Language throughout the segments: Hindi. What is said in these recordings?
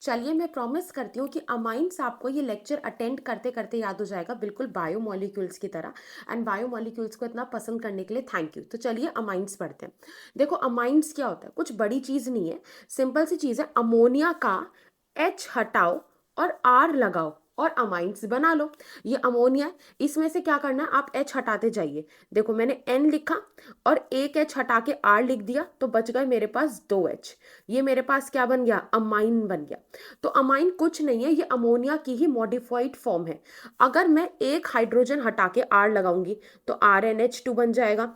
चलिए मैं प्रॉमिस करती हूँ कि अमाइंस आपको ये लेक्चर अटेंड करते करते याद हो जाएगा, बिल्कुल बायोमोलिक्यूल्स की तरह। एंड बायोमोलिक्यूल्स को इतना पसंद करने के लिए थैंक यू। तो चलिए अमाइंस पढ़ते हैं। देखो अमाइंस क्या होता है, कुछ बड़ी चीज़ नहीं है, सिंपल सी चीज़ है। अमोनिया का एच हटाओ और आर लगाओ और अमाइंस बना लो। ये अमोनिया है, इसमें से क्या करना है, आप एच हटाते जाइए। देखो मैंने एन लिखा और एक एच हटा के आर लिख दिया, तो बच गए मेरे पास दो एच। ये मेरे पास क्या बन गया, अमाइन बन गया। तो अमाइन कुछ नहीं है, ये अमोनिया की ही मॉडिफाइड फॉर्म है। अगर मैं एक हाइड्रोजन हटा के आर लगाऊंगी तो RnH2 बन जाएगा।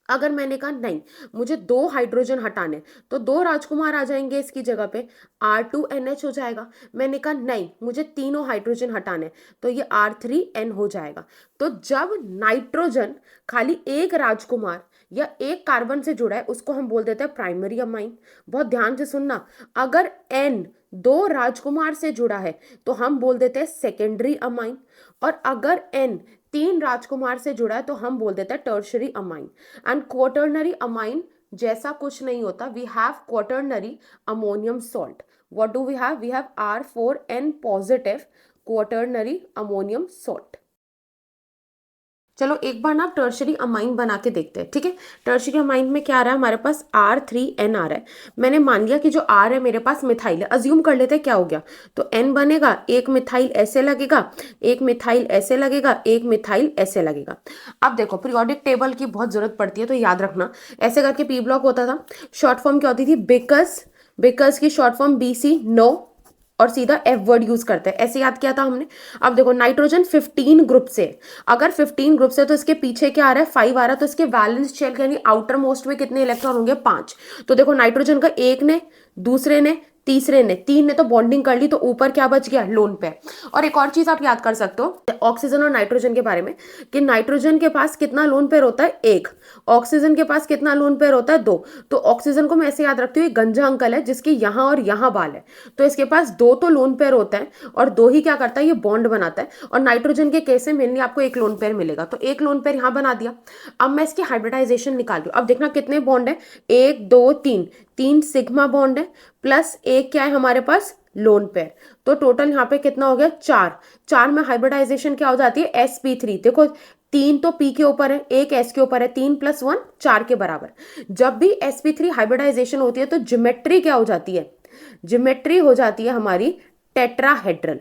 अगर मैंने कहा नहीं, मुझे दो हाइड्रोजन हटाने, तो दो राजकुमार आ जाएंगे इसकी जगह पे, R2NH हो जाएगा। मैंने कहा नहीं, मुझे तीनों हाइड्रोजन हटाने, तो ये R3N हो जाएगा। तो जब नाइट्रोजन खाली एक राजकुमार या एक कार्बन से जुड़ा है, उसको हम बोल देते हैं प्राइमरी अमाइन। बहुत ध्यान से सुनना, अगर N दो राजकुमार से जुड़ा है तो हम बोल देते हैं सेकेंडरी अमाइन, और अगर N तीन राजकुमार से जुड़ा है तो हम बोल देते हैं tertiary amine. And quaternary amine जैसा कुछ नहीं होता, we have quaternary ammonium salt. What do we have R4N positive quaternary ammonium salt. चलो एक बार ना टर्शरी अमाइन बना के देखते हैं, ठीक है। टर्शरी अमाइन में क्या आ रहा है, हमारे पास R3N आ रहा है। मैंने मान लिया कि जो R है मेरे पास मिथाइल है, अज्यूम कर लेते हैं क्या हो गया। तो N बनेगा, एक मिथाइल ऐसे लगेगा, एक मिथाइल ऐसे लगेगा, एक मिथाइल ऐसे लगेगा। अब देखो पीरियोडिक टेबल की बहुत जरूरत पड़ती है, तो याद रखना ऐसे करके पी ब्लॉक होता था। शॉर्ट फॉर्म क्या होती थी, बिकस। बिकस की शॉर्ट फॉर्म BC, नो, और सीधा एफ वर्ड यूज करते हैं, ऐसे याद किया था हमने। अब देखो नाइट्रोजन 15 ग्रुप से, अगर 15 ग्रुप से तो इसके पीछे क्या आ रहा है, 5 आ रहा है, तो इसके वैलेंस शेल यानी आउटर मोस्ट में कितने इलेक्ट्रॉन होंगे, 5। तो देखो नाइट्रोजन का एक ने, दूसरे ने, तीसरे ने, तीन ने तो बॉन्डिंग कर ली, तो ऊपर क्या बच गया, लोन पेयर। और एक और चीज आप याद कर सकते हो ऑक्सीजन और नाइट्रोजन के बारे में, कि नाइट्रोजन के पास कितना लोन पेयर होता है, एक। ऑक्सीजन के पास कितना लोन पेयर होता है, दो। तो ऑक्सीजन को मैं ऐसे याद रखती हूँ, एक गंजा अंकल है जिसके यहाँ और यहाँ बाल है, तो इसके पास दो तो लोन पेयर होता है, और दो ही क्या करता है, ये बॉन्ड बनाता है। और नाइट्रोजन के केस में मेनली आपको एक लोन पेयर मिलेगा, तो एक लोन पेयर यहाँ बना दिया। अब मैं इसकी हाइब्रिडाइजेशन निकाल रही हूँ। अब देखना कितने बॉन्ड है, एक दो तीन, तीन सिग्मा बॉन्ड है, प्लस एक क्या है हमारे पास, लोन पेयर। तो टोटल यहाँ पे कितना हो गया, चार। चार में हाइब्रिडाइजेशन क्या हो जाती है, sp3। देखो तीन तो p के ऊपर है, एक s के ऊपर है, 3+1 4 के बराबर। जब भी sp3 हाइब्रिडाइजेशन होती है तो ज्योमेट्री क्या हो जाती है, ज्योमेट्री हो जाती है हमारी टेट्राहेड्रल।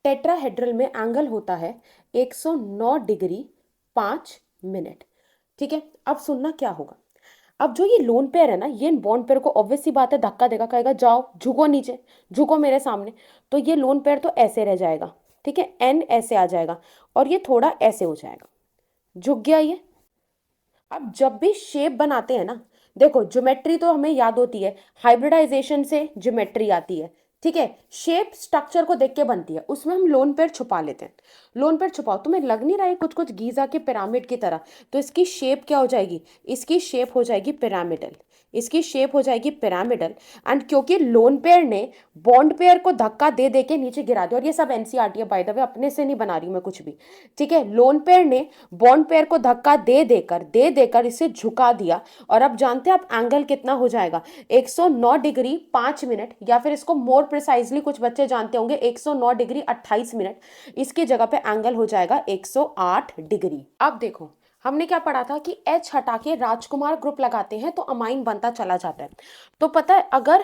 टेट्राहेड्रल में एंगल होता है 109 डिग्री 5 मिनट। ठीक है, अब सुनना क्या होगा। अब जो ये लोन पेयर है ना, ये बॉन्ड पेयर को ऑब्वियस सी बात है धक्का देगा, कहेगा जाओ झुको नीचे, झुको मेरे सामने। तो ये लोन पेयर तो ऐसे रह जाएगा, ठीक है, एन ऐसे आ जाएगा, और ये थोड़ा ऐसे हो जाएगा, झुक गया ये। अब जब भी शेप बनाते हैं ना, देखो ज्योमेट्री तो हमें याद होती है, हाइब्रिडाइजेशन से ज्योमेट्री आती है, ठीक है। शेप स्ट्रक्चर को देख के बनती है, उसमें हम लोन पेयर छुपा लेते हैं। लोन पेयर छुपाओ, तुम्हें लग नहीं रहा है कुछ कुछ गीजा के पिरामिड की तरह, तो इसकी शेप क्या हो जाएगी, इसकी शेप हो जाएगी पिरामिडल, इसकी शेप हो जाएगी पिरामिडल। एंड क्योंकि लोन पेयर ने बॉन्ड पेयर को धक्का दे दे के नीचे गिरा दिया, और ये सब एनसीईआरटी है बाय द वे, अपने से नहीं बना रही हूं मैं कुछ भी, ठीक है। लोन पेयर ने बॉन्ड पेयर को धक्का दे देकर इसे झुका दिया, और अब जानते हैं आप एंगल कितना हो जाएगा, 109 डिग्री 5 मिनट, या फिर इसको मोर प्रिसाइजली कुछ बच्चे जानते होंगे 109 डिग्री 28 मिनट। इसकी जगह पे एंगल हो जाएगा 108 डिग्री। अब देखो हमने क्या पढ़ा था कि एच हटा के राजकुमार ग्रुप लगाते हैं तो अमाइन बनता चला जाता है। तो पता है अगर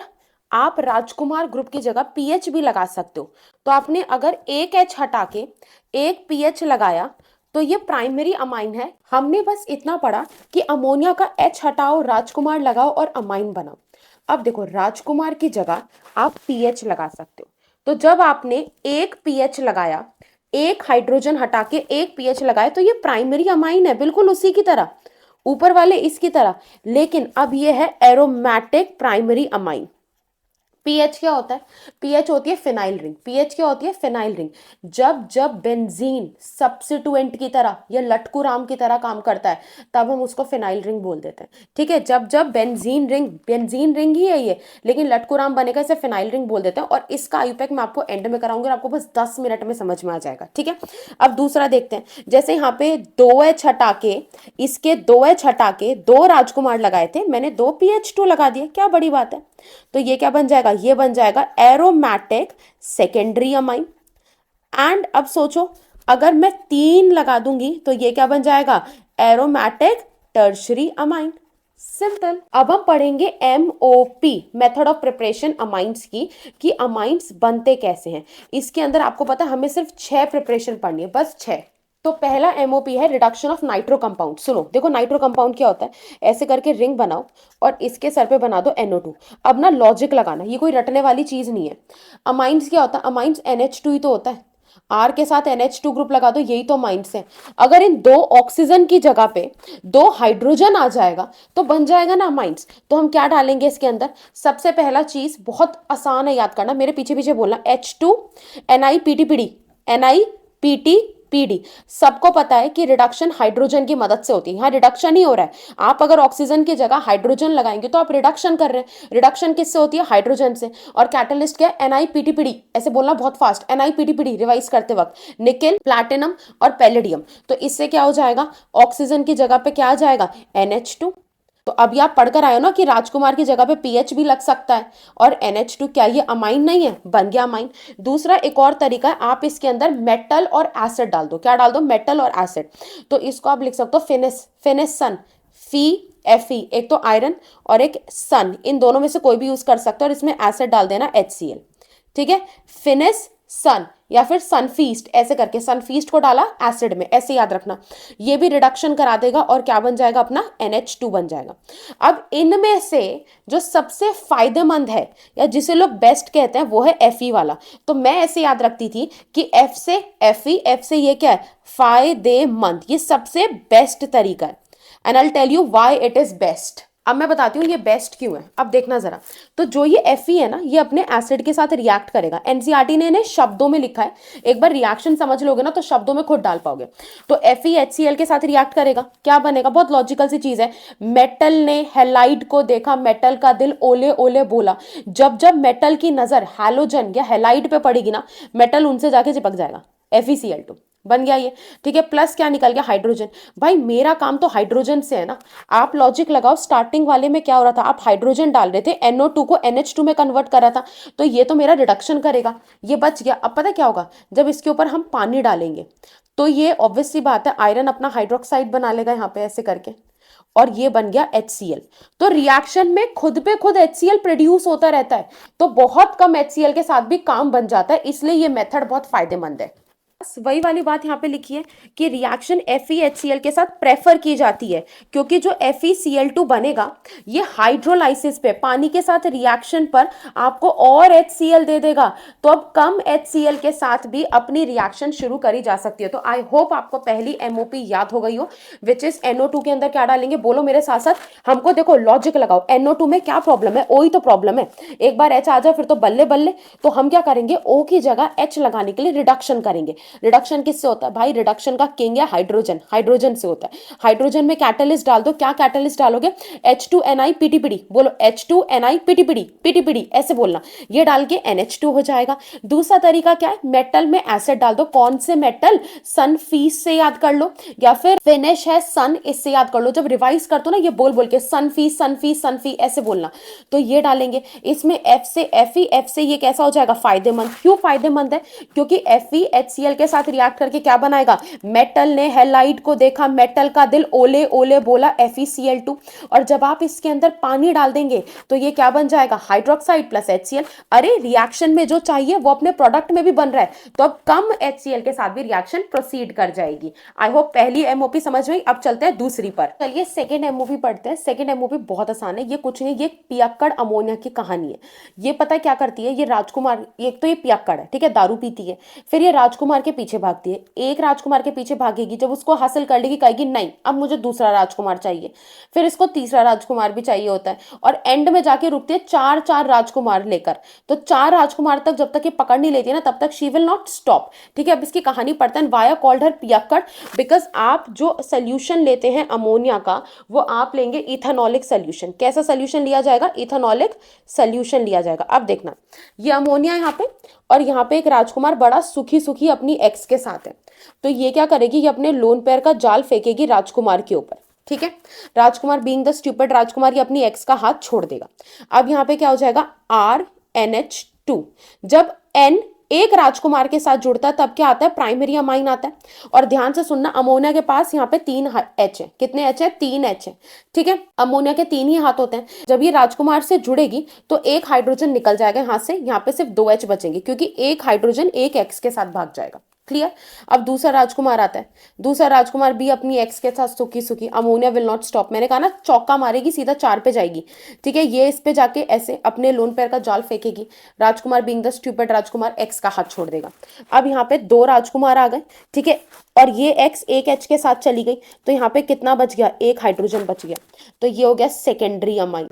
आप राजकुमार ग्रुप की जगह पीएच भी लगा सकते हो, तो आपने अगर एक एच हटा के एक पीएच लगाया तो ये प्राइमरी अमाइन है। हमने बस इतना पढ़ा कि अमोनिया का एच हटाओ, राजकुमार लगाओ और अमाइन बनाओ। अब देखो राजकुमार की जगह आप पीएच लगा सकते हो, तो जब आपने एक पीएच लगाया, एक हाइड्रोजन हटा के एक पीएच लगाया, तो ये प्राइमरी अमाइन है, बिल्कुल उसी की तरह, ऊपर वाले इसकी तरह। लेकिन अब ये है एरोमेटिक प्राइमरी अमाइन। पीएच क्या होता है, पीएच होती है फिनाइल रिंग। पीएच क्या होती है, फिनाइल रिंग। जब जब बेंजीन सब्स्टिट्यूएंट की तरह या लटकू राम की तरह काम करता है, तब हम उसको फिनाइल रिंग बोल देते हैं, ठीक है। जब जब बेंजीन रिंग ही है ये, लेकिन लटकू राम बनेगा, इसे फिनाइल रिंग बोल देते हैं। और इसका आईयूपैक मैं आपको एंड में कराऊंगी, और आपको बस 10 मिनट में समझ में आ जाएगा, ठीक है। अब दूसरा देखते हैं, जैसे यहाँ पे 2H हटा के, इसके 2H हटा के दो राजकुमार लगाए थे, मैंने 2 pH2 लगा दिए, क्या बड़ी बात है। तो ये क्या बन जाएगा, जाएगा, ये बन जाएगा एरोमेटिक सेकेंडरी अमाइन। एंड अब सोचो, अगर मैं 3 लगा दूंगी तो ये क्या बन जाएगा, एरोमेटिक टर्शरी अमाइन। सिंपल। अब हम पढ़ेंगे MOP, method of preparation amines की, कि अमाइंस बनते कैसे हैं। इसके अंदर आपको पता है हमें सिर्फ 6 प्रिपरेशन पढ़नी है, बस 6। तो पहला MOP है रिडक्शन ऑफ नाइट्रो कंपाउंड। सुनो, देखो नाइट्रो कंपाउंड क्या होता है, ऐसे करके रिंग बनाओ और इसके सर पे बना दो NO2। अब ना लॉजिक लगाना, ये कोई रटने वाली चीज नहीं है। अमाइंस क्या होता है, अमाइंस NH2 ही तो होता है। R के साथ NH2 ग्रुप लगा दो, यही तो अमाइंस है। अगर इन 2 ऑक्सीजन की जगह पे 2 हाइड्रोजन आ जाएगा तो बन जाएगा ना अमाइंस। तो हम क्या डालेंगे इसके अंदर, सबसे पहला चीज बहुत आसान है याद करना, मेरे पीछे पीछे बोलना, H2 NiPTPD, NiPTPD। सबको पता है कि रिडक्शन हाइड्रोजन की मदद से होती है, यहाँ रिडक्शन ही हो रहा है। आप अगर ऑक्सीजन की जगह हाइड्रोजन लगाएंगे तो आप रिडक्शन कर रहे हैं। रिडक्शन किससे होती है, हाइड्रोजन से। और कैटलिस्ट क्या है, NiPTPD। ऐसे बोलना बहुत फास्ट, NiPTPD रिवाइज करते वक्त, निकेल, प्लैटिनम और पैलेडियम। तो इससे क्या हो जाएगा, ऑक्सीजन की जगह पे क्या आ जाएगा, NH2। तो अभी आप पढ़कर आए हो ना कि राजकुमार की जगह पे PH भी लग सकता है, और NH2 क्या ये अमाइन नहीं है, बन गया अमाइन। दूसरा एक और तरीका है, आप इसके अंदर मेटल और एसिड डाल दो। क्या डाल दो, मेटल और एसिड। तो इसको आप लिख सकते हो फिनिस, फिनिसन, Fe, एक तो आयरन और एक सन, इन दोनों में से कोई भी यूज कर सकते हो, और इसमें एसिड डाल देना HCl। ठीक है, फिनिस सन या फिर सनफीस्ट, ऐसे करके सनफीस्ट को डाला एसिड में, ऐसे याद रखना। ये भी रिडक्शन करा देगा और क्या बन जाएगा अपना, NH2 बन जाएगा। अब इनमें से जो सबसे फायदेमंद है या जिसे लोग बेस्ट कहते हैं वो है Fe वाला। तो मैं ऐसे याद रखती थी कि F से Fe, F से ये क्या है, फायदेमंद, ये सबसे बेस्ट तरीका है। And I will tell you why it is best. अब मैं बताती हूँ ये बेस्ट क्यों है। अब देखना जरा, तो जो ये Fe है ना, ये अपने एसिड के साथ रिएक्ट करेगा। NCERT ने इन्हें शब्दों में लिखा है, एक बार रिएक्शन समझ लोगे ना तो शब्दों में खुद डाल पाओगे। तो Fe HCl के साथ रिएक्ट करेगा, क्या बनेगा, बहुत लॉजिकल सी चीज है। मेटल ने हैलाइड को देखा, मेटल का दिल ओले ओले बोला। जब जब मेटल की नजर हैलोजन या हैलाइड पे पड़ेगी ना, मेटल उनसे जाके चिपक जाएगा, FeCl2 बन गया ये। ठीक है, प्लस क्या निकल गया, हाइड्रोजन। भाई मेरा काम तो हाइड्रोजन से है ना। आप लॉजिक लगाओ, स्टार्टिंग वाले में क्या हो रहा था, आप हाइड्रोजन डाल रहे थे, NO2 को NH2 में कन्वर्ट कर रहा था, तो ये तो मेरा रिडक्शन करेगा, ये बच गया। अब पता क्या होगा, जब इसके ऊपर हम पानी डालेंगे तो ये ऑब्वियस सी बात है, आयरन अपना हाइड्रोक्साइड बना लेगा यहाँ पे ऐसे करके, और ये बन गया HCl। तो रिएक्शन में खुद पे खुद HCl प्रोड्यूस होता रहता है, तो बहुत कम HCl के साथ भी काम बन जाता है, इसलिए ये मेथड बहुत फायदेमंद है। वही वाली बात यहाँ पे लिखी है कि रिएक्शन FeHCl के साथ प्रेफर की जाती है, क्योंकि जो FeCl2 बनेगा ये हाइड्रोलाइसिस पे पानी के साथ रिएक्शन पर आपको और HCl दे देगा, तो अब कम HCl के साथ भी अपनी रिएक्शन शुरू करी जा सकती है। तो आई होप आपको पहली MOP याद हो गई हो, विच इज NO2 के अंदर क्या डालेंगे, बोलो मेरे साथ साथ। हमको देखो लॉजिक लगाओ, NO2 में क्या प्रॉब्लम है, O ही तो प्रॉब्लम है। एक बार H आ जाए फिर तो बल्ले बल्ले। तो हम क्या करेंगे, O की जगह H लगाने के लिए रिडक्शन करेंगे। रिडक्शन किससे होता है भाई, रिडक्शन का किंग है हाइड्रोजन, हाइड्रोजन से होता है। हाइड्रोजन में कैटलिस्ट डाल दो, क्या कैटलिस्ट डालोगे, H2NiPTPD, बोलो H2NiPTPD, PTPD ऐसे बोलना, ये डाल के NH2 हो जाएगा। दूसरा तरीका क्या है, मेटल में एसिड डाल दो। कौन से मेटल, सनफीस से याद कर लो, या फिर फिनिश है सन, इससे याद कर लो। जब रिवाइज कर दो ना ये बोल बोल के, सनफीस सनफीस सनफी ऐसे बोलना, तो ये डालेंगे। इसमें F से Fe, F से ये कैसा हो जाएगा, फायदेमंद। क्यों फायदेमंद है, क्योंकि FeHCl के साथ रिएक्ट करके क्या बनाएगा, मेटल ने हैलाइड को देखा, मेटल का दिल ओले ओले बोला, FeCl2। और जब आप इसके अंदर पानी डाल देंगे तो ये क्या बन जाएगा, हाइड्रोक्साइड प्लस HCl। अरे रिएक्शन में जो चाहिए वो अपने प्रोडक्ट में भी बन रहा है, तो अब कम HCl के साथ भी रिएक्शन प्रोसीड कर जाएगी। आई होप पहली MOP समझ में। अब चलते हैं दूसरी पर, चलिए सेकेंड MOP पढ़ते हैं। सेकेंड MOP बहुत आसान है, ये कुछ नहीं, ये पियक्कड़ अमोनिया की कहानी है। ये पता क्या करती है, ये राजकुमार, एक तो ये पियक्कड़ है, ठीक है, दारू पीती है, फिर ये राजकुमार के पीछे भागती है। एक राजकुमार के पीछे भागेगी, जब उसको हासिल कर लेगी कहेगी नहीं अब मुझे दूसरा राजकुमार चाहिए, फिर इसको तीसरा राजकुमार भी चाहिए होता है, और एंड में जाके रुकती है 4 राजकुमार लेकर। तो 4 राजकुमार तक जब तक ये पकड़ नहीं लेती ना तब तक शी विल नॉट स्टॉप। ठीक है, अब इसकी कहानी पढ़ते हैं। वाया कॉल्ड हर पियक्कड़, बिकॉज आप जो सोल्यूशन लेते हैं अमोनिया का वो आप लेंगे इथेनॉलिक सोल्यूशन। कैसा सोल्यूशन लिया जाएगा, इथेनॉलिक सोल्यूशन लिया जाएगा। अब देखना, ये अमोनिया यहाँ पे, और यहाँ पे एक राजकुमार बड़ा सुखी सुखी अपनी एक्स के साथ है। तो ये क्या करेगी, ये अपने लोन पैर का जाल फेंकेगी राजकुमार के ऊपर। ठीक है, राजकुमार बीइंग द स्टूपिड राजकुमार ये अपनी एक्स का हाथ छोड़ देगा। अब यहाँ पे क्या हो जाएगा, R NH2। जब N एक राजकुमार के साथ जुड़ता है तब क्या आता है, प्राइमरी अमाइन आता है। और ध्यान से सुनना, अमोनिया के पास यहाँ पे 3 H है। कितने H है, 3 H है, ठीक है। अमोनिया के 3 ही हाथ होते हैं। जब ये राजकुमार से जुड़ेगी तो एक हाइड्रोजन निकल जाएगा यहाँ से, यहाँ पे सिर्फ 2 H बचेंगे क्योंकि एक हाइड्रोजन एक X के साथ भाग जाएगा। क्लियर। अब दूसरा राजकुमार आता है, दूसरा राजकुमार भी अपनी एक्स के साथ सुखी सुखी, अमोनिया विल नॉट स्टॉप, मैंने कहा ना चौका मारेगी सीधा 4 पे जाएगी, ठीक है। ये इस पे जाके ऐसे अपने लोन पैर का जाल फेंकेगी, Rajkumar being the stupid Rajkumar ex का हाथ छोड़ देगा। अब यहाँ पे 2 राजकुमार आ गए, ठीक है, और ये एक्स एक एच के साथ चली गई, तो यहाँ पे कितना बच गया, एक हाइड्रोजन बच गया, तो ये हो गया सेकेंडरी अमाइन।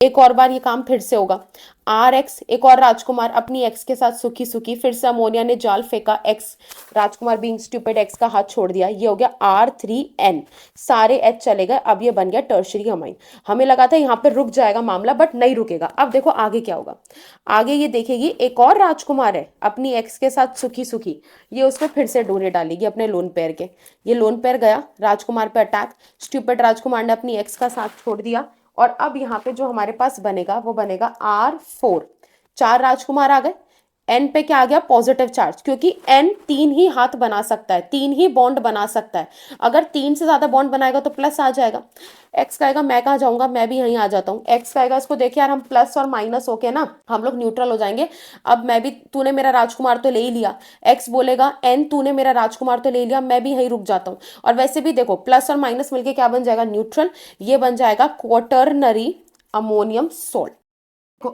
एक और बार ये काम फिर से होगा, आर एक्स, एक और राजकुमार अपनी एक्स के साथ सुखी सुखी, फिर से अमोनिया ने जाल फेंका, एक्स राजकुमार बीइंग स्टूपिड एक्स का हाथ छोड़ दिया, ये हो गया R3N, सारे एच चले गए, अब ये बन गया टर्शरी अमाइन। हमें लगा था यहाँ पे रुक जाएगा मामला, बट नहीं रुकेगा। अब देखो आगे क्या होगा, आगे ये देखेगी एक और राजकुमार है अपनी एक्स के साथ सुखी सुखी, ये उस पर फिर से डोरे डालेगी अपने लोन पेयर के, ये लोन पेयर गया राजकुमार पे अटैक, स्टूपिड राजकुमार ने अपनी एक्स का साथ छोड़ दिया, और अब यहाँ पे जो हमारे पास बनेगा वो बनेगा R4। 4 राजकुमार आ गए, N पे क्या आ गया, पॉजिटिव चार्ज, क्योंकि N 3 ही हाथ बना सकता है, 3 ही बॉन्ड बना सकता है। अगर 3 से ज्यादा बॉन्ड बनाएगा तो प्लस आ जाएगा। X कहेगा मैं कहाँ जाऊंगा, मैं भी यहीं आ जाता हूँ। X कहेगा इसको देखिए यार, हम प्लस और माइनस होके ना हम लोग न्यूट्रल हो जाएंगे, अब मैं भी, तूने मेरा राजकुमार तो ले ही लिया। X बोलेगा N तूने मेरा राजकुमार तो ले लिया, मैं भी यहीं रुक जाता हूँ। और वैसे भी देखो प्लस और माइनस मिलके क्या बन जाएगा, न्यूट्रल, ये बन जाएगा क्वाटरनरी अमोनियम सोल्ट।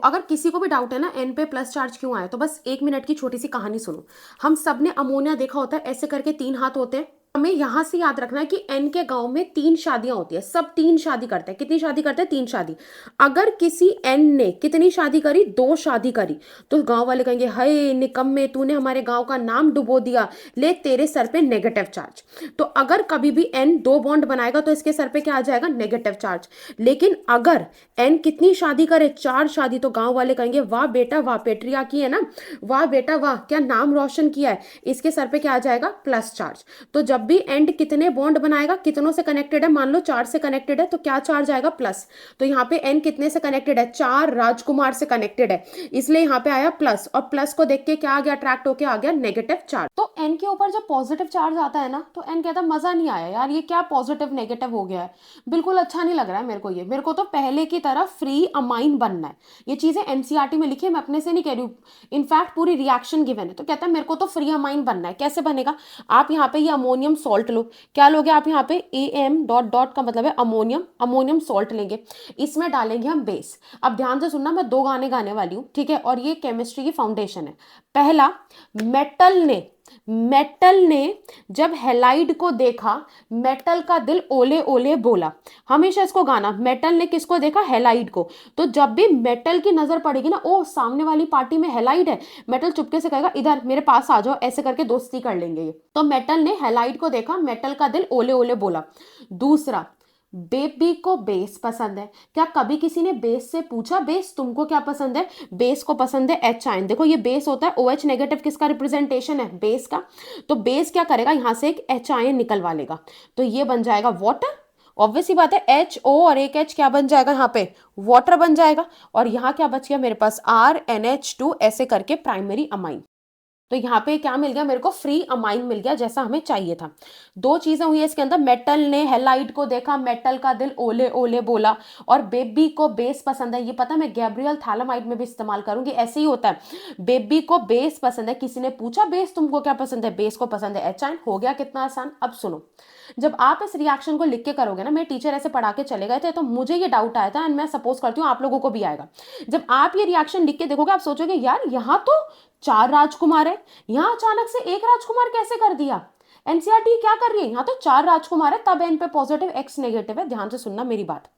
अगर किसी को भी डाउट है ना एन पे प्लस चार्ज क्यों आया, तो बस 1 मिनट की छोटी सी कहानी सुनो। हम सब ने अमोनिया देखा होता है, ऐसे करके 3 हाथ होते हैं। हमें यहां से याद रखना है कि एन के गांव में 3 शादियां होती है, सब 3 शादी करते हैं। कितनी शादी करते हैं, 3 शादी। अगर किसी एन ने कितनी शादी करी, 2 शादी करी, तो गांव वाले कहेंगे हाय निकम्मे, तूने हमारे गांव का नाम डुबो दिया, ले तेरे सर पे नेगेटिव चार्ज। तो अगर कभी भी एन 2 बॉन्ड बनाएगा तो इसके सर पे क्या आ जाएगा, नेगेटिव चार्ज। लेकिन अगर एन कितनी शादी करे, 4 शादी, तो गांव वाले कहेंगे वाह बेटा वाह, पेट्रिया की है ना, वाह बेटा वाह, क्या नाम रोशन किया है, इसके सर पे क्या आ जाएगा, प्लस चार्ज। तो जब भी एंड कितने बॉन्ड बनाएगा, कितनों से कनेक्टेड है, मान लो 4 से कनेक्टेड है, तो क्या चार्ज आएगा, प्लस। तो यहाँ पे एन कितने से कनेक्टेड है, 4 राजकुमार से कनेक्टेड है, इसलिए यहाँ पे आया प्लस, और प्लस को देख के क्या आ गया, अट्रैक्ट होके आ गया नेगेटिव चार्ज। तो एन के ऊपर जब पॉजिटिव चार्ज आता है ना, तो एन कहता है मजा नहीं आया यार, ये क्या पॉजिटिव नेगेटिव हो गया है, बिल्कुल अच्छा नहीं लग रहा है मेरे को, ये मेरे को तो पहले की तरह फ्री अमाइन बनना है। ये चीजें एनसीईआरटी में लिखी है, मैं अपने से नहीं कह रही हूँ, इनफैक्ट पूरी रिएक्शन गिवन है। तो कहता है मेरे को तो फ्री अमाइन बनना है। कैसे बनेगा, आप यहाँ पे ये अमोनियम सॉल्ट लो, क्या लोगे आप यहाँ पे, AM डॉट डॉट का मतलब है अमोनियम, अमोनियम सॉल्ट लेंगे, इसमें डालेंगे हम बेस। अब ध्यान से सुनना, मैं 2 गाने गाने वाली हूँ, ठीक है, और ये केमिस्ट्री की फाउंडेशन है। पहला, मेटल ने जब हेलाइड को देखा, मेटल का दिल ओले ओले बोला। हमेशा इसको गाना, मेटल ने किसको देखा, हेलाइड को। तो जब भी मेटल की नजर पड़ेगी ना, ओ सामने वाली पार्टी में हेलाइड है, मेटल चुपके से कहेगा इधर मेरे पास आ जाओ, ऐसे करके दोस्ती कर लेंगे ये। तो मेटल ने हेलाइड को देखा, मेटल का दिल ओले ओले बोला। दूसरा, बेबी को बेस पसंद है। क्या कभी किसी ने बेस से पूछा बेस तुमको क्या पसंद है, बेस को पसंद है एच आयन। देखो ये बेस होता है, OH नेगेटिव किसका रिप्रेजेंटेशन है, बेस का। तो बेस क्या करेगा, यहां से एक एच आयन निकलवा लेगा, तो ये बन जाएगा वाटर। ऑब्वियस सी बात है, HO और एक H क्या बन जाएगा यहाँ पे, वाटर बन जाएगा। और यहाँ क्या बच गया मेरे पास, RNH2, ऐसे करके प्राइमरी अमाइन। तो यहाँ पे क्या मिल गया मेरे को, फ्री अमाइन मिल गया, जैसा हमें चाहिए था। 2 चीजें हुई है इसके अंदर, मेटल ने हेलाइड को देखा, मेटल का दिल ओले ओले बोला, और बेबी को बेस पसंद है। ये पता मैं गैब्रियल थैलेमाइड में भी इस्तेमाल करूंगी, ऐसे ही होता है, बेबी को बेस पसंद है, किसी ने पूछा बेस तुमको क्या पसंद है, बेस को पसंद है एच आयन। हो गया कितना आसान। अब सुनो, जब आप इस रिएक्शन को लिख के करोगे ना, मेरे टीचर ऐसे पढ़ा के चले गए थे, तो मुझे ये डाउट आया था, एंड मैं सपोज करती हूँ आप लोगों को भी आएगा। जब आप ये रिएक्शन लिख के देखोगे, आप सोचोगे यार यहाँ तो 4 राजकुमार है, यहाँ अचानक से 1 राजकुमार कैसे कर दिया, एनसीईआरटी क्या कर रही है, यहाँ तो 4 राजकुमार है, तब एन पे पॉजिटिव एक्स नेगेटिव है। ध्यान से सुनना मेरी बात,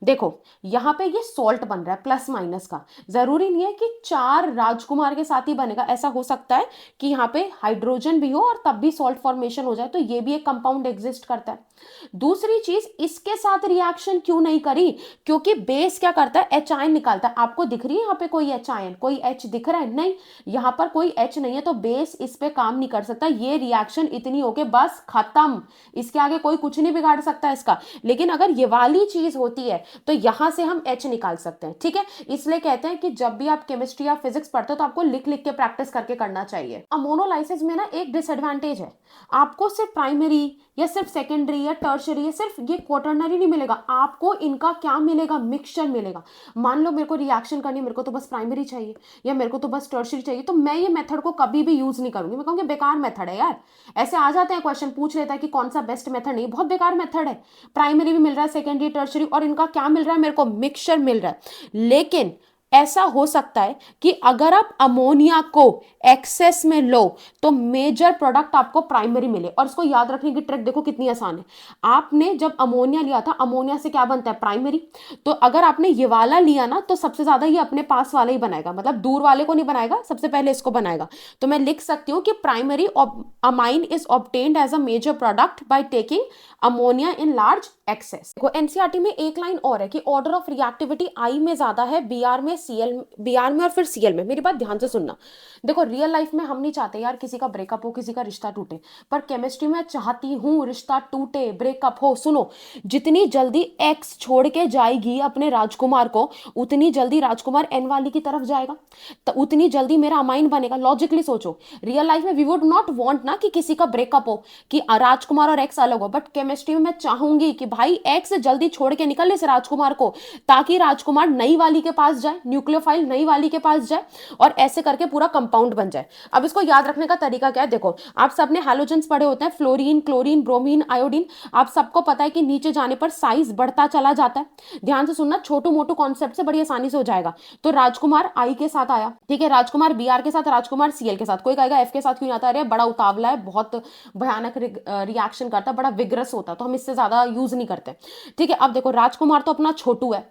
देखो यहां पे ये सॉल्ट बन रहा है प्लस माइनस का, जरूरी नहीं है कि 4 राजकुमार के साथ ही बनेगा, ऐसा हो सकता है कि यहाँ पे हाइड्रोजन भी हो और तब भी सॉल्ट फॉर्मेशन हो जाए, तो ये भी एक कंपाउंड एग्जिस्ट करता है। दूसरी चीज, इसके साथ रिएक्शन क्यों नहीं करी, क्योंकि बेस क्या करता है, एच आयन निकालता है। आपको दिख रही है यहाँ पे कोई एच आयन, कोई एच दिख रहा है, नहीं, यहाँ पर कोई एच नहीं है, तो बेस इस पे काम नहीं कर सकता। ये रिएक्शन इतनी होके बस खत्म, इसके आगे कोई कुछ नहीं बिगाड़ सकता इसका। लेकिन अगर ये वाली चीज होती है तो यहां से हम H निकाल सकते हैं, ठीक है। इसलिए कहते हैं कि जब भी आप केमिस्ट्री या फिजिक्स पढ़ते हो तो आपको लिख लिख के प्रैक्टिस करके करना चाहिए। अमोनोलाइसिस में ना एक डिसएडवांटेज है, आपको सिर्फ प्राइमरी या सिर्फ सेकेंडरी या टर्शरी या सिर्फ ये क्वाटरनरी नहीं मिलेगा, आपको इनका क्या मिलेगा, मिक्सचर मिलेगा। मान लो मेरे को रिएक्शन करनी है, मेरे को तो बस प्राइमरी चाहिए या मेरे को तो बस टर्शरी चाहिए, तो मैं ये मेथड को कभी भी यूज नहीं करूंगी। मैं कहूँगी बेकार मेथड है यार। ऐसे आ जाते हैं क्वेश्चन, पूछ लेता है कि कौन सा बेस्ट मेथड, नहीं, बहुत बेकार मेथड है। प्राइमरी भी मिल रहा है, सेकेंडरी टर्शरी, और इनका क्या मिल रहा है, मेरे को मिक्सचर मिल रहा है। लेकिन ऐसा हो सकता है कि अगर आप अमोनिया को एक्सेस में लो तो मेजर प्रोडक्ट आपको प्राइमरी मिले। और इसको याद रखने की ट्रिक देखो कितनी आसान है। आपने जब अमोनिया लिया था, अमोनिया से क्या बनता है, प्राइमरी। तो अगर आपने ये वाला लिया ना तो सबसे ज्यादा ये अपने पास वाला ही बनाएगा, मतलब दूर वाले को नहीं बनाएगा, सबसे पहले इसको बनाएगा। तो मैं लिख सकती हूँ कि primary amine is obtained as a major product by taking ammonia in large excess. देखो एनसीईआरटी में एक लाइन और है कि ऑर्डर ऑफ रिएक्टिविटी आई में ज्यादा है, बीआर में, बीआर में और फिर सीएल में। मेरी बात ध्यान से सुनना। देखो रियल लाइफ में हम नहीं चाहते यार किसी का ब्रेकअप हो, किसी का रिश्ता टूटे, पर केमिस्ट्री में चाहती हूं रिश्ता टूटे, ब्रेकअप हो। सुनो, जितनी जल्दी एक्स छोड़ के जाएगी अपने राजकुमार को, उतनी जल्दी राजकुमार एन वाली की तरफ जाएगा, तो उतनी जल्दी मेरा अमाइन बनेगा। लॉजिकली सोचो, रियल लाइफ में वी वुड नॉट वांट ना कि किसी का ब्रेकअप हो, कि राजकुमार और एक्स अलग हो, बट केमिस्ट्री में मैं चाहूंगी कि भाई एक्स जल्दी छोड़ के निकल इस राजकुमार को, ताकि राजकुमार नई वाली के पास जाए, न्यूक्लियोफाइल नई वाली के पास जाए, और ऐसे करके पूरा कंपाउंड बन जाए। अब इसको याद रखने का तरीका क्या है, देखो आप सबने हैलोजेंस पढ़े होते हैं, फ्लोरीन, क्लोरीन, ब्रोमीन, आयोडीन। आप सबको पता है कि नीचे जाने पर साइज बढ़ता चला जाता है। ध्यान से सुनना, छोटू मोटू कॉन्सेप्ट से बड़ी आसानी से हो जाएगा। तो राजकुमार आई के साथ आया, ठीक है, राजकुमार बीआर के साथ, राजकुमार सीएल के साथ। कोई कहेगा एफ के साथ क्यों आता है, अरे बड़ा उतावला है, बहुत भयानक रिएक्शन करता है, बड़ा विग्रस होता है, तो हम इससे ज्यादा यूज नहीं करते, ठीक है। अब देखो राजकुमार तो अपना छोटू है,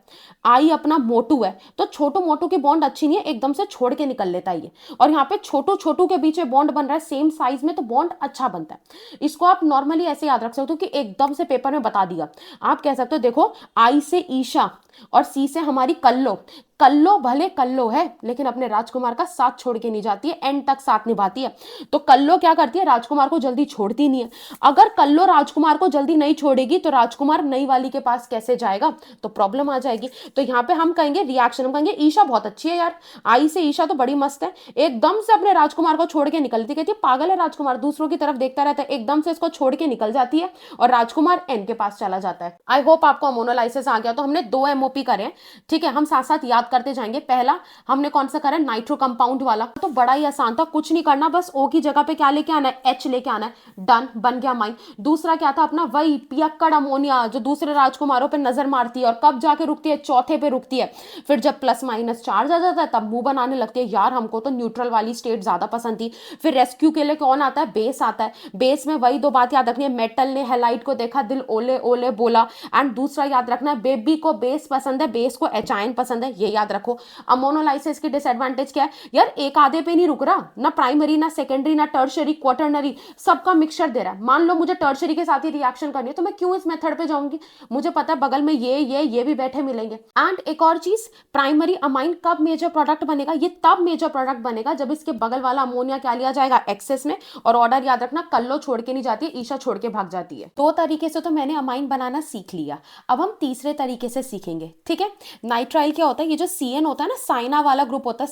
आई अपना मोटू है, तो छोटू मोटू की बॉन्ड अच्छी नहीं है, एकदम से छोड़ के निकल लेता है ये। और यहाँ पे छोटू छोटू के बीच बॉन्ड बन रहा है सेम साइज में, तो बॉन्ड अच्छा बनता है। इसको आप नॉर्मली ऐसे याद रख सकते हो कि एकदम से पेपर में बता दिया। आप कह सकते हो देखो आई से ईशा और सी से हमारी कल्लो, कल्लो भले कल्लो है लेकिन अपने राजकुमार का साथ छोड़ के नहीं जाती है, एंड तक साथ निभाती है। तो कल्लो क्या करती है, राजकुमार को जल्दी छोड़ती नहीं है। अगर कल्लो राजकुमार को जल्दी नहीं छोड़ेगी तो राजकुमार नई वाली के पास कैसे जाएगा, तो प्रॉब्लम आ जाएगी। तो यहाँ पे हम कहेंगे रिएक्शन, हम कहेंगे ईशा बहुत अच्छी है यार, आई से ईशा तो बड़ी मस्त है, एकदम से अपने राजकुमार को छोड़ के निकलती, कहती है पागल है राजकुमार, दूसरों की तरफ देखता रहता है, एकदम से इसको छोड़ के निकल जाती है और राजकुमार एन के पास चला जाता है। आई होप आपको अमोनोलाइसिस आ गया। तो हमने 2 एमओपी करे, ठीक है, हम साथ साथ याद करते जाएंगे। पहला हमने कौन सा करा, नाइट्रो कंपाउंड वाला, तो बड़ा ही आसान था, कुछ नहीं करना, बस ओ की जगह पे क्या लेके आना है, एच लेके आना है, डन, बन गया माइन। दूसरा क्या था अपना, वही पियक्कड़ अमोनिया जो दूसरे राजकुमारों पे नजर मारती है और कब जाके रुकती है, चौथे पे रुकती है। फिर जब प्लस माइनस चार्ज आ जाता है तब मुंह बनाने लगती है, यार हमको तो न्यूट्रल वाली स्टेट ज्यादा पसंद थी। फिर रेस्क्यू के लिए कौन आता है, बेस आता है। बेस में वही 2 बात याद रखनी है, मेटल ने हेलाइट को देखा, दिल ओले ओले बोला। एंड दूसरा याद रखना है, बेबी को बेस पसंद है, बेस को एचाइन पसंद है, ये याद रखो। अमोनोलाइसिस की डिसएडवांटेज क्या है यार, एक आधे पे नहीं रुक रहा, ना प्राइमरी ना सेकेंडरी ना टर्शरी क्वाटरनरी, सबका मिक्सचर दे रहा है। मान लो मुझे टर्शरी के साथ ही रिएक्शन करनी है तो मैं क्यों इस मेथड पे जाऊंगी, मुझे पता है बगल में ये भी बैठे मिलेंगे। एंड एक और चीज, प्राइमरी अमाइन कब मेजर प्रोडक्ट बनेगा, ये तब मेजर प्रोडक्ट बनेगा जब इसके बगल वाला अमोनिया क्या लिया जाएगा, एक्सेस में। और ऑर्डर याद रखना, कल्लो छोड़ के नहीं जाती है, ईशा छोड़ के भाग जाती है। 2 तरीके से तो मैंने अमाइन बनाना सीख लिया, अब हम तीसरे तरीके से सीखेंगे, ठीक है। नाइट्राइल क्या होता है, ये जो सीएन होता है ना, साइना वाला ग्रुप होता है,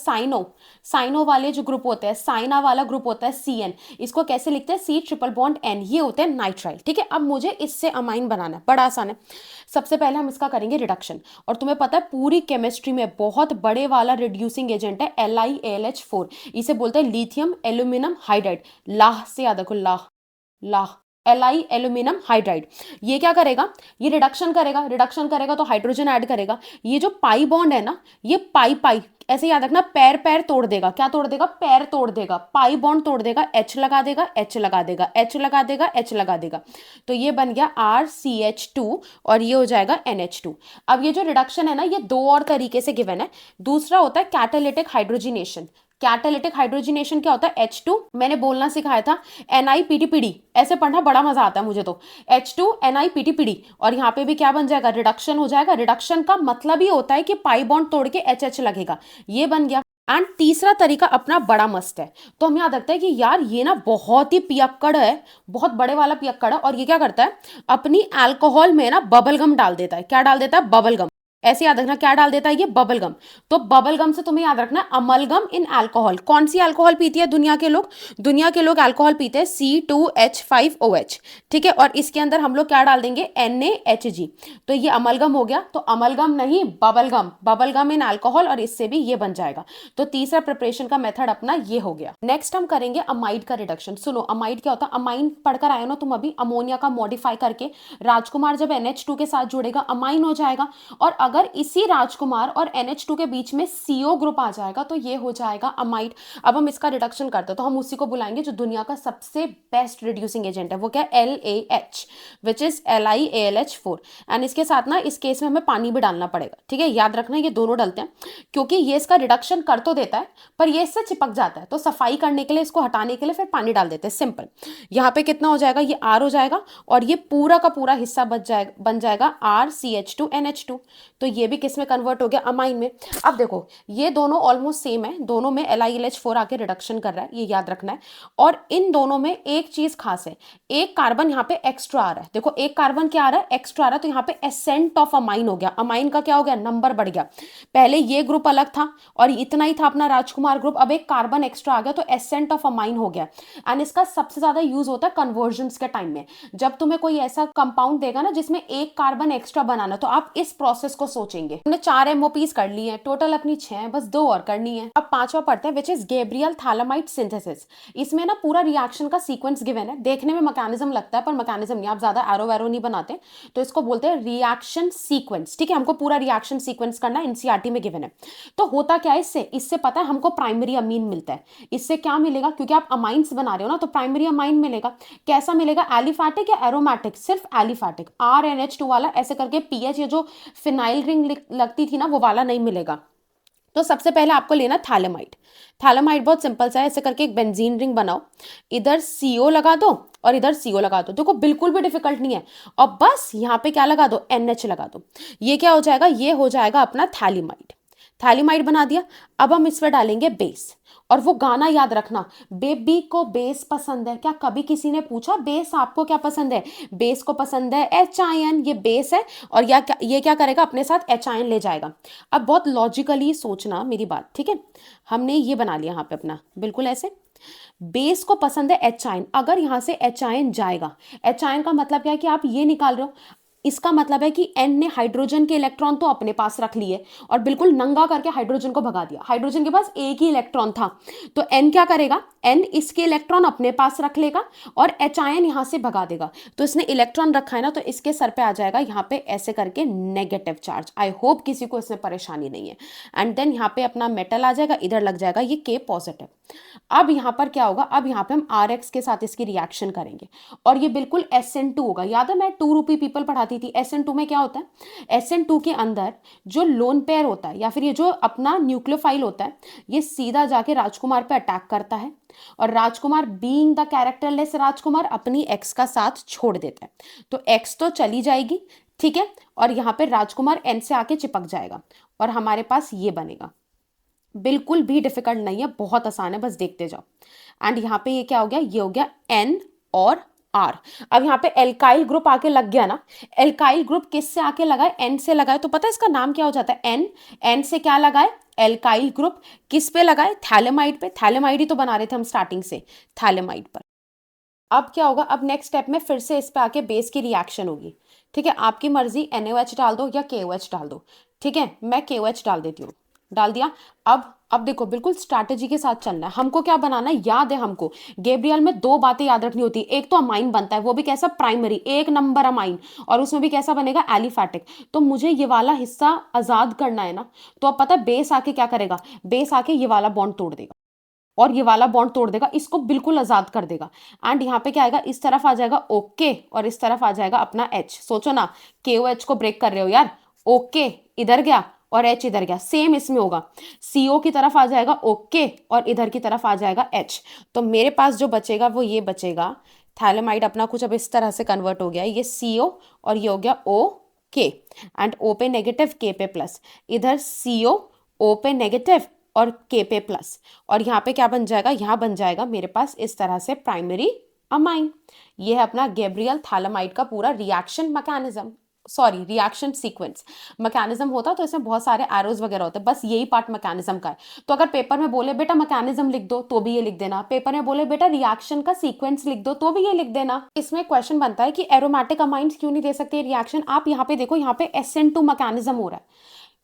साइनो वाले जो ग्रुप होते हैं, साइना वाला ग्रुप होता है सीएन, इसको कैसे लिखते हैं, सी ट्रिपल बॉन्ड एन, ये होते हैं नाइट्राइल, ठीक है। अब मुझे इससे अमाइन बनाना है, बड़ा आसान है। सबसे पहले हम इसका करेंगे रिडक्शन, और तुम्हें पता है पूरी केमिस्ट्री में बहुत बड़े वाला रिड्यूसिंग एजेंट है LiAlH4, इसे बोलते हैं लिथियम एल्यूमिनियम हाइड्राइड, लाह से याद रखो, लाह लाह, Li एल्यूमिनियम हाइड्राइड। ये क्या करेगा, ये रिडक्शन करेगा, रिडक्शन करेगा तो हाइड्रोजन ऐड करेगा। ये जो पाई बॉन्ड है ना, ये पाई पाई ऐसे याद रखना, पैर पैर तोड़ देगा, क्या तोड़ देगा, पैर तोड़ देगा, पाई बॉन्ड तोड़ देगा, H लगा देगा, H लगा देगा, H लगा देगा, H लगा देगा, तो ये बन गया RCH2 और ये हो जाएगा NH2। अब ये जो रिडक्शन है ना, ये 2 और तरीके से गिवन है। दूसरा होता है कैटालिटिक हाइड्रोजिनेशन। कैटालिटिक हाइड्रोजिनेशन क्या होता है, H2 मैंने बोलना सिखाया था, NiPTPD, ऐसे पढ़ना बड़ा मजा आता है मुझे तो, H2 NiPTPD, और यहाँ पे भी क्या बन जाएगा, रिडक्शन हो जाएगा। रिडक्शन का मतलब ही होता है कि पाई बॉन्ड तोड़ के HH लगेगा, ये बन गया। एंड तीसरा तरीका अपना बड़ा मस्त है। तो हमें याद रखता है कि यार ये ना बहुत ही पियक्कड़ है, बहुत बड़े वाला पियक्कड़ है, और ये क्या करता है, अपनी अल्कोहल में ना बबल गम डाल देता है। क्या डाल देता है? Bubble gum. ऐसे याद रखना, क्या डाल देता है ये? Bubble gum. तो बबल गम से तुम्हें याद रखना है अमलगम इन अल्कोहल। कौन सी अल्कोहल पीती है दुनिया के लोग? दुनिया के लोग अल्कोहल पीते हैं C2H5OH। ठीक है, और इसके अंदर हम लोग क्या डाल देंगे? NaHG। तो ये अमलगम हो गया। तो अमलगम नहीं, बबलगम, बबलगम इन अल्कोहल, और इससे भी ये बन जाएगा। तो तीसरा प्रिपरेशन का मेथड अपना ये हो गया। नेक्स्ट हम करेंगे अमाइड का रिडक्शन। सुनो, अमाइड क्या होता है? अमाइन पढ़कर आए हो ना तुम अभी, अमोनिया का मॉडिफाई करके राजकुमार जब NH2 के साथ जुड़ेगा अमाइन हो जाएगा, और अगर इसी राजकुमार और NH2 के बीच में CO ग्रुप आ जाएगा तो ये हो जाएगा अमाइड। अब हम इसका रिडक्शन करते हैं, तो हम उसी को बुलाएंगे जो दुनिया का सबसे बेस्ट रिड्यूसिंग एजेंट है, वो क्या है? LAH, which is LiAlH4। And इसके साथ ना इस केस में हमें पानी भी डालना पड़ेगा। ठीक है, याद रखना ये दोनों डलते हैं, क्योंकि ये इसका रिडक्शन कर तो देता है पर ये इससे चिपक जाता है, तो सफाई करने के लिए, इसको हटाने के लिए फिर पानी डाल देते हैं। सिंपल। यहाँ पे कितना हो जाएगा? ये R हो जाएगा, और ये पूरा का पूरा हिस्सा बन जाएगा RCH2NH2। तो ये भी किस में कन्वर्ट हो गया? अमाइन में। अब देखो ये दोनों ऑलमोस्ट सेम है, दोनों में LiLH4 आके रिडक्शन कर रहा है, ये याद रखना है। और इन दोनों में एक चीज खास है, एक कार्बन यहाँ पे एक्स्ट्रा आ रहा है। देखो एक कार्बन क्या आ रहा है? एक्स्ट्रा आ रहा है, तो यहाँ पे एसेंट ऑफ अमाइन हो गया। अमाइन का क्या हो गया? नंबर बढ़ गया। पहले ये ग्रुप अलग था और इतना ही था अपना राजकुमार ग्रुप, अब एक कार्बन एक्स्ट्रा आ गया तो एसेंट ऑफ अमाइन हो गया। एंड इसका सबसे ज्यादा यूज होता है कन्वर्जन्स के टाइम में। जब तुम्हें कोई ऐसा कंपाउंड देगा ना जिसमें एक कार्बन एक्स्ट्रा बनाना, तो आप इस प्रोसेस को सोचेंगे। हमने 4 MOPs कर ली है, टोटल अपनी 6 है, बस 2 और करनी है। अब पांचवा पढ़ते हैं, which is Gabriel phthalimide synthesis. इसमें ना पूरा रिएक्शन का सीक्वेंस गिवन है, देखने में मैकेनिज्म लगता है पर मैकेनिज्म नहीं, आप ज्यादा एरो वैरो नहीं बनाते, तो इसको बोलते हैं रिएक्शन सीक्वेंस। ठीक है, हमको पूरा रिएक्शन सीक्वेंस करना है, NCERT में गिवन है। तो होता क्या है इससे? इससे पता है हमको प्राइमरी अमीन मिलता है। इससे क्या मिलेगा? क्योंकि आप अमाइंस बना रहे हो ना, तो प्राइमरी अमाइन मिलेगा। कैसा मिलेगा? एलिफैटिक या एरोमेटिक? सिर्फ एलिफैटिक। RNH2 वाला ऐसे करके पीएच, ये जो फिनाइल रिंग लगती थी ना, वो वाला नहीं मिलेगा। तो सबसे पहले आपको लेना थैलेमाइड। थैलेमाइड बहुत सिंपल सा है, ऐसे करके एक बेंजीन रिंग बनाओ, इधर CO लगा दो और इधर CO लगा दो। देखो बिल्कुल भी डिफिकल्ट नहीं है, और बस यहाँ पे क्या लगा दो? NH लगा दो। ये क्या हो जाएगा? ये हो जाएगा अपना थैलेमाइड। थैलेमाइड बना दिया। अब हम इस पर डालेंगे बेस, और वो गाना याद रखना, बेबी को बेस पसंद है। क्या कभी किसी ने पूछा बेस आपको क्या पसंद है? बेस को पसंद है HIN, ये बेस है, और ये क्या करेगा? अपने साथ HIN ले जाएगा। अब बहुत लॉजिकली सोचना मेरी बात, ठीक है? हमने ये बना लिया यहाँ पे अपना, बिल्कुल ऐसे। बेस को पसंद है HIN, अगर यहां से HIN जाएगा, HIN का मतलब क्या है कि आप ये निकाल रहे हो, इसका मतलब है कि N ने हाइड्रोजन के इलेक्ट्रॉन तो अपने पास रख लिए और बिल्कुल नंगा करके हाइड्रोजन को भगा दिया। हाइड्रोजन के पास एक ही इलेक्ट्रॉन था, तो N क्या करेगा? N इसके इलेक्ट्रॉन अपने पास रख लेगा और HIN यहां से भगा देगा। तो इसने इलेक्ट्रॉन रखा है ना, तो इसके सर पे आ जाएगा यहाँ पे ऐसे करके नेगेटिव चार्ज। आई होप किसी को इसमें परेशानी नहीं है। एंड देन यहाँ पे अपना मेटल आ जाएगा, इधर लग जाएगा ये K पॉजिटिव। अब यहाँ पर क्या होगा? अब यहाँ पे हम RX के साथ इसकी रिएक्शन करेंगे, और ये बिल्कुल SN2 होगा। याद है मैं 2 रुपी पीपल पढ़ाती थी, SN2 में क्या होता है? SN2 के अंदर जो लोन पेयर होता है, या फिर ये जो अपना न्यूक्लियोफाइल होता है, ये सीधा जाके राजकुमार पे अटैक करता है, और राजकुमार बीइंग द कैरेक्टरलेस राजकुमार अपनी एक्स का साथ छोड़ देता है। तो एक्स तो चली जाएगी, ठीक है, और यहाँ पे राजकुमार N से आके चिपक जाएगा, और हमारे पास ये बनेगा। बिल्कुल भी डिफिकल्ट नहीं है, बहुत आसान है, बस देखते जाओ। एंड यहाँ पे ये क्या हो गया? ये हो गया N और R। अब यहाँ पे एल्काइल ग्रुप आके लग गया ना। एल्काइल ग्रुप किससे आके लगा है? N से लगा है, तो पता है इसका नाम क्या हो जाता है? N से क्या लगा है? Alkyl group. किस पे लगा है? थैलेमाइड पे। थैलेमाइड ही तो बना रहे थे हम स्टार्टिंग से, थैलेमाइड पर। अब क्या होगा? अब नेक्स्ट स्टेप में फिर से इस पे आके बेस की रिएक्शन होगी। ठीक है, आपकी मर्जी, NaOH डाल दो या KOH डाल दो। ठीक है, मैं KOH डाल देती हूँ। डाल दिया। अब देखो बिल्कुल स्ट्रैटेजी के साथ चलना है। हमको क्या बनाना है? याद है हमको गैब्रियल में 2 बातें याद रखनी होती है। एक तो अमाइन बनता है, वो भी कैसा? प्राइमरी, 1 नंबर अमाइन, और उसमें भी कैसा बनेगा? एलिफैटिक। तो मुझे ये वाला हिस्सा आजाद करना है ना, तो अब पता है बेस आके क्या करेगा? बेस आके ये वाला बॉन्ड तोड़ देगा, और ये वाला बॉन्ड तोड़ देगा, इसको बिल्कुल आजाद कर देगा। एंड यहाँ पे क्या आएगा? इस तरफ आ जाएगा ओके, और इस तरफ आ जाएगा अपना H। सोचो ना, KOH को ब्रेक कर रहे हो यार। ओके इधर गया और H इधर गया, सेम इसमें होगा। CO की तरफ आ जाएगा ओके, और इधर की तरफ आ जाएगा H। तो मेरे पास जो बचेगा वो ये बचेगा। थैलेमाइड अपना कुछ अब इस तरह से कन्वर्ट हो गया है, ये CO और ये हो गया OK। एंड O पे नेगेटिव, K पे प्लस, इधर CO, O पे नेगेटिव, और के पे प्लस, और यहाँ पे क्या बन जाएगा, यहाँ बन जाएगा मेरे पास इस तरह से प्राइमरी अमाइन। ये है अपना गैब्रियल थालामाइड का पूरा reaction mechanism, sorry reaction sequence. Mechanism होता तो इसमें बहुत सारे एरोज वगैरह होते, बस यही पार्ट मैकेनिज्म का है। तो अगर पेपर में बोले बेटा मैकेनिज्म लिख दो तो भी ये लिख देना, पेपर में बोले बेटा रिएक्शन का सीक्वेंस लिख दो तो भी ये लिख देना। इसमें क्वेश्चन बनता है कि एरोमेटिक अमाइंस क्यों नहीं दे सकते रिएक्शन। आप यहाँ पे देखो, यहाँ पे SN2 मैकेनिज्म हो रहा है,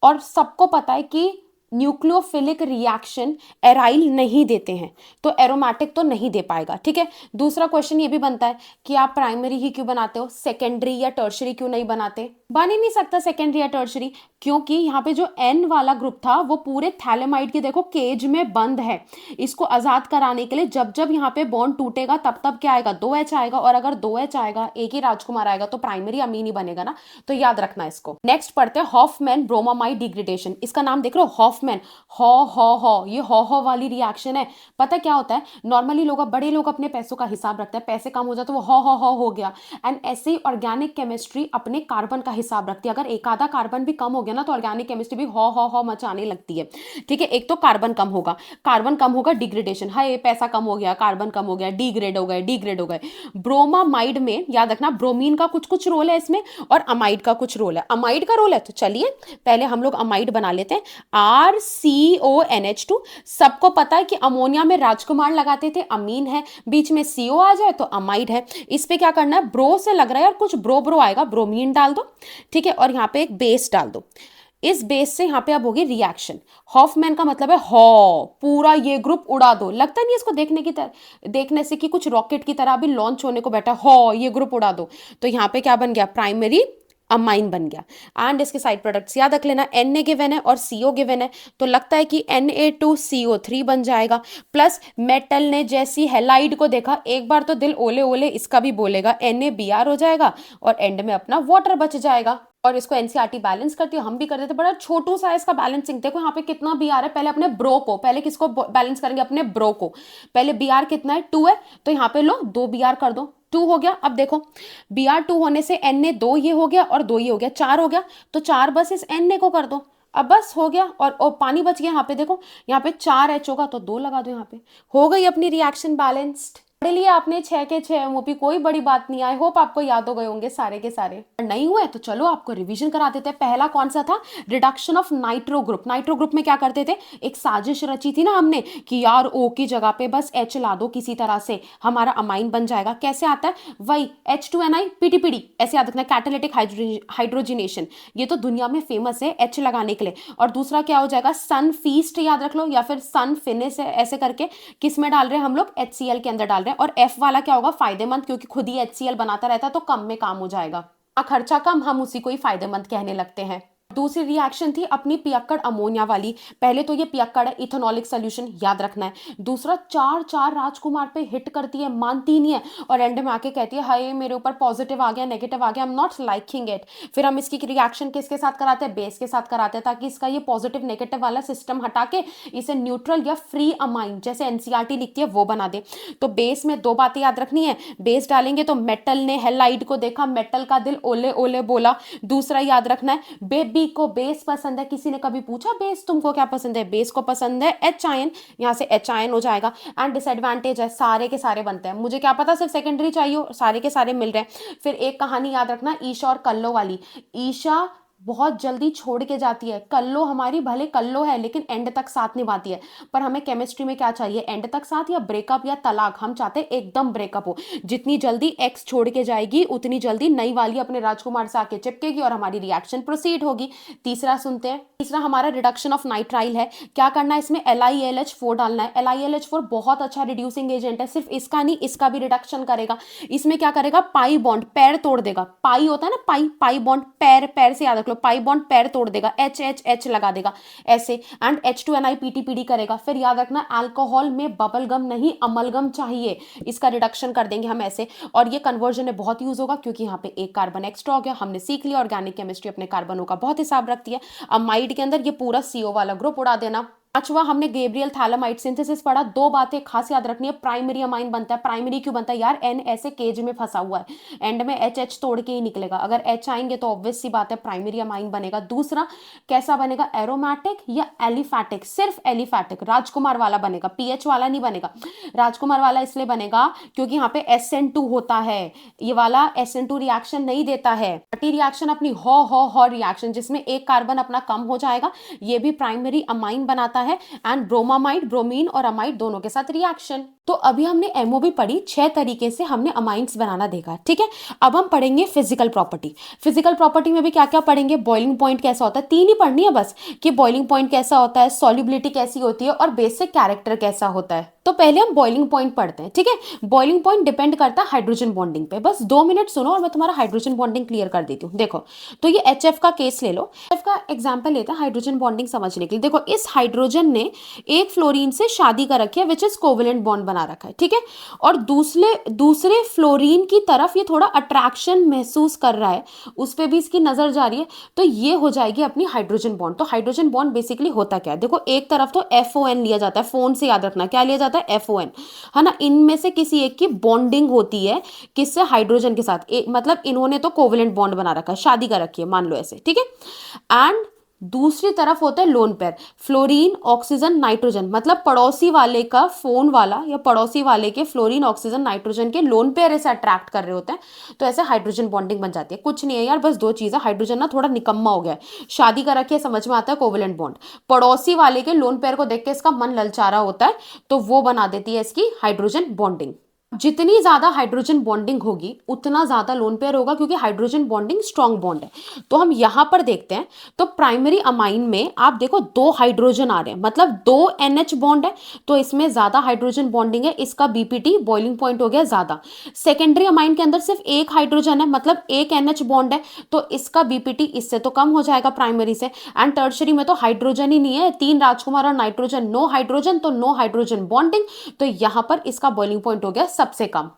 और सबको पता है कि न्यूक्लियोफिलिक रिएक्शन एराइल नहीं देते हैं, तो एरोमेटिक तो नहीं दे पाएगा। ठीक है, दूसरा क्वेश्चन ये भी बनता है कि आप प्राइमरी ही क्यों बनाते हो, सेकेंडरी या टर्शरी क्यों नहीं बनाते। बन ही नहीं सकता सेकेंडरी या टर्शरी, क्योंकि यहाँ पे जो N वाला ग्रुप था वो पूरे थैलेमाइड के देखो केज में बंद है। इसको आजाद कराने के लिए जब जब यहाँ पे बॉन्ड टूटेगा तब तब क्या आएगा, 2H आएगा, और अगर 2H आएगा, एक ही राजकुमार आएगा, तो प्राइमरी अमीन ही बनेगा ना, तो याद रखना इसको। नेक्स्ट पढ़ते हैं हॉफमैन ब्रोमामाइड डिग्रेडेशन। इसका नाम देख रहे हो, हॉफमैन, हॉ, ये हॉ वाली रिएक्शन है। पता क्या होता है, नॉर्मली लोग, बड़े लोग अपने पैसों का हिसाब रखते हैं, पैसे कम हो जाए तो वो हॉ हो गया, एंड ऐसे ही ऑर्गेनिक केमिस्ट्री अपने कार्बन का हिसाब रखती है। अगर एक आधा कार्बन भी कम हो गया ना तो ऑर्गेनिक केमिस्ट्री भी हॉ मचाने लगती है। ठीक है, एक तो कार्बन कम होगा डिग्रेडेशन, हाय पैसा कम हो गया, कार्बन कम हो गया, डिग्रेड हो गए। ब्रोमामाइड में याद रखना ब्रोमीन का कुछ कुछ रोल है इसमें, और अमाइड का कुछ रोल है। अमाइड का रोल है तो चलिए पहले हम लोग अमाइड बना लेते हैं, RCONH2। सबको पता है कि अमोनिया में राजकुमार लगाते थे, अमीन है, बीच में CO आ जाए तो अमाइड है। इस पे क्या करना है, ब्रो से लग रहा है यार कुछ ब्रो आएगा, ब्रोमीन डाल दो। ठीक है, और यहाँ पे एक बेस डाल दो। इस बेस से यहाँ पे अब होगी रिएक्शन। हॉफमैन का मतलब है हॉ, पूरा ये ग्रुप उड़ा दो। लगता नहीं इसको देखने से कि कुछ रॉकेट की तरह भी लॉन्च होने को बैठा, हॉ ये ग्रुप उड़ा दो। तो यहाँ पे क्या बन गया, प्राइमरी अमाइन बन गया। एंड इसके साइड प्रोडक्ट्स याद रख लेना, Na गिवन है और CO गिवन है, तो लगता है कि Na2CO3 बन जाएगा। प्लस मेटल ने जैसी हेलाइड को देखा, एक बार तो दिल ओले ओले इसका भी बोलेगा, NaBr हो जाएगा, और एंड में अपना वाटर बच जाएगा। और इसको एनसीईआरटी बैलेंस करती है, हम भी कर देते, बड़ा छोटू सा इसका बैलेंसिंग। देखो यहाँ पे कितना Br है, पहले अपने ब्रो को, पहले किसको बैलेंस करेंगे, अपने ब्रो को। पहले Br कितना है, 2 है, तो यहाँ पे लो 2 Br कर दो, 2 हो गया। अब देखो Br2 होने से Na2 ये हो गया और 2 ये हो गया, 4 हो गया, तो 4 बस इस Na को कर दो, अब बस हो गया। और पानी बच गया यहाँ पे, देखो यहाँ पे 4H होगा तो 2 लगा दो, यहाँ पे हो गई अपनी रिएक्शन बैलेंस्ड। पढ़ लिया आपने 6 के 6 एमओपी, कोई बड़ी बात नहीं। आई होप आपको याद हो गए होंगे सारे के सारे। नहीं हुए तो चलो आपको रिवीजन करा देते हैं। पहला कौन सा था, reduction of nitro group. Nitro group में क्या करते थे, एक साजिश रची थी ना हमने कि यार O की जगह पे बस H ला दो किसी तरह से, हमारा अमाइन बन जाएगा। कैसे आता है, वही H2Ni PTPD, ऐसे याद रखना, कैटालिटिक हाइड्रोजिनेशन। ये तो दुनिया में फेमस है H लगाने के लिए। और दूसरा क्या हो जाएगा, सन फीस्ट याद रख लो, या फिर सन फिनिश है, ऐसे करके किस में डाल रहे हैं हम लोग, HCl के अंदर डाल रहे हैं। और F वाला क्या होगा, फायदेमंद, क्योंकि खुद ही HCl बनाता रहता है तो कम में काम हो जाएगा, खर्चा कम, हम उसी को ही फायदेमंद कहने लगते हैं। दूसरी रिएक्शन थी अपनी पियक्कड़ अमोनिया वाली। पहले तो ये पियक्कड़ है, इथेनॉलिक सोल्यूशन याद रखना है। दूसरा 4 राजकुमार पे हिट करती है, मानती नहीं है, और एंड में आके कहती है हाय मेरे ऊपर पॉजिटिव आ गया, नेगेटिव आ गया, I am not liking it. फिर हम इसकी रिएक्शन किसके साथ कराते हैं, बेस के साथ कराते हैं, ताकि इसका ये पॉजिटिव नेगेटिव वाला सिस्टम हटा के इसे न्यूट्रल या फ्री अमाइन, जैसे एनसीईआरटी लिखती है, वो बना दे। तो बेस में 2 बातें याद रखनी है, बेस डालेंगे तो मेटल ने हेलाइड को देखा, मेटल का दिल ओले ओले बोला। दूसरा याद रखना है, बेबी को बेस पसंद है। किसी ने कभी पूछा बेस तुमको क्या पसंद है, बेस को पसंद है H आयन, यहाँ से H आयन हो जाएगा। एंड डिसएडवांटेज है, सारे के सारे बनते हैं, मुझे क्या पता सिर्फ सेकेंडरी चाहिए, सारे के सारे मिल रहे हैं। फिर एक कहानी याद रखना, ईशा और कल्लो वाली। ईशा बहुत जल्दी छोड़ के जाती है, कल्लो हमारी भले कल्लो है लेकिन एंड तक साथ निभाती है। पर हमें केमिस्ट्री में क्या चाहिए, एंड तक साथ या ब्रेकअप या तलाक। हम चाहते हैं एकदम ब्रेकअप हो, जितनी जल्दी एक्स छोड़ के जाएगी उतनी जल्दी नई वाली अपने राजकुमार से आके चिपकेगी और हमारी रिएक्शन प्रोसीड होगी। तीसरा सुनते हैं, तीसरा हमारा रिडक्शन ऑफ नाइट्राइल है। क्या करना है इसमें, LiAlH4 डालना है। LiAlH4 बहुत अच्छा रिड्यूसिंग एजेंट है, सिर्फ इसका नहीं इसका भी रिडक्शन करेगा। इसमें क्या करेगा, पाई बॉन्ड पैर तोड़ देगा, पाई होता है ना, पाई बॉन्ड पैर से याद रख लो, पाई बॉन्ड पैर तोड़ देगा, H लगा देगा ऐसे। एंड H2Ni PTPD करेगा। फिर याद रखना अल्कोहल में बबल गम नहीं अमलगम चाहिए, इसका रिडक्शन कर देंगे हम ऐसे। और ये कन्वर्जन में बहुत यूज होगा क्योंकि यहाँ पे एक कार्बन एक्स्ट्रा हो गया। हमने सीख लिया ऑर्गेनिक केमिस्ट्री अपने कार्बनों का बहुत हिसाब रखती है। अमाइड के अंदर ये पूरा CO वाला ग्रुप उड़ा देना। पांचवा हमने गैब्रियल थैलामाइड सिंथेसिस पढ़ा। दो बातें खास याद रखनी है, प्राइमरी अमाइन बनता है। प्राइमरी क्यों बनता है यार, एन ऐसे केज में फंसा हुआ है, एंड में एच एच तोड़ के ही निकलेगा, अगर एच आएंगे तो ऑब्वियस सी बात है प्राइमरी अमाइन बनेगा। दूसरा कैसा बनेगा, एरोमेटिक या एलिफैटिक, सिर्फ एलिफैटिक, राजकुमार वाला बनेगा, पीएच वाला नहीं बनेगा। राजकुमार वाला इसलिए बनेगा क्योंकि यहाँ पे SN2 होता है, ये वाला SN2 रिएक्शन नहीं देता है। रिएक्शन अपनी हो रिएक्शन जिसमें एक कार्बन अपना कम हो जाएगा, ये भी प्राइमरी अमाइन बनाता है। एंड ब्रोमामाइड, ब्रोमीन और अमाइड दोनों के साथ रिएक्शन। तो अभी हमने एमओबी पढ़ी, 6 तरीके से हमने अमाइंस बनाना देखा, ठीक है। अब हम पढ़ेंगे फिजिकल प्रॉपर्टी। फिजिकल प्रॉपर्टी में भी क्या क्या पढ़ेंगे, बॉइलिंग पॉइंट कैसा होता है, 3 ही पढ़नी है बस, कि बॉइलिंग पॉइंट कैसा होता है, सॉल्युबिलिटी कैसी होती है और बेसिक कैरेक्टर कैसा होता है। तो पहले हम बॉइलिंग पॉइंट पढ़ते हैं, ठीक है। बॉइलिंग पॉइंट डिपेंड करता है हाइड्रोजन बॉन्डिंग पे। बस 2 मिनट सुनो और मैं तुम्हारा हाइड्रोजन बॉन्डिंग क्लियर कर देती हूँ। देखो, तो ये HF का केस ले लो, HF का एग्जांपल लेते हैं हाइड्रोजन बॉन्डिंग समझने के लिए। देखो, इस हाइड्रोजन ने एक फ्लोरीन से शादी कर रखी है, विच इज कोवेलेंट बॉन्ड बना रखा है, ठीक है। और दूसरे फ्लोरीन की तरफ ये थोड़ा अट्रैक्शन महसूस कर रहा है, उस पर भी इसकी नजर जा रही है, तो ये हो जाएगी अपनी हाइड्रोजन बॉन्ड। तो हाइड्रोजन बॉन्ड बेसिकली होता क्या है, देखो, एक तरफ तो FON लिया जाता है, फोन से याद रखना, क्या लिया जाता है, FON, है ना। इनमें से किसी एक की बॉन्डिंग होती है, किससे, हाइड्रोजन के साथ। मतलब इन्होंने तो कोवेलेंट बॉन्ड बना रखा है, शादी कर रखी है, मान लो ऐसे, ठीक है। एंड दूसरी तरफ होता है lone pair, fluorine oxygen nitrogen, मतलब पड़ोसी वाले का फोन वाला या पड़ोसी वाले के फ्लोरीन ऑक्सीजन नाइट्रोजन के लोन पेयर ऐसे अट्रैक्ट कर रहे होते हैं, तो ऐसे हाइड्रोजन बॉन्डिंग बन जाती है। कुछ नहीं है यार, बस 2 चीजें, हाइड्रोजन ना थोड़ा निकम्मा हो गया है, शादी कर रखी है, समझ में आता है, कोवेलेंट बॉन्ड, पड़ोसी वाले के लोन पेयर को देख के इसका मन ललचा रहा होता है, तो वो बना देती है इसकी हाइड्रोजन बॉन्डिंग। जितनी ज्यादा हाइड्रोजन बॉन्डिंग होगी उतना ज्यादा लोन पेयर होगा, क्योंकि हाइड्रोजन बॉन्डिंग स्ट्रॉन्ग बॉन्ड है। तो हम यहां पर देखते हैं, तो प्राइमरी अमाइन में आप देखो 2 हाइड्रोजन आ रहे हैं, मतलब 2 NH बॉन्ड है, तो इसमें ज्यादा हाइड्रोजन बॉन्डिंग है, इसका BPT बॉइलिंग पॉइंट हो गया ज्यादा। सेकेंडरी अमाइन के अंदर सिर्फ 1 हाइड्रोजन है, मतलब 1 NH बॉन्ड है, तो इसका BPT इससे तो कम हो जाएगा प्राइमरी से। एंड टर्शरी में तो हाइड्रोजन ही नहीं है, 3 राजकुमार और नाइट्रोजन, नो हाइड्रोजन, तो नो हाइड्रोजन बॉन्डिंग, तो यहां पर इसका बॉइलिंग पॉइंट हो गया सबसे कम।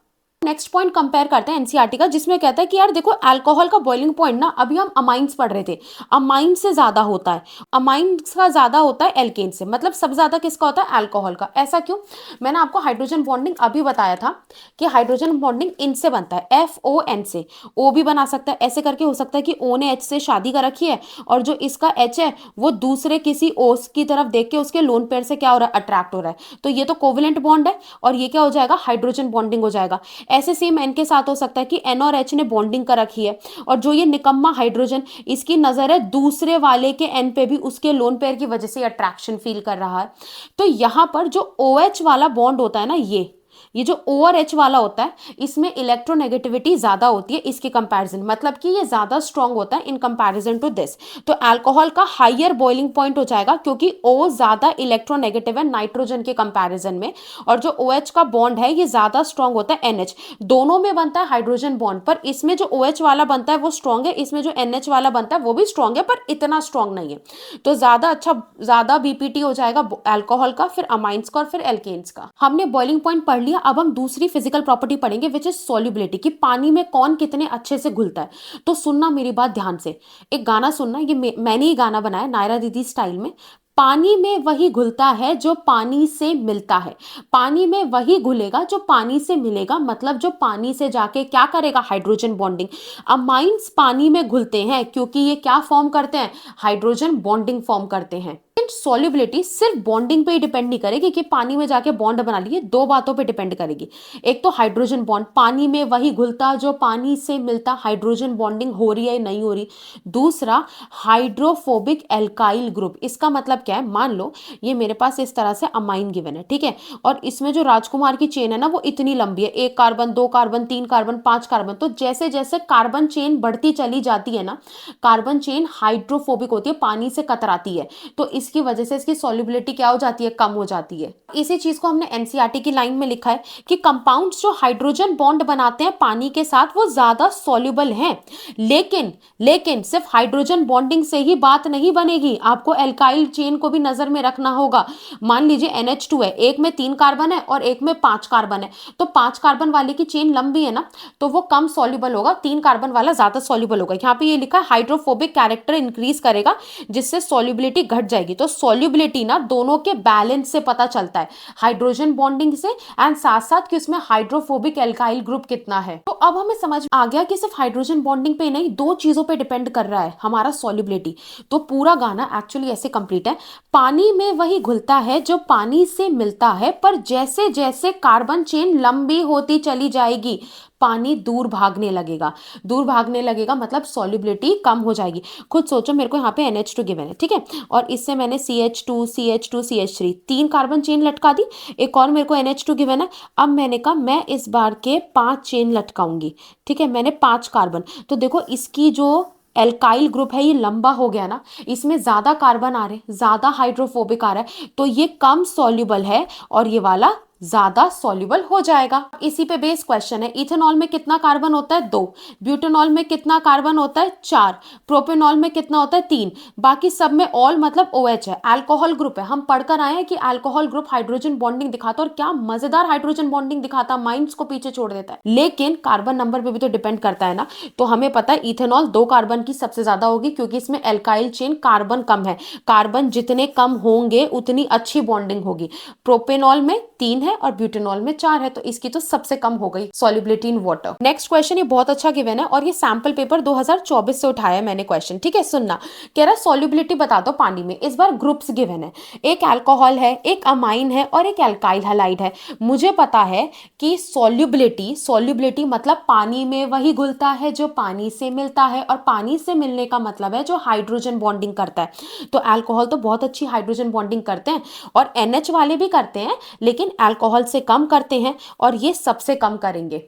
नेक्स्ट पॉइंट कंपेयर करते हैं एनसीईआरटी का, जिसमें कहता है कि यार देखो, अल्कोहल का बॉइलिंग पॉइंट ना, अभी हम अमाइंस पढ़ रहे थे, अमाइन से ज्यादा होता है, अमाइंस का ज्यादा होता है एल्केन से, मतलब सबसे ज्यादा किसका होता है, अल्कोहल का। ऐसा क्यों, मैंने आपको हाइड्रोजन बॉन्डिंग अभी बताया था कि हाइड्रोजन बॉन्डिंग इनसे बनता है, FON से, O भी बना सकता है, ऐसे करके हो सकता है कि O ने H से शादी कर रखी है, और जो इसका H है वो दूसरे किसी O की तरफ देख के उसके लोन पेयर से क्या हो रहा है, अट्रैक्ट हो रहा है, तो ये तो कोवेलेंट बॉन्ड है, और ये क्या हो जाएगा, हाइड्रोजन बॉन्डिंग हो जाएगा। ऐसे सेम N के साथ हो सकता है कि N और H ने बॉन्डिंग कर रखी है, और जो ये निकम्मा हाइड्रोजन, इसकी नजर है दूसरे वाले के N पे भी, उसके लोन पेयर की वजह से अट्रैक्शन फील कर रहा है। तो यहां पर जो OH वाला बॉन्ड होता है ना, ये जो O और H वाला होता है, इसमें इलेक्ट्रोनेगेटिविटी ज्यादा होती है इसके कंपैरिजन, मतलब कि ये ज्यादा स्ट्रांग होता है इन कंपैरिजन टू दिस। तो अल्कोहल का हायर बॉइलिंग पॉइंट हो जाएगा, क्योंकि O ज्यादा इलेक्ट्रोनेगेटिव है नाइट्रोजन के कंपैरिजन में, और जो OH का बॉन्ड है ये ज्यादा स्ट्रांग होता है NH। दोनों में बनता है हाइड्रोजन बॉन्ड, पर इसमें जो OH वाला बनता है वो स्ट्रांग है, इसमें जो NH वाला बनता है वो भी स्ट्रांग है, पर इतना स्ट्रांग नहीं है। तो ज्यादा BPT हो जाएगा अल्कोहल का, फिर अमाइंस का, और फिर एल्केन्स का। हमने बॉइलिंग पॉइंट पढ़ लिया, अब हम दूसरी फिजिकल प्रॉपर्टी पढ़ेंगे, विच इज सॉल्युबिलिटी, कि पानी में कौन कितने अच्छे से घुलता है। तो सुनना मेरी बात ध्यान से, एक गाना सुनना, ये मैंने ही गाना बनाया नायरा दीदी स्टाइल में। पानी में वही घुलता है जो पानी से मिलता है, पानी में वही घुलेगा जो पानी से मिलेगा, मतलब जो पानी से जाके क्या करेगा, हाइड्रोजन बॉन्डिंग। अमाइंस पानी में घुलते हैं क्योंकि ये क्या फॉर्म करते हैं, हाइड्रोजन बॉन्डिंग फॉर्म करते हैं। सॉल्युबिलिटी सिर्फ बॉन्डिंग पे ही डिपेंड नहीं करेगी कि पानी में जाके बॉन्ड बना लिए, 2 बातों पे डिपेंड करेगी। एक तो हाइड्रोजन बॉन्ड, पानी में वही घुलता जो पानी से मिलता, हाइड्रोजन बॉन्डिंग हो रही है नहीं हो रही। दूसरा, हाइड्रोफोबिक एल्काइल ग्रुप, इसका मतलब क्या है, मान लो ये मेरे पास इस तरह से अमाइन गिवन है, ठीक है, और इसमें जो राजकुमार की चेन है ना वो इतनी लंबी है, 1 कार्बन, 2 कार्बन, 3 कार्बन, 5 कार्बन, तो जैसे जैसे कार्बन चेन बढ़ती चली जाती है ना, कार्बन चेन हाइड्रोफोबिक होती है, पानी से कतराती है, तो इसकी वजह से इसकी सॉल्युबिलिटी क्या हो जाती है, कम हो जाती है। इसी चीज को हमने एनसीईआरटी की लाइन में लिखा है कि कंपाउंड्स जो हाइड्रोजन बॉन्ड बनाते हैं पानी के साथ वो ज्यादा सॉल्युबल हैं, लेकिन सिर्फ हाइड्रोजन बॉन्डिंग से ही बात नहीं बनेगी, आपको एल्काइल चेन को भी नजर में रखना होगा। मान लीजिए NH2 है, एक में 3 कार्बन है और एक में 5 कार्बन है, तो 5 कार्बन वाले की चेन लंबी है ना, तो वो कम सॉल्युबल होगा, 3 कार्बन वाला ज्यादा सॉल्युबल होगा। यहाँ पे ये लिखा है हाइड्रोफोबिक कैरेक्टर इंक्रीज करेगा जिससे सॉल्युबिलिटी घट जाएगी। तो सॉल्युबिलिटी ना दोनों के बैलेंस से पता चलता है, हाइड्रोजन बॉन्डिंग से एंड साथ साथ कि उसमें हाइड्रोफोबिक एल्काइल ग्रुप कितना है। तो अब हमें समझ आ गया कि सिर्फ हाइड्रोजन बॉन्डिंग पे नहीं, दो चीजों पे डिपेंड कर रहा है हमारा सॉल्युबिलिटी। तो पूरा गाना एक्चुअली ऐसे कंप्लीट है, पानी में वही घुलता है जो पानी से मिलता है, पर जैसे जैसे कार्बन चेन लंबी होती चली जाएगी पानी दूर भागने लगेगा। दूर भागने लगेगा मतलब सॉल्युबिलिटी कम हो जाएगी। खुद सोचो, मेरे को यहाँ पे NH2 गिवन है, ठीक है, और इससे मैंने CH2 CH2 CH3 तीन कार्बन चेन लटका दी, एक और मेरे को NH2 गिवन है। अब मैंने कहा मैं इस बार के 5 चेन लटकाऊंगी, ठीक है, मैंने 5 कार्बन। तो देखो इसकी जो एल्काइल ग्रुप है ये लंबा हो गया ना, इसमें ज्यादा कार्बन आ रहे हैं, ज्यादा हाइड्रोफोबिक आ रहा है, तो ये कम सॉल्युबल है और ये वाला ज्यादा सॉल्युबल हो जाएगा। इसी पे बेस क्वेश्चन है, इथेनॉल में कितना कार्बन होता है 2, ब्यूटेनॉल में कितना कार्बन होता है 4, प्रोपेनॉल में कितना होता है 3, बाकी सब में ऑल मतलब OH है, अल्कोहल ग्रुप है। हम पढ़कर आए हैं कि अल्कोहल ग्रुप हाइड्रोजन बॉन्डिंग दिखाता है और क्या मजेदार हाइड्रोजन बॉन्डिंग दिखाता है, माइंड्स को पीछे छोड़ देता है। लेकिन कार्बन नंबर पे भी तो डिपेंड करता है ना, तो हमें पता है इथेनॉल 2 कार्बन की सबसे ज्यादा होगी क्योंकि इसमें एल्काइल चेन कार्बन कम है, कार्बन जितने कम होंगे उतनी अच्छी बॉन्डिंग होगी। प्रोपेनॉल में 3 है और ब्यूटेनॉल में 4 है, तो इसकी तो सबसे कम हो गई solubility in water. Next question, ये बहुत अच्छा गिवन है और ये सैंपल पेपर 2024 से उठाया है मैंने क्वेश्चन, ठीक है, सुनना। कह रहा सॉल्युबिलिटी बता दो पानी में, इस बार ग्रुप्स गिवन है, एक अल्कोहल है, एक अमाइन है और एक एल्काइल हैलाइड है। मुझे पता है कि सॉल्युबिलिटी मतलब पानी में वही घुलता है जो पानी से मिलता है, और पानी से मिलने का मतलब है जो हाइड्रोजन बॉन्डिंग करता है। तो अल्कोहल तो बहुत अच्छी हाइड्रोजन बॉन्डिंग करते हैं और NH वाले भी करते हैं, लेकिन अल्कोहल से कम करते हैं और ये सबसे कम करेंगे।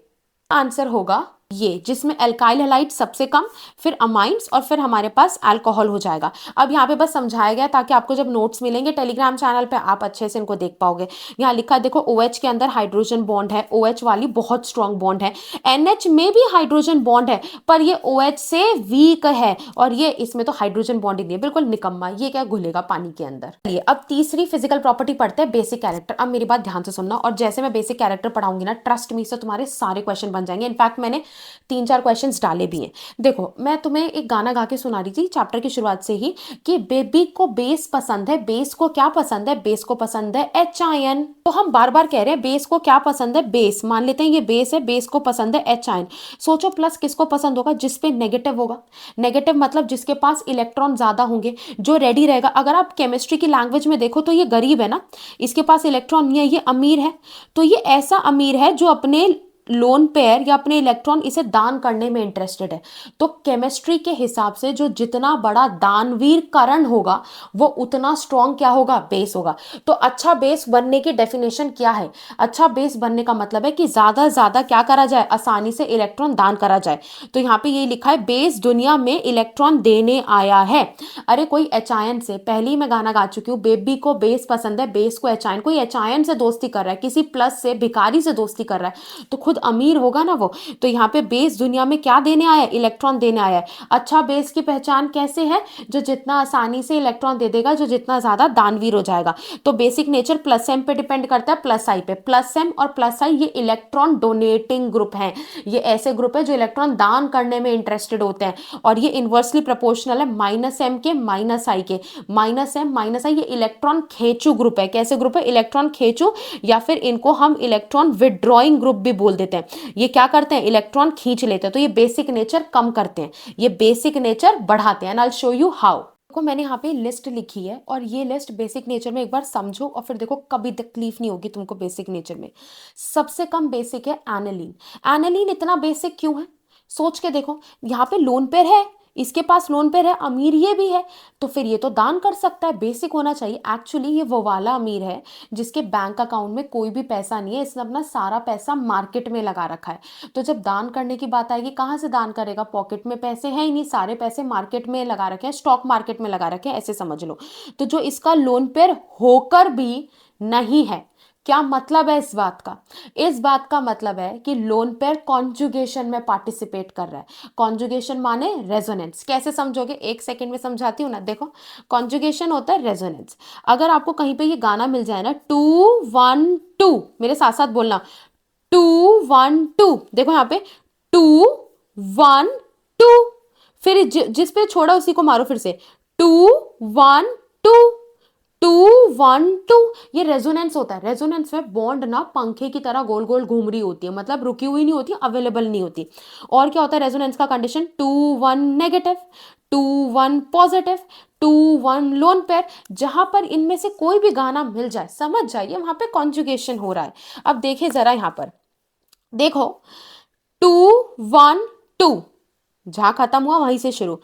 आंसर होगा ये, जिसमें एल्काइल हैलाइड सबसे कम, फिर अमाइंस और फिर हमारे पास अल्कोहल हो जाएगा। अब यहाँ पे बस समझाया गया ताकि आपको जब नोट्स मिलेंगे टेलीग्राम चैनल पे आप अच्छे से इनको देख पाओगे। यहाँ लिखा है देखो, OH के अंदर हाइड्रोजन बॉन्ड है, OH वाली बहुत स्ट्रॉन्ग बॉन्ड है, NH में भी हाइड्रोजन बॉन्ड है पर ये OH से वीक है, और ये इसमें तो हाइड्रोजन बॉन्ड ही नहीं है, बिल्कुल निकम्मा, ये क्या घुलेगा पानी के अंदर। अब तीसरी फिजिकल प्रॉपर्टी पढ़ते हैं, बेसिक कैरेक्टर। अब मेरी बात ध्यान से सुनना, और जैसे मैं बेसिक कैरेक्टर पढ़ाऊंगी ना, ट्रस्ट मी से तुम्हारे सारे क्वेश्चन बन जाएंगे। इनफैक्ट मैंने 3-4 क्वेश्चंस डाले भी हैं। देखो मैं तुम्हें एक गाना गा के सुना रही थी चैप्टर की शुरुआत से ही कि बेबी को बेस पसंद है, बेस को क्या पसंद है, बेस को पसंद है HIN। तो हम बार बार कह रहे हैं बेस को क्या पसंद है, बेस मान लेते हैं ये बेस है, बेस को पसंद है HIN। सोचो प्लस किसको पसंद होगा, जिसपे नेगेटिव होगा, नेगेटिव मतलब जिसके पास इलेक्ट्रॉन ज्यादा होंगे, जो रेडी रहेगा। अगर आप केमिस्ट्री की लैंग्वेज में देखो तो ये गरीब है ना, इसके पास इलेक्ट्रॉन नहीं है, ये अमीर है। तो ये ऐसा अमीर है जो अपने लोन पेयर या अपने इलेक्ट्रॉन इसे दान करने में इंटरेस्टेड है। तो केमिस्ट्री के हिसाब से जो जितना बड़ा दानवीर करण होगा वो उतना स्ट्रॉन्ग क्या होगा, बेस होगा। तो अच्छा बेस बनने की डेफिनेशन क्या है, अच्छा बेस बनने का मतलब है कि ज्यादा ज्यादा क्या करा जाए, आसानी से इलेक्ट्रॉन दान करा जाए। तो यहाँ पे ये लिखा है बेस दुनिया में इलेक्ट्रॉन देने आया है। अरे कोई HIN से, पहले ही मैं गाना गा चुकी हूँ, बेबी को बेस पसंद है, बेस को HIN, कोई HIN से दोस्ती कर रहा है, किसी प्लस से भिखारी से दोस्ती कर रहा है, तो खुद अमीर होगा ना वो। तो यहाँ पे बेस दुनिया में क्या देने आया है, इलेक्ट्रॉन देने आया है। अच्छा बेस की पहचान कैसे है, जो जितना आसानी से इलेक्ट्रॉन दे देगा, जो जितना ज्यादा दानवीर हो जाएगा। तो बेसिक नेचर प्लस एम पे डिपेंड करता है, प्लस आई पे। प्लस एम और प्लस आई ये इलेक्ट्रॉन डोनेटिंग ग्रुप हैं, ये ऐसे ग्रुप है जो इलेक्ट्रॉन दान करने में इंटरेस्टेड होते हैं, और ये इनवर्सली प्रोपोर्शनल है माइनस एम के माइनस आई के। माइनस एम माइनस आई ये इलेक्ट्रॉन खेचू ग्रुप है। कैसे ग्रुप है, इलेक्ट्रॉन खेचू, या फिर इनको हम इलेक्ट्रॉन विड्रॉइंग ग्रुप भी बोल देते हैं। ये क्या करते हैं, इलेक्ट्रॉन खींच लेते हैं। तो ये बेसिक नेचर कम करते हैं, ये बेसिक नेचर बढ़ाते हैं। I will show you how. देखो मैंने यहाँ पे लिस्ट लिखी है और ये लिस्ट बेसिक नेचर में एक बार समझो और फिर देखो कभी तकलीफ नहीं होगी तुमको बेसिक नेचर में। सबसे कम बेसिक है एनालीन। एनालीन इतना बेसिक क्यों है, सोच के देखो, यहाँ पे लोन पेयर है, इसके पास लोन पेयर है, अमीर ये भी है, तो फिर ये तो दान कर सकता है, बेसिक होना चाहिए। एक्चुअली ये वो वाला अमीर है जिसके बैंक अकाउंट में कोई भी पैसा नहीं है, इसने अपना सारा पैसा मार्केट में लगा रखा है। तो जब दान करने की बात आएगी, कहाँ से दान करेगा, पॉकेट में पैसे हैं ही नहीं, सारे पैसे मार्केट में लगा रखे हैं, स्टॉक मार्केट में लगा रखे हैं, ऐसे समझ लो। तो जो इसका लोन पेयर होकर भी नहीं है, क्या मतलब है इस बात का, इस बात का मतलब है कि लोन पेयर कॉन्जुगेशन में पार्टिसिपेट कर रहा है। कॉन्जुगेशन माने रेजोनेंस। कैसे समझोगे, एक सेकंड में समझाती हूं ना। देखो कॉन्जुगेशन होता है रेजोनेंस। अगर आपको कहीं पे ये गाना मिल जाए ना, 2 1 2, मेरे साथ साथ बोलना 2 1 2, देखो यहाँ पे 2 1 2, फिर जिस पे छोड़ा उसी को मारो फिर से 2 1 2, 2 1 2, ये रेजोनेंस होता है। रेजोनेंस में बॉन्ड ना पंखे की तरह गोल गोल घूम रही होती है, मतलब रुकी हुई नहीं होती, अवेलेबल नहीं होती। और क्या होता है रेजोनेंस का condition? 2 1 negative, 2 1 positive, 2 1 lone pair. जहां पर इनमें से कोई भी गाना मिल जाए, समझ जाइए वहां पे कॉन्जुगेशन हो रहा है। अब देखिए जरा यहां पर, देखो 2 1 2, जहां खत्म हुआ वहीं से शुरू।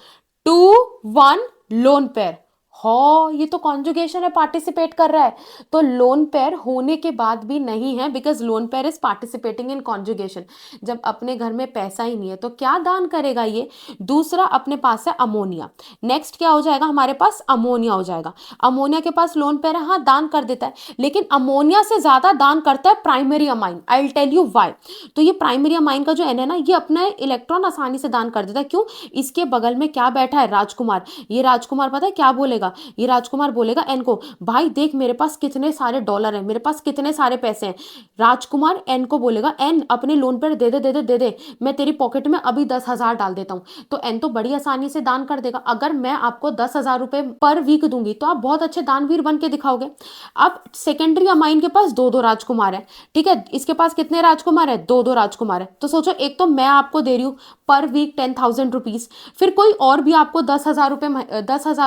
2 1 लोन पेयर, हो ये तो कॉन्जुगेशन है, पार्टिसिपेट कर रहा है। तो लोन पेयर होने के बाद भी नहीं है, because lone pair is participating in conjugation. जब अपने घर में पैसा ही नहीं है तो क्या दान करेगा ये? दूसरा अपने पास है अमोनिया। नेक्स्ट क्या हो जाएगा हमारे पास? अमोनिया हो जाएगा। अमोनिया के पास लोन पेयर है, हाँ दान कर देता है, लेकिन अमोनिया से ज्यादा दान करता है primary amine. I will tell you why. तो ये प्राइमरी अमाइन का जो एन है ना, ये अपना इलेक्ट्रॉन आसानी से दान कर देता है। क्यों? इसके बगल में क्या बैठा है? राजकुमार। ये राजकुमार पता है क्या बोलेगा? ये राजकुमार बोलेगा एन को, भाई देख मेरे पास कितने सारे डॉलर हैं, मेरे पास कितने सारे पैसे हैं। राजकुमार एन को बोलेगा, एन अपने लोन पर दे दे दे दे दे दे, मैं तेरी पॉकेट में अभी 10,000 डाल देता हूँ। तो एन तो बड़ी आसानी से दान कर देगा। अगर मैं आपको 10,000 रुपए पर वीक दूंगी तो आप बहुत अच्छे दानवीर बन के दिखाओगे। अब सेकेंडरी अमाइन के पास दो दो राजकुमार है, ठीक है, इसके पास कितने राजकुमार है? दो दो राजकुमार है। तो सोचो, एक तो मैं आपको दे रही हूँ पर वीक 10,000 रुपीज, फिर कोई और भी आपको 10,000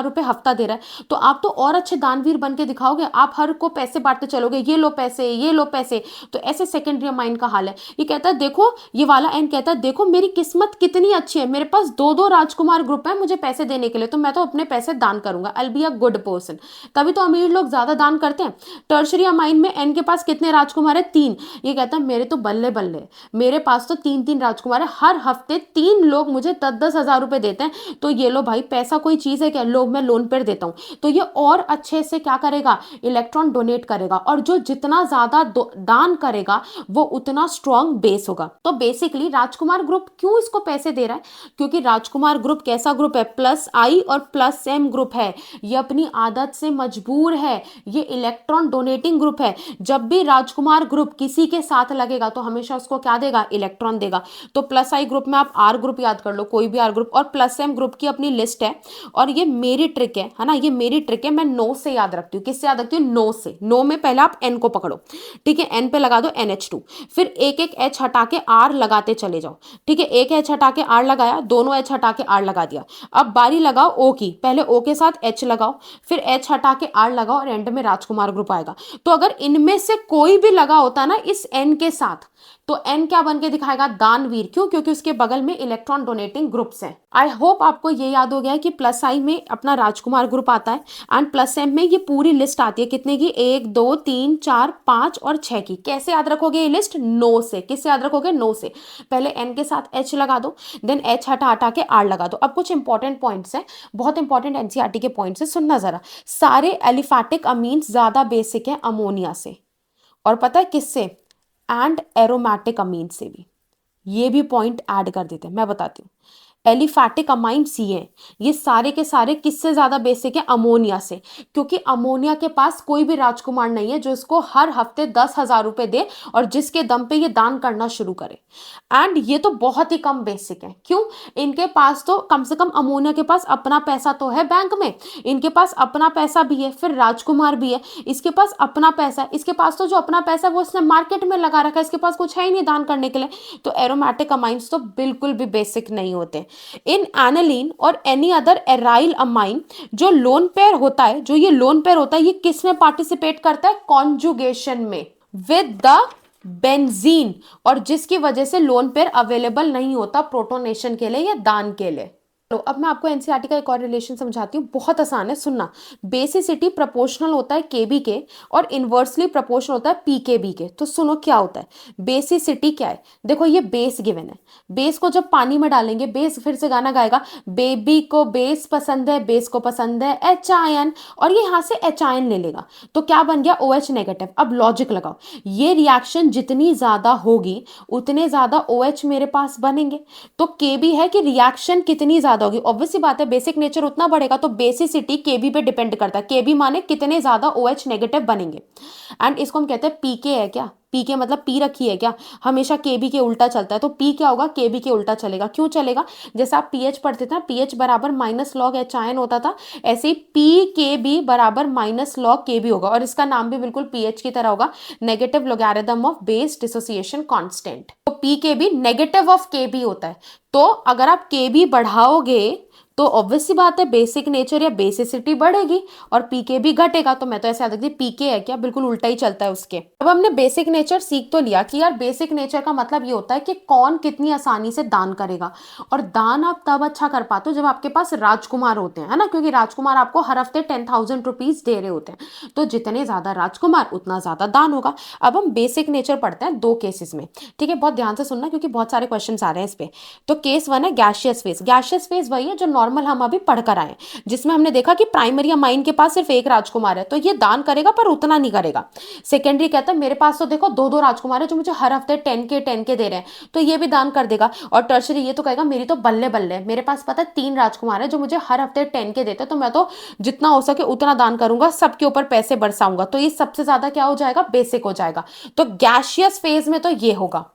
रुपए हफ्ता दे रहा है, तो आप तो और अच्छे दानवीर बन के दिखाओगे। आप हर को पैसे बांटते चलोगे, ये लो पैसे, ये लो पैसे। तो ऐसे सेकेंडरी माइंड का हाल है। ये कहता है देखो, ये वाला एन कहता है देखो मेरी किस्मत कितनी अच्छी है, मेरे पास दो दो राजकुमार ग्रुप है मुझे पैसे देने के लिए, तो मैं तो अपने पैसे दान करूंगा। I will be a good person. तभी तो अमीर लोग ज्यादा दान करते हैं। टर्शरी माइंड में एन के पास कितने राजकुमार है? 3। ये कहता है मेरे तो बल्ले बल्ले, मेरे पास तो 3 3 राजकुमार है, हर हफ्ते 3 लोग मुझे 10 10 हजार रुपए देते हैं। तो ये लो भाई, पैसा कोई चीज है क्या? लो मैं लोन पर देता हूँ। तो ये और अच्छे से क्या करेगा? इलेक्ट्रॉन डोनेट करेगा। और जो जितना ज्यादा दान करेगा वो उतना स्ट्रॉन्ग बेस होगा। तो बेसिकली राजकुमार ग्रुप क्यों इसको पैसे दे रहा है? क्योंकि राजकुमार ग्रुप कैसा ग्रुप है? प्लस आई और प्लस एम ग्रुप है। ये अपनी आदत से मजबूर है, ये इलेक्ट्रॉन डोनेटिंग ग्रुप है। जब भी राजकुमार ग्रुप किसी के साथ लगेगा तो हमेशा उसको क्या देगा? इलेक्ट्रॉन देगा। तो प्लस आई ग्रुप में आप आर ग्रुप याद कर लो, कोई भी आर ग्रुप, और प्लस एम ग्रुप की अपनी लिस्ट है। और ये मेरी ट्रिक है ना, ये मेरी ट्रिक है, मैं नो से याद रखती हूँ। किससे याद रखती हूँ? नो से। नो में पहले आप एन को पकड़ो, ठीक है, एन पे लगा दो NH2, फिर एक एक एच हटा के आर लगाते चले जाओ, ठीक है, एक एच हटा के आर लगाया, दोनों एच हटा के आर लगा दिया। अब बारी लगाओ ओ की, पहले ओ के साथ एच लगाओ, फिर एच हटा के आर लगाओ, और एंड में राजकुमार ग्रुप आएगा। तो अगर इनमें से कोई भी लगा होता ना इस एन के साथ, तो एन क्या बन के दिखाएगा? दानवीर। क्यों? क्योंकि उसके बगल में इलेक्ट्रॉन डोनेटिंग ग्रुप्स हैं। आई होप आपको ये याद हो गया है कि प्लस आई में अपना राजकुमार ग्रुप आता है, एंड प्लस एम में ये पूरी लिस्ट आती है कितने की? 1 2 3 4 5 और 6 की। कैसे याद रखोगे ये लिस्ट? नो से। किससे याद रखोगे? नो से। पहले एन के साथ एच लगा दो, देन एच हटा हटा के आर लगा दो। अब कुछ इंपॉर्टेंट पॉइंट्स हैं, बहुत इंपॉर्टेंट एनसीईआरटी के पॉइंट्स है, सुनना जरा। सारे एलिफैटिक अमीन्स ज्यादा बेसिक है अमोनिया से, और पता है किससे? एंड एरोमेटिक अमीन से भी। ये भी पॉइंट ऐड कर देते हैं, मैं बताती हूँ। एलिफैटिक अमाइन सी है, ये सारे के सारे किससे ज्यादा बेसिक है? अमोनिया से। क्योंकि अमोनिया के पास कोई भी राजकुमार नहीं है जो इसको हर हफ्ते 10,000 रुपए दे और जिसके दम पे ये दान करना शुरू करे। एंड ये तो बहुत ही कम बेसिक है। क्यों? इनके पास तो कम से कम, अमोनिया के पास अपना पैसा तो है बैंक में, इनके पास अपना पैसा भी है, फिर राजकुमार भी है, इसके पास अपना पैसा है, इसके पास तो जो अपना पैसा है वो इसने मार्केट में लगा रखा है, इसके पास कुछ है ही नहीं दान करने के लिए। तो एरोमेटिक अमाइंस तो बिल्कुल भी बेसिक नहीं होते। इन एनालिन और एनी अदर एराइल अमाइन, जो लोन पेयर होता है, जो ये लोन पेयर होता है, ये किस में पार्टिसिपेट करता है? कॉन्जुगेशन में विद द बेंजीन, और जिसकी वजह से लोन पेयर अवेलेबल नहीं होता प्रोटोनेशन के लिए या दान के लिए। तो अब मैं आपको एनसीईआरटी का एक और रिलेशन समझाती हूँ, बहुत आसान है, सुनना। बेसिसिटी प्रोपोर्शनल होता है केबी के, और इनवर्सली प्रोपोर्शनल होता है पीकेबी के। तो सुनो क्या होता है बेसिसिटी, क्या है? देखो ये बेस गिवन है, बेस को जब पानी में डालेंगे, बेस फिर से गाना गाएगा, बेबी को बेस पसंद है, बेस को पसंद है एच आयन, और ये यहाँ से एच आयन ले लेगा, तो क्या बन गया? OH negative. अब लॉजिक लगाओ, ये रिएक्शन जितनी ज्यादा होगी उतने ज्यादा OH मेरे पास बनेंगे। तो केबी है कि रिएक्शन कितनी ज्यादा होगी, ऑब्वियस सी बात है, बेसिक नेचर उतना बढ़ेगा, तो बेसिसिटी केबी पे डिपेंड करता है। केबी माने कितने ज्यादा OH नेगेटिव बनेंगे, एंड इसको हम कहते हैं पीके है क्या? पी के मतलब पी रखी है क्या, हमेशा के बी के उल्टा चलता है, तो पी क्या होगा, के बी के उल्टा चलेगा। क्यों चलेगा, जैसे आप पीएच पढ़ते थे ना, पीएच बराबर माइनस लॉग एच आयन होता था, ऐसे ही पी के बी बराबर माइनस लॉग के बी होगा, और इसका नाम भी बिल्कुल पीएच की तरह होगा, negative logarithm of base dissociation constant. तो पी के बी नेगेटिव ऑफ के बी होता है। तो अगर आप के बी बढ़ाओगे तो ऑब्वियस सी बात है बेसिक नेचर या बेसिसिटी बढ़ेगी और पीके भी घटेगा। तो मैं तो ऐसे याद रखती, पीके है क्या, बिल्कुल उल्टा ही चलता है उसके। अब हमने बेसिक नेचर सीख तो लिया कि यार बेसिक नेचर का मतलब ये होता है कि कौन कितनी आसानी से दान करेगा, और दान आप तब अच्छा कर पाते हो जब आपके पास राजकुमार होते हैं, है ना, क्योंकि राजकुमार आपको हर हफ्ते 10,000 रुपीज दे रहे होते हैं, तो जितने ज्यादा राजकुमार उतना ज्यादा दान होगा। अब हम बेसिक नेचर पढ़ते हैं दो केसेस में, ठीक है, बहुत ध्यान से सुनना क्योंकि बहुत सारे क्वेश्चन आ रहे हैं इस पे। तो केस वन है गैशियस फेज। गैशियस फेज वही है जो नॉर्मल हम अभी पढ़कर आए, जिसमें हमने देखा कि प्राइमरी अमाइन के पास सिर्फ एक राजकुमार है, तो ये दान करेगा पर उतना नहीं करेगा। सेकेंडरी कहता है मेरे पास तो देखो दो दो राजकुमार है जो मुझे हर हफ्ते 10K दे रहे हैं, तो ये भी दान कर देगा। और टर्शरी ये तो कहेगा मेरी तो बल्ले बल्ले है, मेरे पास पता है 3 राजकुमार है जो मुझे हर हफ्ते 10K देते हैं, तो मैं तो जितना हो सके उतना दान करूंगा, सबके ऊपर पैसे बरसाऊंगा, तो ये सबसे ज्यादा क्या हो जाएगा, बेसिक हो जाएगा। तो गैशियस फेज में तो ये होगा।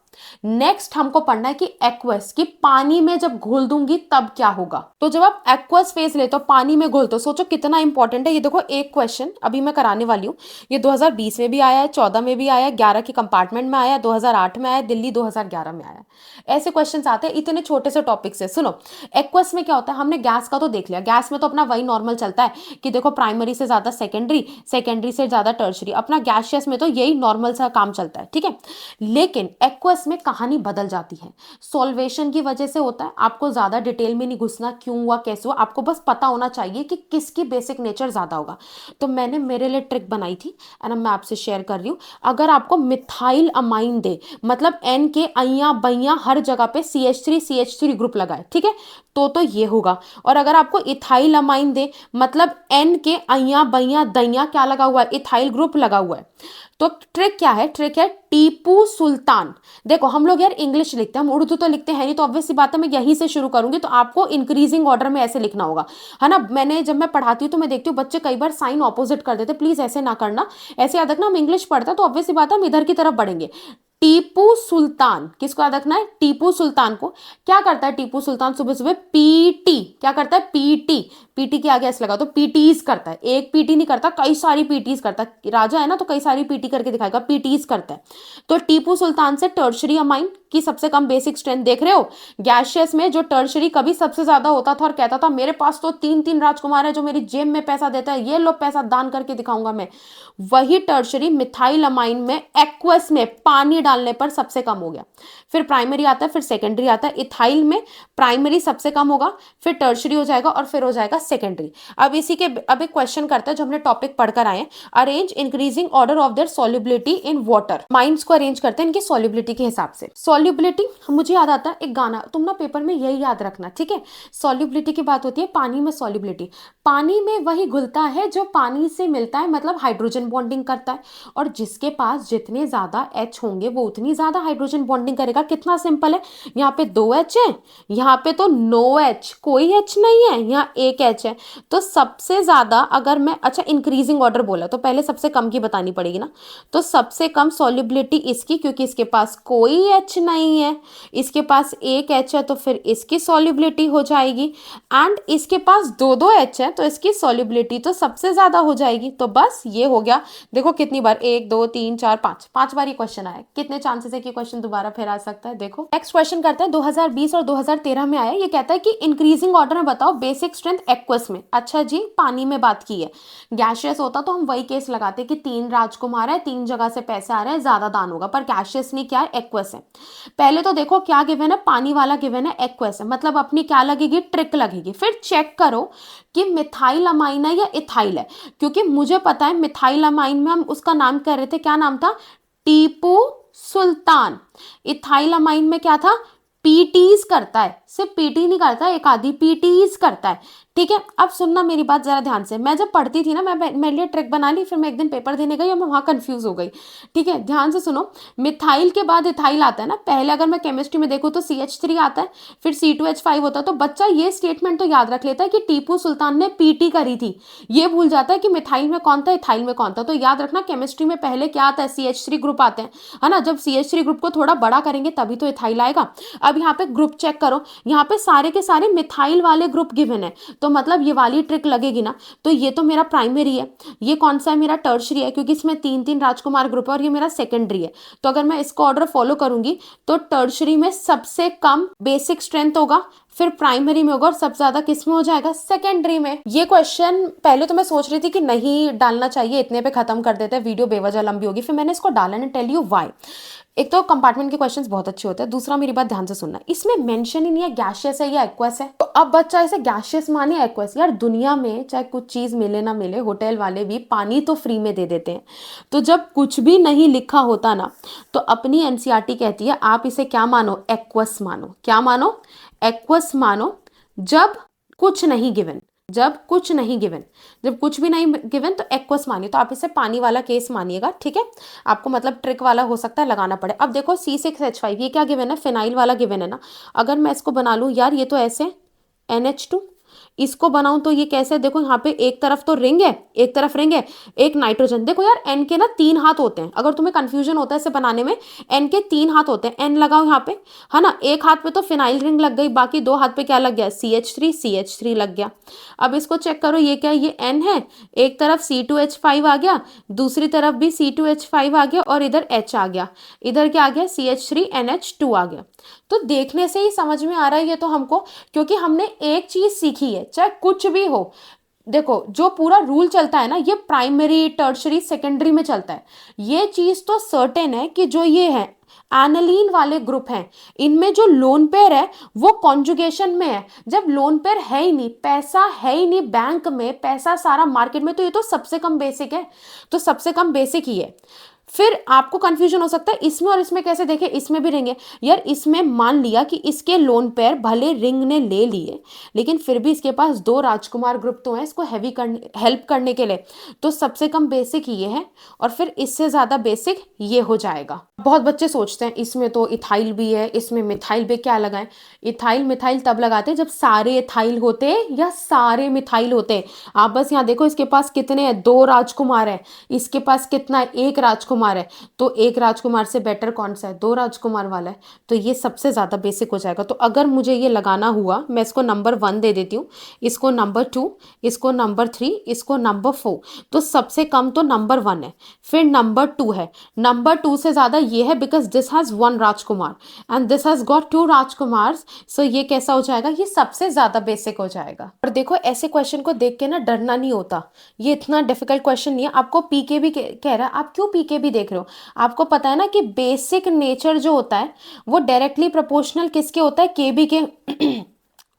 नेक्स्ट हमको पढ़ना है कि एक्वस, कि पानी में जब घोल दूंगी तब क्या होगा। तो जब आप एक्वस फेज लेते हो, पानी में घोलते हो, सोचो कितना इंपॉर्टेंट है ये। देखो एक क्वेश्चन अभी मैं कराने वाली हूँ, ये 2020 में भी आया है, 14 में भी आया है, 11 के कंपार्टमेंट में आया, 2008 में आया, दिल्ली 2011 में आया। ऐसे क्वेश्चन आते हैं इतने छोटे से टॉपिक से। सुनो, एक्वस में क्या होता है, हमने गैस का तो देख लिया, गैस में तो अपना वही नॉर्मल चलता है कि देखो प्राइमरी से ज्यादा सेकेंडरी, सेकेंडरी से ज्यादा टर्शरी, अपना गैसियस में तो यही नॉर्मल सा काम चलता है, ठीक है। लेकिन एक्वस में कहानी बदल जाती है, सॉल्वेशन की वजह से होता है। आपको ज्यादा डिटेल में नहीं घुसना, क्यों हुआ कैसे हुआ, आपको बस पता होना चाहिए कि किसकी बेसिक नेचर ज्यादा होगा। तो मैंने मेरे लिए ट्रिक बनाई थी एंड मैं आपसे शेयर कर रही हूँ। अगर आपको मिथाइल अमाइन दे, मतलब एन के अइया बैया हर जगह पे CH3 ग्रुप लगाए, ठीक है, तो ये होगा। और अगर आपको इथाइल अमाइन दे, मतलब एन के अइया बैया दैया क्या लगा हुआ है, इथाइल ग्रुप लगा हुआ है, तो ट्रिक क्या है, ट्रिक है टीपू सुल्तान। देखो हम लोग यार इंग्लिश लिखते हैं, हम उर्दू तो लिखते हैं नहीं, तो ऑब्वियस सी बात है मैं यहीं से शुरू करूंगी, तो आपको इंक्रीजिंग ऑर्डर में ऐसे लिखना होगा, है ना। मैंने जब मैं पढ़ाती हूँ तो मैं देखती हूँ बच्चे कई बार साइन ऑपोजिट कर देते, प्लीज ऐसे ना करना, ऐसे याद रखना हम इंग्लिश पढ़ते हैं तो ऑब्वियस सी बात है हम इधर की तरफ बढ़ेंगे। टीपू सुल्तान, किसको याद रखना है, टीपू सुल्तान को। क्या करता है टीपू सुल्तान, सुबह सुबह पीटी, क्या करता है, पीटी, पीटी के आगे एस लगा तो पीटीज करता है, एक पीटी नहीं करता, कई सारी पीटीज करता है, राजा है ना तो कई सारी पीटी करके दिखाएगा, पीटीज करता है। तो टीपू सुल्तान से टर्शरी अमाइन की सबसे कम बेसिक स्ट्रेंथ देख रहे हो, गैशियस में जो टर्शरी कभी सबसे ज्यादा होता था और कहता था मेरे पास तो 3 3 राजकुमार है जो मेरी जेब में पैसा देता है, ये लो पैसा दान करके दिखाऊंगा मैं, वही टर्शरी मिथाइल अमाइन में एक्वस में पानी डालने पर सबसे कम हो गया। फिर प्राइमरी आता है, फिर सेकेंडरी आता है। इथाइल में प्राइमरी सबसे कम होगा, फिर टर्शरी हो जाएगा और फिर हो जाएगा सेकेंडरी। अब इसी के अब एक क्वेश्चन करते हैं जो हमने टॉपिक पढ़कर आए हैं, arrange increasing order of their solubility in water. Minds को अरेंज करते हैं इनकी सॉल्युबिलिटी के हिसाब से। सॉल्युबिलिटी मुझे याद आता है एक गाना, तुम ना पेपर में यही याद रखना, ठीक है। सॉल्युबिलिटी की बात होती है पानी में, सॉल्युबिलिटी पानी में वही घुलता है जो पानी से मिलता है, मतलब हाइड्रोजन बॉन्डिंग करता है, और जिसके पास जितने ज्यादा H होंगे वो उतनी ज्यादा हाइड्रोजन बॉन्डिंग करेगा। कितना सिंपल है, यहाँ पे 2H है, यहाँ पे तो नो H, कोई H नहीं है, यहाँ एक H है, तो सबसे ज्यादा अगर मैं, अच्छा इंक्रीजिंग ऑर्डर बोला तो पहले सबसे कम की बतानी पड़ेगी ना, तो सबसे कम सॉल्युबिलिटी इसकी, क्योंकि इसके पास कोई H नहीं है, इसके पास एक H है तो फिर इसकी सॉल्युबिलिटी हो जाएगी, एंड इसके पास दो दो H है तो इसकी सॉल्युबिलिटी तो सबसे ज्यादा हो जाएगी। तो बस ये हो गया। देखो कितनी बार, 1 2 3 4 5, 5 बार ये क्वेश्चन आया, कितने चांसेस है कि क्वेश्चन दोबारा फिर आ सकता है। देखो नेक्स्ट क्वेश्चन करते हैं, 2020 और 2013 में आया, ये कहता है कि इंक्रीजिंग ऑर्डर में बताओ बेसिक स्ट्रेंथ एक्वस में। अच्छा जी, पानी में बात की है, गैशियस होता तो हम वही केस लगाते कि 3 राजकुमार है, 3 जगह से पैसे आ रहे हैं, ज्यादा दान होगा, पर गैशियस नहीं, क्या है, एक्वस है। पहले तो देखो क्या गिवन है, पानी वाला गिवन है, एक्वस है, मतलब अपनी क्या लगेगी, ट्रिक लगेगी। फिर चेक करो कि मिथाइल अमाइन है या इथाइल है, क्योंकि मुझे पता है मिथाइल अमाइन में हम उसका नाम कह रहे थे, क्या नाम था, टीपू सुल्तान। इथाइल अमाइन में क्या था, पीटीज करता है, सिर्फ पीटी नहीं करता, एक आधी पीटीज करता है। ठीक है, अब सुनना मेरी बात जरा ध्यान से। मैं जब पढ़ती थी ना, मैं मेरे लिए ट्रिक बना ली, फिर मैं एक दिन पेपर देने गई और मैं वहां कंफ्यूज हो गई। ठीक है, ध्यान से सुनो। मिथाइल के बाद इथाइल आता है ना, पहले अगर मैं केमिस्ट्री में देखूँ तो CH3 आता है, फिर C2H5 होता है। तो बच्चा ये स्टेटमेंट तो याद रख लेता है कि टीपू सुल्तान ने पीटी करी थी, ये भूल जाता है कि मिथाइल में कौन था, इथाइल में कौन था। तो याद रखना, केमिस्ट्री में पहले क्या आता है, CH3 ग्रुप आते हैं, है ना। जब CH3 ग्रुप को थोड़ा बड़ा करेंगे तभी तो इथाइल आएगा। अब यहाँ पे ग्रुप चेक करो, यहाँ पे सारे के सारे मिथाइल वाले ग्रुप गिवन है, तो मतलब ये वाली ट्रिक लगेगी ना। तो ये तो मेरा प्राइमरी है, ये कौन सा है, मेरा टर्शरी है, क्योंकि इसमें 3 3 राजकुमार ग्रुप है, और ये मेरा सेकेंडरी है। तो अगर मैं इसको ऑर्डर फॉलो करूंगी तो टर्शरी में सबसे कम बेसिक स्ट्रेंथ होगा, फिर प्राइमरी में होगा, और सबसे ज्यादा किस में हो जाएगा, सेकेंडरी में। ये क्वेश्चन पहले तो मैं सोच रही थी कि नहीं डालना चाहिए, इतने पे खत्म कर देते हैं, वीडियो बेवजह लंबी होगी, फिर मैंने इसको डाला एंड टेल यू व्हाई। एक तो कंपार्टमेंट के क्वेश्चंस बहुत अच्छे होते हैं, दूसरा मेरी बात ध्यान से सुनना, इसमें मेंशन ही नहीं है गैशियस है या एक्वस है। तो अब बच्चा इसे गैशियस माने एक्वस, यार दुनिया में चाहे कुछ चीज मिले ना मिले, होटल वाले भी पानी तो फ्री में दे देते हैं। तो जब कुछ भी नहीं लिखा होता ना, तो अपनी एनसीईआरटी कहती है आप इसे क्या मानो, एक्वस मानो। क्या मानो, एक्वस मानो। जब कुछ नहीं गिवन, जब कुछ नहीं गिवन, जब कुछ भी नहीं गिवन तो एक्वस मानिए। तो आप इसे पानी वाला केस मानिएगा, ठीक है। आपको मतलब ट्रिक वाला हो सकता है लगाना पड़े। अब देखो C6H5 ये क्या गिवन है, फिनाइल वाला गिवन है ना। अगर मैं इसको बना लूं, यार ये तो ऐसे NH2, इसको बनाऊं तो ये कैसे, देखो यहाँ पे एक तरफ तो रिंग है, एक तरफ रिंग है, एक नाइट्रोजन। देखो यार N के ना 3 हाथ होते हैं, अगर तुम्हें कंफ्यूजन होता है इसे बनाने में, N के 3 हाथ होते हैं। N लगाओ यहाँ पे, है ना, एक हाथ पे तो फिनाइल रिंग लग गई, बाकी 2 हाथ पे क्या लग गया, CH3 लग गया। अब इसको चेक करो, ये क्या, ये N है, एक तरफ C2H5 आ गया, दूसरी तरफ भी C2H5 आ गया, और इधर H आ गया, इधर क्या आ गया, CH3NH2 आ गया। तो देखने से ही समझ में आ रहा है ये तो हमको, क्योंकि हमने एक चीज सीखी है, चाहे कुछ भी हो। देखो जो पूरा रूल चलता है ना, ये प्राइमरी टर्शरी सेकेंडरी में चलता है। ये चीज तो सर्टेन है कि जो ये है एनालीन वाले ग्रुप हैं, इनमें जो लोन पेयर है वो कॉन्जुगेशन में है। जब लोन पेयर है ही नहीं, पैसा है ही नहीं बैंक में, पैसा सारा मार्केट में, तो ये तो सबसे कम बेसिक है। तो सबसे कम बेसिक ही है। फिर आपको कंफ्यूजन हो सकता है इसमें और इसमें कैसे, देखे इसमें भी रिंग है। यार इसमें मान लिया कि इसके लोन पेयर भले रिंग ने ले लिए, लेकिन फिर भी इसके पास 2 राजकुमार ग्रुप तो हैं इसको हैवी करने, हेल्प करने के लिए। तो सबसे कम बेसिक ये है, और फिर इससे ज्यादा बेसिक ये हो जाएगा। बहुत बच्चे सोचते हैं इसमें तो इथाइल भी है, इसमें मिथाइल भी, क्या लगाएं। इथाइल मिथाइल तब लगाते हैं जब सारे इथाइल होते या सारे मिथाइल होते। आप बस यहाँ देखो, इसके पास कितने हैं, 2 राजकुमार है, इसके पास कितना है, 1 राजकुमार है। तो 1 राजकुमार से बेटर कौन सा है, 2 राजकुमार वाला है। तो ये सबसे ज्यादा बेसिक हो जाएगा। तो अगर मुझे ये लगाना हुआ, मैं इसको नंबर 1 दे देती हूँ, इसको नंबर 2, इसको नंबर 3, इसको नंबर 4। तो सबसे कम तो नंबर 1 है, फिर नंबर 2 है, नंबर 2 से ज्यादा ये है, because this has 1 Rajkumar and this has got 2 राजकुमार्स। सो ये कैसा हो जाएगा, ये सबसे ज्यादा बेसिक हो जाएगा। और देखो ऐसे क्वेश्चन को देख के ना डरना नहीं होता, ये इतना डिफिकल्ट क्वेश्चन नहीं है। आपको पीके भी कह रहा है, आप क्यों पीके भी देख रहे हो, आपको पता है ना कि बेसिक नेचर जो होता है वो डायरेक्टली प्रोपोर्शनल किसके होता है, केबी के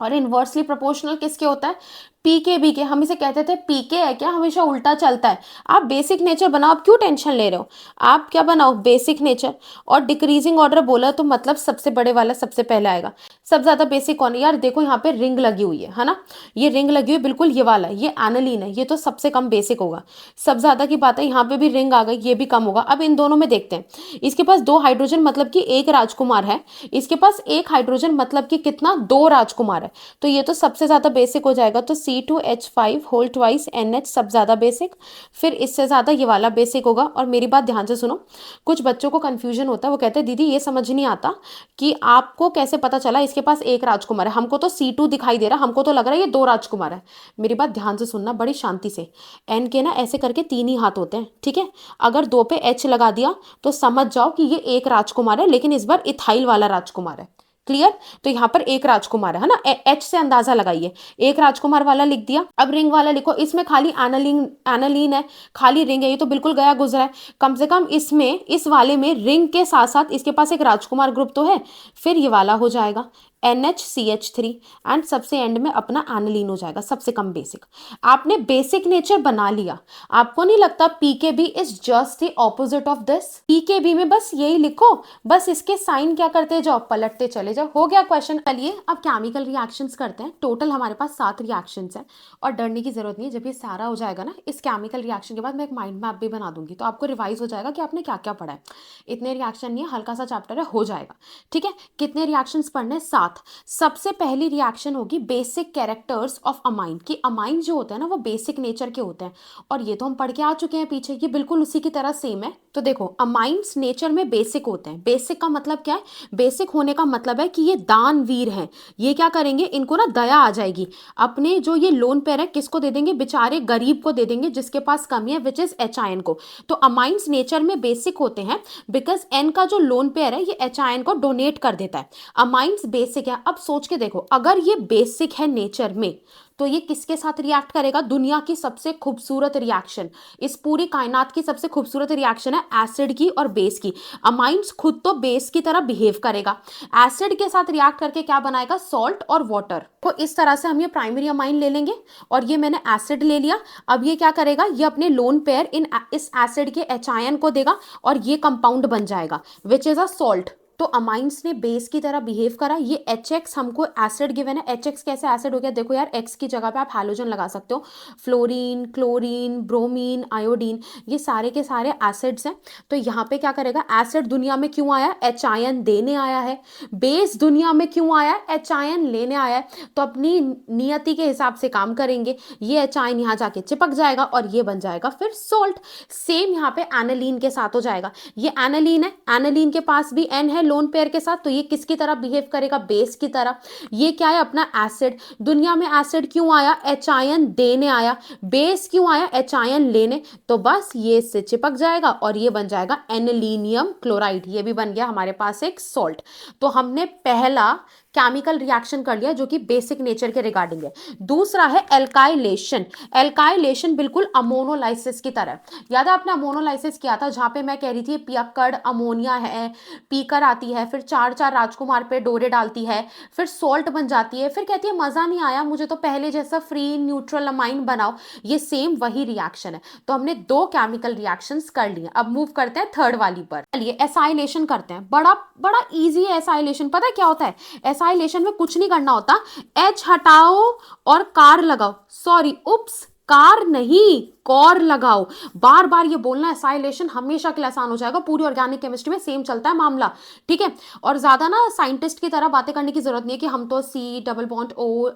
और इनवर्सली प्रोपोर्शनल किसके होता है, पीके बी के। हम इसे कहते थे पीके है क्या, हमेशा उल्टा चलता है। आप बेसिक नेचर बनाओ, आप क्यों टेंशन ले रहे हो, आप क्या बनाओ, बेसिक नेचर। और डिक्रीजिंग ऑर्डर बोला तो मतलब सबसे बड़े वाला सबसे पहले आएगा। सबसे ज्यादा बेसिक कौन है, यार देखो यहाँ पे रिंग लगी हुई है ना, ये रिंग लगी हुई बिल्कुल, ये वाला ये एनालीन है, ये तो सबसे कम बेसिक होगा। सब ज्यादा की बात है, यहाँ पे भी रिंग आ गई, ये भी कम होगा। अब इन दोनों में देखते हैं, इसके पास 2 हाइड्रोजन मतलब कि 1 राजकुमार है, इसके पास 1 हाइड्रोजन मतलब कि कितना, 2 राजकुमार है। तो ये तो सबसे ज्यादा बेसिक हो जाएगा। तो C2H5 होल ट्वाइस NH सब ज्यादा बेसिक, फिर इससे ज्यादा ये वाला बेसिक होगा। और मेरी बात ध्यान से सुनो, कुछ बच्चों को कंफ्यूजन होता है, वो कहते हैं दीदी ये समझ नहीं आता कि आपको कैसे पता चला इसके पास 1 राजकुमार है, हमको तो C2 दिखाई दे रहा, हमको तो लग रहा है ये 2 राजकुमार है। मेरी बात ध्यान से सुनना बड़ी शांति से, N के ना ऐसे करके 3 ही हाथ होते हैं, ठीक है। अगर 2 पे H लगा दिया तो समझ जाओ कि ये 1 राजकुमार है, लेकिन इस बार इथाइल वाला राजकुमार है। क्लियर, तो यहाँ पर 1 राजकुमार है ना, H से अंदाजा लगाइए, 1 राजकुमार वाला लिख दिया। अब रिंग वाला लिखो, इसमें खाली एनालीन, एनालीन है, खाली रिंग है, ये तो बिल्कुल गया गुजरा है। कम से कम इसमें, इस वाले में रिंग के साथ साथ इसके पास 1 राजकुमार ग्रुप तो है, फिर ये वाला हो जाएगा NHCH3 एंड सबसे एंड में अपना एनिलीन हो जाएगा, सबसे कम बेसिक। आपने बेसिक नेचर बना लिया। आपको नहीं लगता pKb is just the opposite of this? PKb में बस यही लिखो, बस इसके साइन क्या करते जाओ, पलटते चले जाओ, हो गया क्वेश्चन। चलिए अब केमिकल रिएक्शंस करते हैं। टोटल हमारे पास 7 रिएक्शंस हैं और डरने की जरूरत नहीं है। जब ये सारा हो जाएगा ना, इस केमिकल रिएक्शन के बाद मैं एक माइंड मैप भी बना दूंगी, तो आपको रिवाइज हो जाएगा कि आपने क्या क्या पढ़ा है। इतने रिएक्शन नहीं है, हल्का सा चैप्टर है, हो जाएगा। ठीक है, कितने रिएक्शंस पढ़ने? 7। सबसे पहली रिएक्शन होगी बेसिक कैरेक्टर्स ऑफ अमाइन, कि अमाइन जो होते हैं ना वो बेसिक नेचर के होते हैं, और ये तो हम पढ़ के आ चुके हैं पीछे, ये बिल्कुल उसी की तरह सेम है। तो देखो, अमाइंस नेचर में बेसिक होते हैं। बेसिक का मतलब क्या है? बेसिक होने का मतलब है कि ये दानवीर हैं। ये क्या करेंगे, इनको ना दया आ जाएगी। अपने जो ये लोन पेयर है किसको दे देंगे? बेचारे गरीब को दे देंगे जिसके पास कमी है, विच इज HIN को। तो अमाइंस नेचर में बेसिक होते हैं बिकॉज N का जो लोन पेयर है ये HIN को डोनेट कर देता है। अमाइंस बेसिक है। अब सोच के देखो, अगर ये बेसिक है नेचर में, तो ये किसके साथ रिएक्ट करेगा? दुनिया की सबसे खूबसूरत रिएक्शन, इस पूरी कायनात की सबसे खूबसूरत रिएक्शन है एसिड की और बेस की। अमाइंस खुद तो बेस की तरह बिहेव करेगा, एसिड के साथ रिएक्ट करके क्या बनाएगा? सॉल्ट और वाटर। तो इस तरह से हम ये प्राइमरी अमाइन ले लेंगे, और ये मैंने एसिड ले लिया। अब ये क्या करेगा? ये अपने लोन पेयर इस एसिड के HIN को देगा और ये कंपाउंड बन जाएगा विच इज अ सॉल्ट। तो अमाइंस ने बेस की तरह बिहेव करा। ये HX हमको एसिड गिवन है। HX कैसे एसिड हो गया? देखो यार, X की जगह पे आप हैलोजन लगा सकते हो। फ्लोरीन, क्लोरीन, ब्रोमीन, आयोडीन, ये सारे के सारे एसिड्स हैं। तो यहाँ पे क्या करेगा? एसिड दुनिया में क्यों आया? HIN देने आया है। बेस दुनिया में क्यों आया? HIN लेने आया है। तो अपनी नियति के हिसाब से काम करेंगे। ये HIN यहाँ जाके चिपक जाएगा और ये बन जाएगा फिर सोल्ट। सेम यहाँ पे एनालीन के साथ हो जाएगा। ये एनालीन है, एनालीन के पास भी N है लोन पेयर के साथ, तो ये किसकी तरह बिहेव करेगा? बेस की तरह। ये क्या है? अपना एसिड। दुनिया में एसिड क्यों आया? HIN देने आया। बेस क्यों आया? HIN लेने। तो बस ये इससे चिपक जाएगा और ये बन जाएगा एनिलीनियम क्लोराइड। ये भी बन गया हमारे पास एक सॉल्ट। तो हमने पहला केमिकल रिएक्शन कर लिया जो कि बेसिक नेचर के रिगार्डिंग है। दूसरा है एल्काइलेशन। एल्काइलेशन बिल्कुल अमोनोलाइसिस की तरह। याद है आपने अमोनोलाइसिस किया था, जहां पे मैं कह रही थी पियक्कड़ अमोनिया है, पीकर आती है, फिर 4 राजकुमार पे डोरे डालती है, फिर सॉल्ट बन जाती है, फिर कहती है मजा नहीं आया मुझे, तो पहले जैसा फ्री न्यूट्रल अमाइन बनाओ। ये सेम वही रिएक्शन है। तो हमने 2 केमिकल रिएक्शंस कर लिए। अब मूव करते हैं थर्ड वाली पर। चलिए एसाइलेशन करते हैं। बड़ा बड़ा इजी है एसाइलेशन। पता है क्या होता है? एसाइलेशन में कुछ नहीं करना होता। H हटाओ और कार लगाओ, सॉरी उप्स, कार नहीं, कॉर लगाओ। बार बार ये बोलना एसाइलेशन हमेशा के लिए आसान हो जाएगा। पूरी ऑर्गेनिक केमिस्ट्री में सेम चलता है मामला, ठीक है। और ज्यादा ना साइंटिस्ट की तरह बातें करने की जरूरत नहीं है कि हम तो C∼O'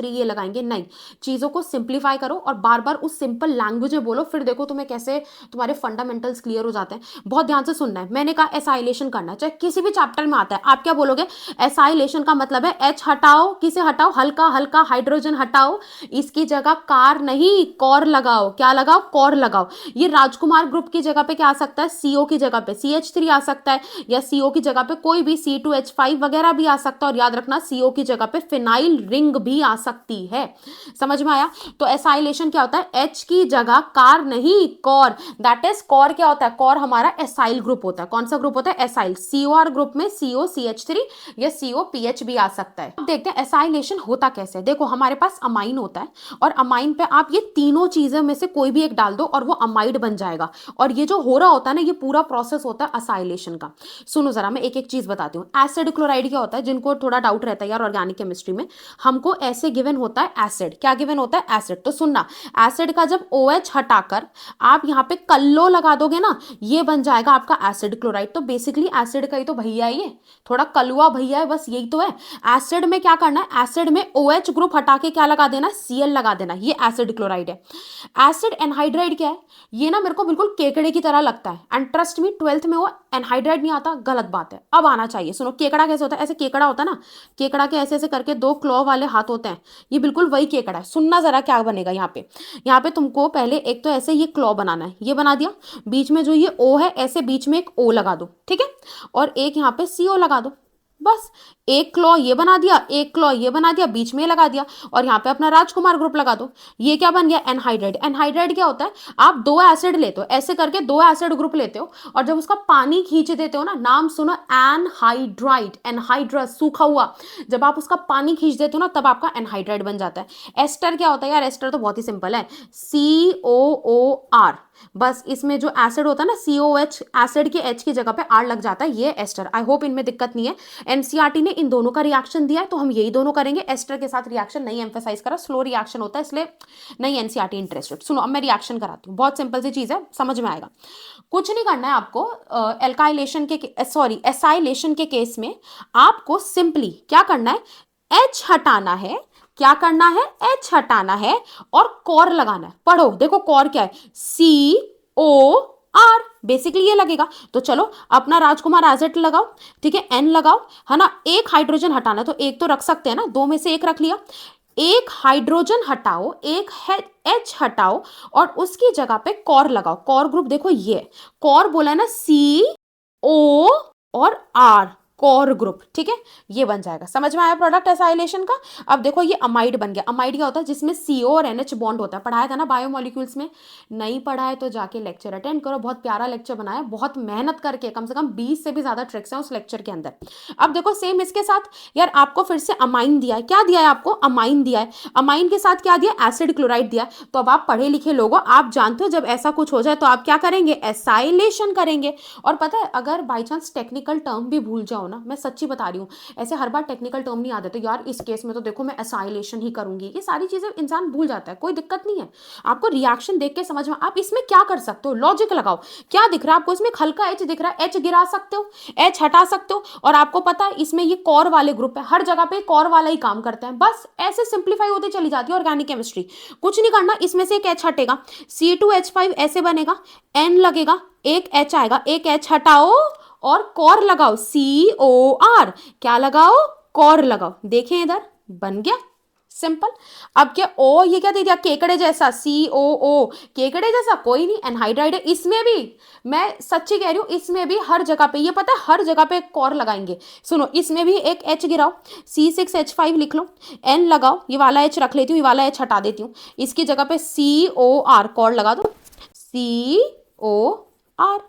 ये लगाएंगे, नहीं। चीजों को सिंप्लीफाई करो और बार बार उस सिंपल लैंग्वेज में बोलो, फिर देखो तुम्हें कैसे तुम्हारे फंडामेंटल्स क्लियर हो जाते हैं। बहुत ध्यान से सुनना है। मैंने कहा एसाइलेशन करना है, चाहे किसी भी चैप्टर में आता है। आप क्या बोलोगे? एसाइलेशन का मतलब है H हटाओ। किसे हटाओ? हल्का हल्का हाइड्रोजन हटाओ, इसकी जगह कार नहीं कॉर लगाओ। क्या लगाओ? कॉर लगाओ। ये राजकुमार ग्रुप की जगह पे क्या आ सकता है? CO की जगह पे CH3 आ सकता है, या CO की जगह पे कोई भी C2H5 वगैरह भी आ सकता है। और याद रखना CO की जगह पे फिनाइल रिंग भी आ सकती है। समझ में आया? तो एसाइलेशन क्या होता है? H की जगह कार नहीं कॉर। दैट इज कॉर क्या होता है? कॉर हमारा एसाइल ग्रुप होता है। कौन सा ग्रुप होता है? एसाइल। COR ग्रुप में COCH3 या COPH भी आ सकता है। अब देखते हैं एसाइलेशन होता कैसे। देखो हमारे पास अमाइन होता है, और अमाइन पे आप ये तीनों चीजें में से कोई भी एक डाल दो और वो अमाइड बन जाएगा। और ये जो हो रहा होता है ना, ये पूरा प्रोसेस होता है असाइलेशन का। सुनो जरा, मैं एक एक चीज बताती हूँ। एसिड क्लोराइड क्या होता है? जिनको थोड़ा डाउट रहता है यार ऑर्गेनिक केमिस्ट्री में, हमको ऐसे गिवन होता है एसिड। क्या गिवन होता है? एसिड। तो सुनना, एसिड का जब OH हटाकर आप यहाँ पे कल्लो लगा दोगे ना, ये बन जाएगा आपका एसिड क्लोराइड। तो बेसिकली एसिड का ही तो भैया है, ये थोड़ा कलुआ भैया है, बस यही तो है। एसिड में क्या करना है? एसिड में OH ग्रुप हटा के क्या लगा देना? Cl लगा देना। ये एसिड क्लोराइड है। एसिड एनहाइड्राइड क्या है? ये ना मेरे को बिल्कुल केकड़े की तरह लगता है, एंड ट्रस्ट मी 12th में वो एनहाइड्राइड नहीं आता, गलत बात है, अब आना चाहिए। सुनो, केकड़ा कैसे होता है? ऐसे केकड़ा होता है ना, केकड़ा के ऐसे ऐसे करके 2 क्लॉ वाले हाथ होते हैं, ये बिल्कुल वही केकड़ा है। सुनना जरा क्या बनेगा यहाँ पे। यहाँ पे तुमको पहले एक तो ऐसे ये क्लॉ बनाना है, ये बना दिया। बीच में जो ये O है, ऐसे बीच में एक O लगा दो, ठीक है। और एक यहाँ पे CO लगा दो। बस एक क्लॉ ये बना दिया, एक क्लॉ ये बना दिया, बीच में लगा दिया, और यहाँ पे अपना राजकुमार ग्रुप लगा दो। ये क्या बन गया? एनहाइड्राइड। एनहाइड्राइड क्या होता है? आप दो एसिड लेते हो, ऐसे करके दो एसिड ग्रुप लेते हो, और जब उसका पानी खींच देते हो ना, नाम सुनो, एनहाइड्राइड, एनहाइड्रस, सूखा हुआ, जब आप उसका पानी खींच देते हो ना, तब आपका एनहाइड्राइड बन जाता है। एस्टर क्या होता है यार? एस्टर तो बहुत ही सिंपल है, COOR। बस इसमें जो एसिड होता है ना, COH, एसिड के H की जगह पे R लग जाता है, ये एस्टर। आई होप इनमें दिक्कत नहीं है। एनसीईआरटी ने इन दोनों का रिएक्शन दिया है, तो हम यही दोनों करेंगे। एस्टर के साथ रिएक्शन नहीं एम्फेसाइज करा, स्लो रिएक्शन होता है, इसलिए नहीं एनसीईआरटी इंटरेस्टेड। सुनो, अब मैं रिएक्शन कराती हूँ, बहुत सिंपल सी चीज है, समझ में आएगा। कुछ नहीं करना है आपको। एल्काइलेशन के सॉरी एसाइलेशन के केस में आपको सिंपली क्या करना है? H हटाना है। क्या करना है? H हटाना है और कॉर लगाना है। पढ़ो, देखो कॉर क्या है? COR, बेसिकली ये लगेगा। तो चलो अपना राजकुमार एजेट लगाओ, ठीक है, N लगाओ, है ना। एक हाइड्रोजन हटाना, तो एक तो रख सकते हैं ना, दो में से एक रख लिया। एक हाइड्रोजन हटाओ, एक H हटाओ, और उसकी जगह पे कॉर लगाओ। कॉर ग्रुप देखो, ये कॉर बोला है ना, CO और R, कोर ग्रुप, ठीक है, ये बन जाएगा। समझ में आया प्रोडक्ट एसाइलेशन का? अब देखो ये अमाइड बन गया। अमाइड क्या होता है? जिसमें CO और NH बॉन्ड होता है। पढ़ाया था ना बायोमोलिक्यूल्स में? नहीं पढ़ा है तो जाके लेक्चर अटेंड करो, बहुत प्यारा लेक्चर बनाया, बहुत मेहनत करके, कम से कम 20 से भी ज्यादा ट्रिक्स हैं उस लेक्चर के अंदर। अब देखो सेम इसके साथ, यार आपको फिर से अमाइन दिया है। क्या दिया है आपको? अमाइन दिया है। अमाइन के साथ क्या दिया? एसिड क्लोराइड दिया। तो अब आप पढ़े लिखे लोगों, आप जानते हो जब ऐसा कुछ हो जाए तो आप क्या करेंगे? एसाइलेशन करेंगे। और पता है, अगर बाई चांस टेक्निकल टर्म भी भूल जाओ ना, मैं सच्ची बता रही हूँ, ऐसे हर बार टेक्निकल टर्म नहीं आते, तो यार इस केस में तो देखो मैं एसाइलेशन ही करूंगी, ये सारी चीजें इंसान भूल जाता है, कोई दिक्कत नहीं है। आपको रिएक्शन देख के समझ में, आप इसमें क्या कर सकते हो? लॉजिक लगाओ। क्या दिख रहा है आपको? इसमें एक हल्का H दिख रहा है, H गिरा सकते हो, H हटा सकते हो, और आपको पता है इसमें ये कॉर वाले ग्रुप है, हर जगह पे कॉर वाला ही काम करता है। बस ऐसे सिंप्लीफाई होती चली जाती है ऑर्गेनिक केमिस्ट्री। कुछ नहीं करना, इसमें से एक H हटेगा, C2H5 ऐसे बनेगा, N लगेगा, एक H आएगा, एक H हटाओ और कॉर लगाओ, COR। क्या लगाओ? कॉर लगाओ। देखें इधर, बन गया सिंपल। अब क्या ओ, ये क्या दे दिया? केकड़े जैसा, COO, केकड़े जैसा, कोई नहीं, एनहाइड्राइड है। इसमें भी मैं सच्ची कह रही हूं, इसमें भी हर जगह पे, ये पता है हर जगह पे कॉर लगाएंगे। सुनो, इसमें भी एक H गिराओ, C6H5 लिख लो, N लगाओ, ये वाला H रख लेती हूँ, ये वाला H हटा देती हूँ, इसकी जगह पे COR, कॉर लगा दो, COR।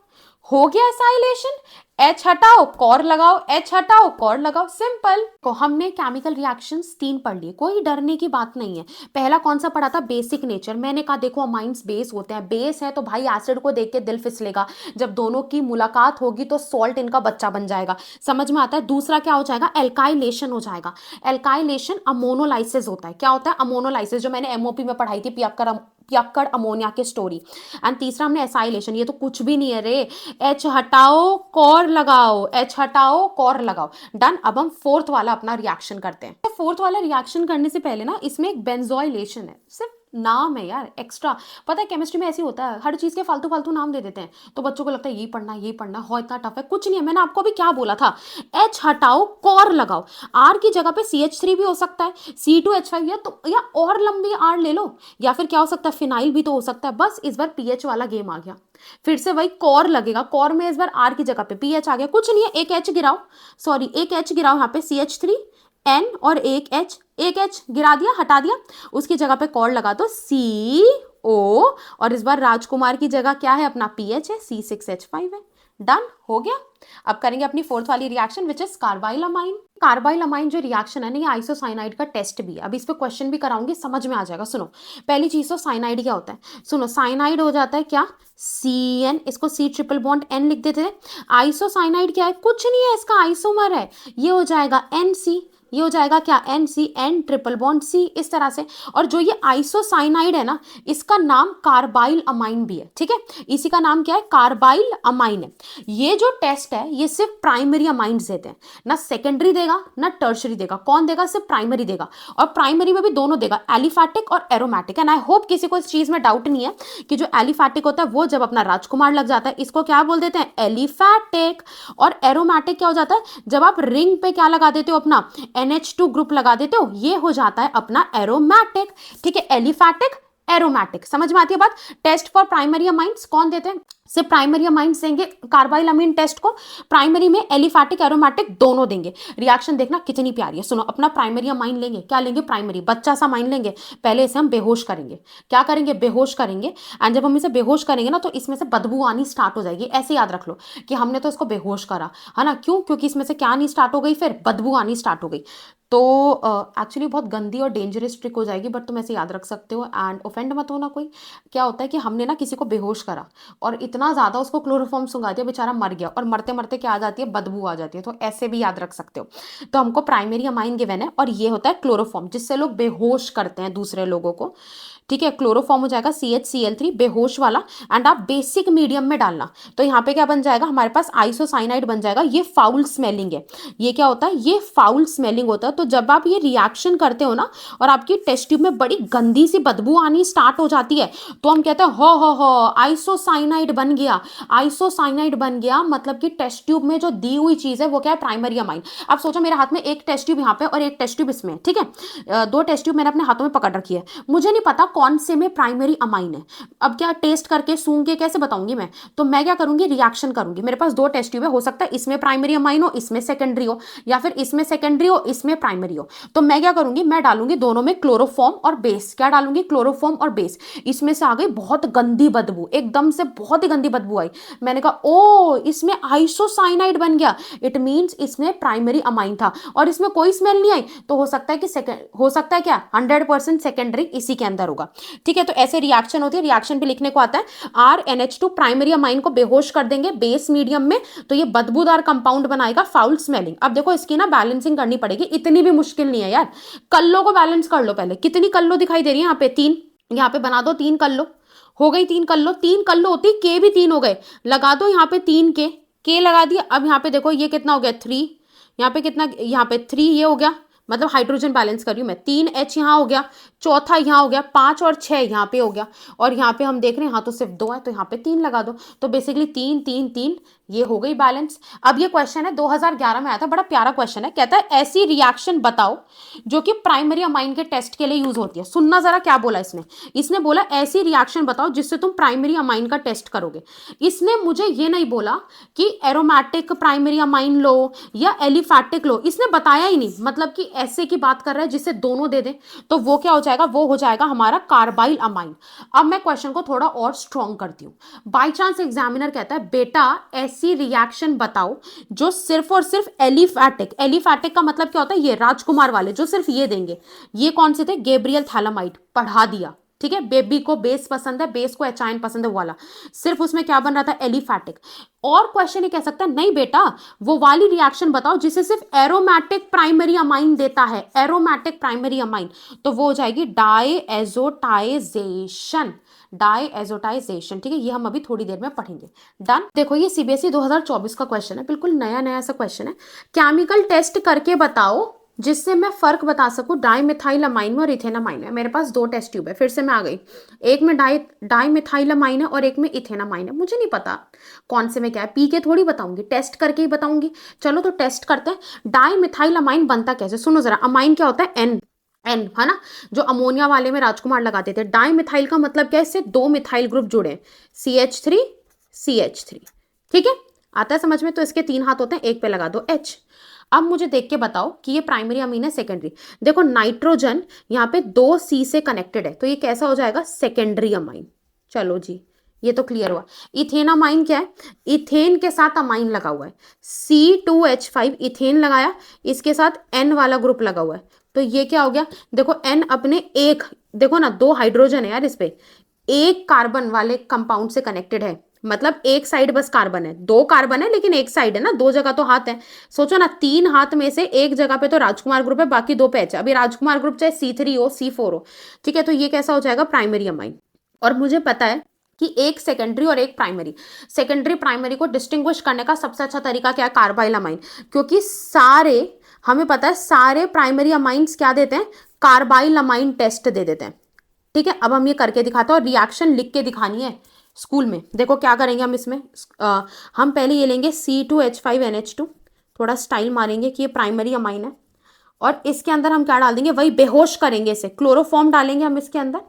हो गया एसाइलेशन। H हटाओ, कॉर लगाओ, H हटाओ, कॉर लगाओ, सिंपल। तो हमने केमिकल रिएक्शंस 3 पढ़ लिए, कोई डरने की बात नहीं है। पहला कौन सा पढ़ा था? Basic nature. मैंने कहा देखो अमाइंस बेस होते हैं, बेस है तो भाई एसिड को देख के दिल फिसलेगा, जब दोनों की मुलाकात होगी तो सॉल्ट इनका बच्चा बन जाएगा, समझ में आता है। दूसरा क्या हो जाएगा? एल्काइलेशन हो जाएगा। एल्काइलेशन अमोनोलाइसिस होता है। क्या होता है? अमोनोलाइसिस, जो मैंने MOP में पढ़ाई थी, पियक्कड़ अमोनिया की स्टोरी। एंड तीसरा हमने एसाइलेशन, ये तो कुछ भी नहीं है रे। H हटाओ, कॉर लगाओ, H हटाओ, कॉर लगाओ, डन। अब हम फोर्थ वाला अपना रिएक्शन करते हैं। फोर्थ वाला रिएक्शन करने से पहले ना, इसमें एक बेंजोइलेशन है, सिर्फ नाम है यार एक्स्ट्रा। पता है केमिस्ट्री में ऐसे होता है, हर चीज के फालतू फालतू नाम दे देते हैं, तो बच्चों को लगता है यही पढ़ना यही पढ़ना, हो इतना टफ है, कुछ नहीं है। मैंने आपको अभी क्या बोला था? H हटाओ, कॉर लगाओ। R की जगह पे CH3 भी हो सकता है, C2H5, या और लंबी R ले लो, या फिर क्या हो सकता है? फिनाइल भी तो हो सकता है। बस इस बार पीएच वाला गेम आ गया, फिर से वही कॉर लगेगा। कॉर में इस बार R की जगह पे पीएच आ गया। कुछ नहीं है, एक H गिराओ, सॉरी एक H गिराओ, यहाँ पे CH3, N और एक H गिरा दिया, हटा दिया, उसकी जगह पे कॉर लगा दो, CO, और इस बार राजकुमार की जगह क्या है? अपना पीएच है, C6H5 है, डन हो गया। अब करेंगे अपनी फोर्थ वाली reaction, which is carbyl amine. Carbyl amine जो रिएक्शन है ना, ये आइसोसाइनाइड का टेस्ट भी है, अब इस पे क्वेश्चन भी कराऊंगी, समझ में आ जाएगा। सुनो, पहली चीज तो साइनाइड क्या होता है? सुनो, साइनाइड हो जाता है क्या? CN, इसको C ट्रिपल बॉन्ड N लिख देते थे। आइसोसाइनाइड क्या है? कुछ नहीं है, इसका आइसोमर है, ये हो जाएगा NC, ये हो जाएगा क्या? NC, N triple bond C, इस तरह से। और जो ये आइसोसाइनाइड है ना, इसका नाम कार्बाइल अमाइन भी है, ठीक है, इसी का नाम क्या है? कार्बाइल अमाइन है। ये जो टेस्ट है, ये सिर्फ प्राइमरी अमाइंस देते हैं, ना सेकेंडरी देगा ना टर्शरी देगा। कौन देगा? सिर्फ प्राइमरी देगा, और प्राइमरी में भी दोनों देगा, एलिफैटिक और एरोमेटिक। एंड आई होप किसी को इस चीज में डाउट नहीं है कि जो एलिफैटिक होता है वो जब अपना राजकुमार लग जाता है, इसको क्या बोल देते हैं? एलिफैटिक। और एरोमेटिक क्या हो जाता है? जब आप रिंग पे क्या लगा देते हो? अपना NH2 ग्रुप लगा देते हो, ये हो जाता है अपना एरोमेटिक, ठीक है, एलिफैटिक एरोमेटिक। समझ में आती है बात? टेस्ट फॉर प्राइमरी अमाइंस कौन देते हैं? सिर्फ प्राइमरी अमाइंस देंगे कार्बाइल अमीन टेस्ट को, प्राइमरी में एलिफैटिक एरोमेटिक दोनों देंगे। रिएक्शन देखना कितनी प्यारी है। सुनो, अपना प्राइमरी अमाइन लेंगे, क्या लेंगे, प्राइमरी बच्चा सा अमाइन लेंगे। पहले इसे हम बेहोश करेंगे, क्या करेंगे, बेहोश करेंगे। एंड जब हम इसे बेहोश करेंगे ना, तो इसमें से बदबू आनी स्टार्ट हो जाएगी। ऐसे याद रख लो कि हमने तो इसको बेहोश करा, है ना, क्यों, क्योंकि इसमें से क्या आनी स्टार्ट हो गई, फिर बदबू आनी स्टार्ट हो गई। तो एक्चुअली बहुत गंदी और डेंजरस ट्रिक हो जाएगी, बट तुम ऐसे याद रख सकते हो। एंड ऑफेंड मत होना कोई। क्या होता है कि हमने ना किसी को बेहोश करा और इतना ज़्यादा उसको क्लोरोफॉर्म सुंघा दिया, बेचारा मर गया, और मरते मरते क्या आ जाती है, बदबू आ जाती है। तो ऐसे भी याद रख सकते हो। तो हमको प्राइमरी अमाइन गिवन है, और ये होता है क्लोरोफॉर्म, जिससे लोग बेहोश करते हैं दूसरे लोगों को। ठीक है, क्लोरोफॉर्म हो जाएगा CHCl3 बेहोश वाला। एंड आप बेसिक मीडियम में डालना, तो यहाँ पे क्या बन जाएगा, हमारे पास आइसोसाइनाइड बन जाएगा। ये फाउल स्मेलिंग है। ये क्या होता है, ये फाउल स्मेलिंग होता है। तो जब आप ये रिएक्शन करते हो ना, और आपकी टेस्ट ट्यूब में बड़ी गंदी सी बदबू आनी स्टार्ट हो जाती है, तो हम कहते हैं हो आइसोसाइनाइड बन गया। आइसोसाइनाइड बन गया मतलब कि टेस्ट ट्यूब में जो दी हुई चीज है वो क्या है, प्राइमरी अमाइन। अब सोचो मेरे हाथ में एक टेस्ट ट्यूब यहाँ पे और एक टेस्ट ट्यूब इसमें, ठीक है, दो टेस्ट ट्यूब मैंने अपने हाथों में पकड़ रखी है। मुझे नहीं पता कौन से में प्राइमरी अमाइन है। अब क्या टेस्ट करके सूंघ के कैसे बताऊंगी मैं, तो मैं क्या करूंगी, रिएक्शन करूंगी। मेरे पास दो टेस्ट ट्यूब है, हो सकता है इसमें प्राइमरी अमाइन हो, इसमें सेकेंडरी हो, या फिर इसमें सेकेंडरी हो, इसमें प्राइमरी हो। तो मैं क्या करूंगी, मैं डालूंगी दोनों में क्लोरोफॉर्म और बेस। क्या डालूंगी, क्लोरोफॉर्म और बेस। इसमें से आ गई बहुत गंदी बदबू, एकदम से बहुत ही गंदी बदबू आई। मैंने कहा ओ इसमें आइसोसाइनाइड बन गया, इट मींस इसमें प्राइमरी अमाइन था, और इसमें कोई स्मेल नहीं आई। तो हो सकता है कि हो सकता है क्या, 100% सेकेंडरी इसी के अंदर होगा। ठीक है, तो ऐसे रिएक्शन होती है। रिएक्शन पे लिखने को आता है RNH2 प्राइमरी अमाइन को बेहोश कर देंगे बेस मीडियम में, तो ये बदबूदार कंपाउंड बनाएगा, फाउल स्मेलिंग। अब देखो इसकी ना बैलेंसिंग करनी पड़ेगी, इतनी भी मुश्किल नहीं है यार। कल्लो को बैलेंस कर लो पहले। कितनी कल्लो दिखाई दे रही है यहाँ पे, 3। यहाँ पे बना दो 3 कल्लो, हो गई 3 कल्लो। 3 कल्लो होती, के भी 3 हो गए, लगा दो यहाँ पे 3 के लगा दिया। अब यहाँ पे देखो ये कितना हो गया, 3। यहाँ पे कितना, यहाँ पे 3 ये हो गया, मतलब हाइड्रोजन बैलेंस कर रही हूं मैं। 3H यहाँ हो गया, चौथा यहाँ हो गया, 5 और 6 यहाँ पे हो गया, और यहाँ पे हम देख रहे हैं यहाँ तो सिर्फ 2 है, तो यहाँ पे 3 लगा दो। तो बेसिकली 3 3 3 ये हो गई बैलेंस। अब ये क्वेश्चन है 2011 में आया था, बड़ा प्यारा क्वेश्चन है। कहता है ऐसी रिएक्शन बताओ जो कि प्राइमरी अमाइन के टेस्ट के लिए यूज होती है। सुनना जरा क्या बोला इसने। इसने बोला ऐसी रिएक्शन बताओ जिससे तुम प्राइमरी अमाइन का टेस्ट करोगे। इसने मुझे ये नहीं बोला कि एरोमेटिक प्राइमरी अमाइन लो या एलिफैटिक लो, इसने बताया ही नहीं। मतलब कि ऐसे की बात कर रहा है जिससे दोनों दे दे, तो वो क्या हो जाएगा, वो हो जाएगा हमारा कार्बाइल अमाइन। अब मैं क्वेश्चन को थोड़ा और स्ट्रॉन्ग करती हूँ। बाई चांस एग्जामिनर कहता है बेटा ऐसी रिएक्शन बताओ जो सिर्फ और सिर्फ एलिफैटिक, एलिफैटिक का मतलब क्या होता है, ये राजकुमार वाले जो सिर्फ ये देंगे। ये कौन से थे, गैब्रियल थैलामाइड, पढ़ा दिया। ठीक है, बेबी को बेस पसंद है, बेस को एचाइन पसंद है वाला, सिर्फ उसमें क्या बन रहा था, एलिफैटिक। और क्वेश्चन ये कह सकता है नहीं बेटा वो वाली रिएक्शन बताओ जिसे सिर्फ एरोमेटिक प्राइमरी अमाइन देता है, एरोमेटिक प्राइमरी अमाइन, तो वो हो जाएगी डाईएजोटाइजेशन। डाईएजोटाइजेशन, ठीक है, ये हम अभी थोड़ी देर में पढ़ेंगे। डन। देखो ये CBSE 2024 का क्वेश्चन है, बिल्कुल नया नया सा क्वेश्चन है। केमिकल टेस्ट करके बताओ जिससे मैं फर्क बता सकूं डाईमिथाइलमाइन में और इथेनामाइन में। मेरे पास 2 टेस्ट ट्यूब है, फिर से मैं आ गई। एक में डाईमिथाइलमाइन है और एक में इथेनामाइन है। मुझे नहीं पता कौन से में क्या है, पी के थोड़ी बताऊंगी, टेस्ट करके ही बताऊंगी। चलो तो टेस्ट करते हैं। डाईमिथाइलमाइन बनता कैसे, सुनो जरा। अमाइन क्या होता है, एन, एन है ना, जो अमोनिया वाले में राजकुमार लगाते थे। डाई मिथाइल का मतलब क्या है, इससे 2 मिथाइल ग्रुप जुड़े, CH3 CH3। ठीक है, आता है समझ में। तो इसके 3 हाथ होते हैं, एक पे लगा दो H। अब मुझे देख के बताओ कि ये प्राइमरी अमीन है सेकेंडरी। देखो नाइट्रोजन यहाँ पे 2C से कनेक्टेड है, तो ये कैसा हो जाएगा, सेकेंडरी अमाइन। चलो जी, ये तो क्लियर हुआ। इथेनामाइन क्या है, इथेन के साथ अमाइन लगा हुआ है, C2H5 इथेन लगाया, इसके साथ N वाला ग्रुप लगा हुआ है, तो ये क्या हो गया, देखो N अपने एक, देखो ना 2 हाइड्रोजन है यार इस पे, एक कार्बन वाले कंपाउंड से कनेक्टेड है। मतलब एक साइड बस कार्बन है, 2 कार्बन है लेकिन एक साइड है ना, 2 जगह तो हाथ है। सोचो ना 3 हाथ में से एक जगह पे तो राजकुमार ग्रुप है, बाकी 2 पे H। अभी राजकुमार ग्रुप चाहे C3 हो C4 हो, ठीक है, तो ये कैसा हो जाएगा, प्राइमरी अमाइन। और मुझे पता है कि एक सेकेंडरी और एक प्राइमरी, सेकेंडरी प्राइमरी को डिस्टिंग्विश करने का सबसे अच्छा तरीका क्या है, कार्बाइल अमाइन। क्योंकि सारे, हमें पता है सारे प्राइमरी अमाइंस क्या देते हैं, कार्बाइल अमाइन टेस्ट दे देते हैं। ठीक है, अब हम ये करके दिखाते हैं और रिएक्शन लिख के दिखानी है स्कूल में। देखो क्या करेंगे हम इसमें, हम पहले ये लेंगे C2H5NH2, थोड़ा स्टाइल मारेंगे कि ये प्राइमरी अमाइन है, और इसके अंदर हम क्या डाल देंगे, वही बेहोश करेंगे इसे, क्लोरोफॉर्म डालेंगे हम इसके अंदर।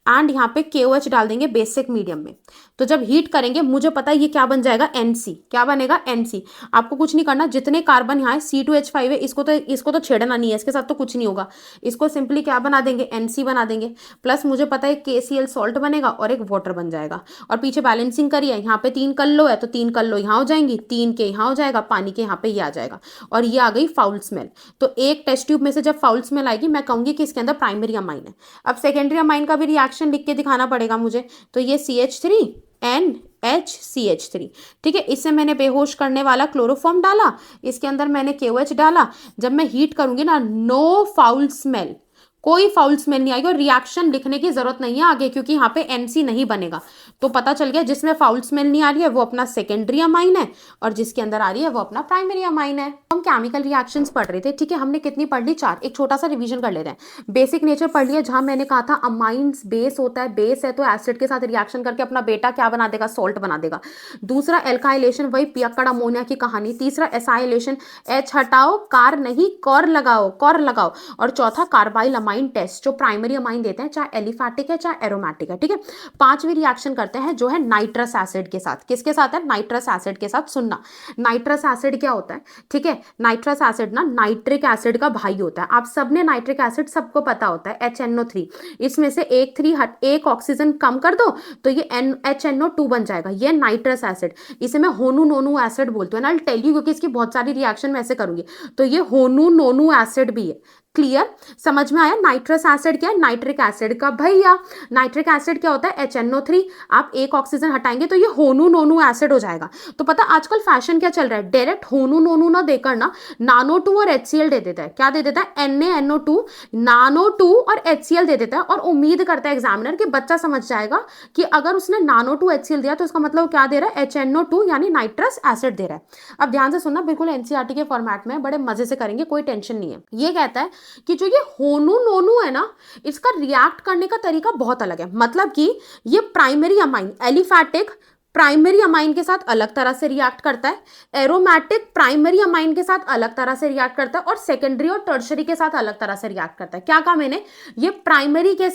एंड यहाँ पे KOH डाल देंगे बेसिक मीडियम में। तो जब हीट करेंगे मुझे पता है ये क्या बन जाएगा, NC। क्या बनेगा, NC। आपको कुछ नहीं करना, जितने कार्बन यहाँ है C2H5 है, इसको तो छेड़ना नहीं है, इसके साथ तो कुछ नहीं होगा। इसको सिंपली क्या बना देंगे, NC बना देंगे। प्लस मुझे पता है KCl सॉल्ट बनेगा और एक वाटर बन जाएगा। और पीछे बैलेंसिंग करिए, यहाँ पे 3 कल्लो है तो 3 कल्लो यहाँ हो जाएंगी, 3 के यहाँ हो जाएगा, पानी के यहाँ पे ये आ जाएगा। और ये आ गई फाउल स्मेल। तो एक टेस्ट ट्यूब में से जब फाउल स्मेल आएगी मैं कहूंगी कि इसके अंदर प्राइमरी अमाइन है। अब सेकेंडरी अमाइन का भी रिएक्शन लिख के दिखाना पड़ेगा मुझे। तो ये CH3 NHCH3, ठीक है। इससे मैंने बेहोश करने वाला क्लोरोफॉर्म डाला, इसके अंदर मैंने KOH डाला। जब मैं हीट करूंगी ना, नो फाउल स्मेल, कोई फाउल स्मेल नहीं आएगी। और रिएक्शन लिखने की जरूरत नहीं है आगे, क्योंकि यहाँ पे NC नहीं बनेगा। तो पता चल गया जिसमें फाउल स्मेल नहीं आ रही है वो अपना सेकेंडरी अमाइन है, और जिसके अंदर आ रही है वो अपना प्राइमरी अमाइन है। हम केमिकल रिएक्शंस पढ़ रहे थे, ठीक है। हमने कितनी पढ़ ली, 4। एक छोटा सा रिवीजन कर लेते हैं। बेसिक नेचर पढ़ लिया, जहां मैंने कहा था अमाइंस बेस होता है, बेस है तो एसिड के साथ रिएक्शन करके अपना बेटा क्या बना देगा, सॉल्ट बना देगा। दूसरा एल्काइलेशन, वही पियक्कड़ अमोनिया की कहानी। तीसरा एसाइलेशन, H हटाओ, कार नहीं कॉर लगाओ, कॉर लगाओ। और चौथा कार्बाइल अमाइन टेस्ट, जो प्राइमरी अमाइन देते हैं, चाहे एलिफैटिक है चाहे एरोमेटिक है, ठीक है। पांचवी रिएक्शन करते हैं जो है नाइट्रस एसिड के साथ। किसके साथ है, नाइट्रस एसिड के साथ। सुनना, नाइट्रस एसिड क्या होता है, ठीक है। नाइट्रस एसिड ना नाइट्रिक एसिड का भाई होता है। आप सबने नाइट्रिक एसिड सबको पता होता है, HNO3। इसमें से एक ऑक्सीजन कम कर दो तो ये HNO2 बन जाएगा, ये नाइट्रस एसिड। इसे मैं होनू नोनू एसिड बोलते हैं ना, टेल यू, क्योंकि इसकी बहुत सारी रिएक्शन मैं ऐसे करूंगी। तो ये होनू नोनू एसिड भी है। क्लियर, समझ में आया। नाइट्रस एसिड क्या है, नाइट्रिक एसिड का भैया। नाइट्रिक एसिड क्या होता है, HNO3। आप एक ऑक्सीजन हटाएंगे तो ये होनू नोनू एसिड हो जाएगा। तो पता आजकल फैशन क्या चल रहा है, डायरेक्ट होनू नोनू ना देकर ना नानो 2 और HCl दे देता है। क्या दे देता है, NaNO2, नानो 2 और HCl दे देता है। और उम्मीद करता है एग्जामिनर कि बच्चा समझ जाएगा कि अगर उसने नानो 2 HCl दिया तो उसका मतलब क्या दे रहा है, HNO2 यानी नाइट्रस एसिड दे रहा है। अब ध्यान से सुनना, बिल्कुल NCERT के फॉर्मेट में, बड़े मजे से करेंगे, कोई टेंशन नहीं है। ये कहता है कि जो ये होनू नोनू है ना, इसका रिएक्ट करने का तरीका बहुत अलग है। मतलब कि ये primary amine aliphatic primary amine के साथ अलग तरह से रिएक्ट करता है, एरोमेटिक प्राइमरी अमाइन के साथ अलग तरह से रिएक्ट करता है, और सेकेंडरी और टर्शरी के साथ अलग तरह से रिएक्ट करता है। क्या कहा मैंने, ये प्राइमरी के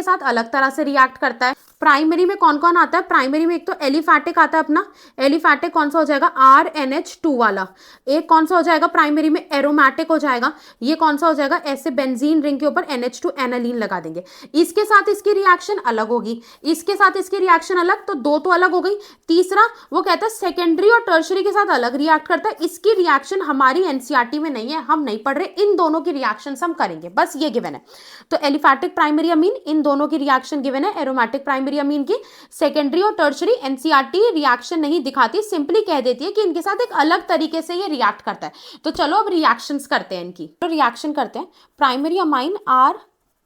साथ अलग तरह से रिएक्ट करता है। प्राइमरी में कौन कौन आता है, प्राइमरी में एक तो एलिफैटिक आता है अपना। एलिफैटिक कौन सा हो जाएगा, RNH2 वाला। एक कौन सा हो जाएगा प्राइमरी में, एरोमेटिक हो जाएगा। ये कौन सा हो जाएगा, ऐसे बेंजीन रिंग के ऊपर NH2 एनालीन लगा देंगे। इसके साथ इसकी रिएक्शन अलग होगी, इसके साथ इसकी रिएक्शन अलग, तो दो तो अलग हो गई। तीसरा वो कहता है सेकेंडरी और टर्शरी के साथ अलग रिएक्ट करता है। इसकी रिएक्शन हमारी NCERT में नहीं है, हम नहीं पढ़ रहे। इन दोनों की रिएक्शन हम करेंगे, बस ये गिवन है। तो एलिफैटिक प्राइमरी अमीन, इन दोनों की रिएक्शन गिवन है। एरोमेटिक प्राइमरी अमीन की, सेकेंडरी और टर्शरी NCERT रिएक्शन नहीं दिखाती, सिंपली कह देती है कि इनके साथ एक अलग तरीके से ये रिएक्ट करता है। तो चलो अब रिएक्शंस करते हैं इनकी। तो रिएक्शन करते हैं, प्राइमरी अमाइन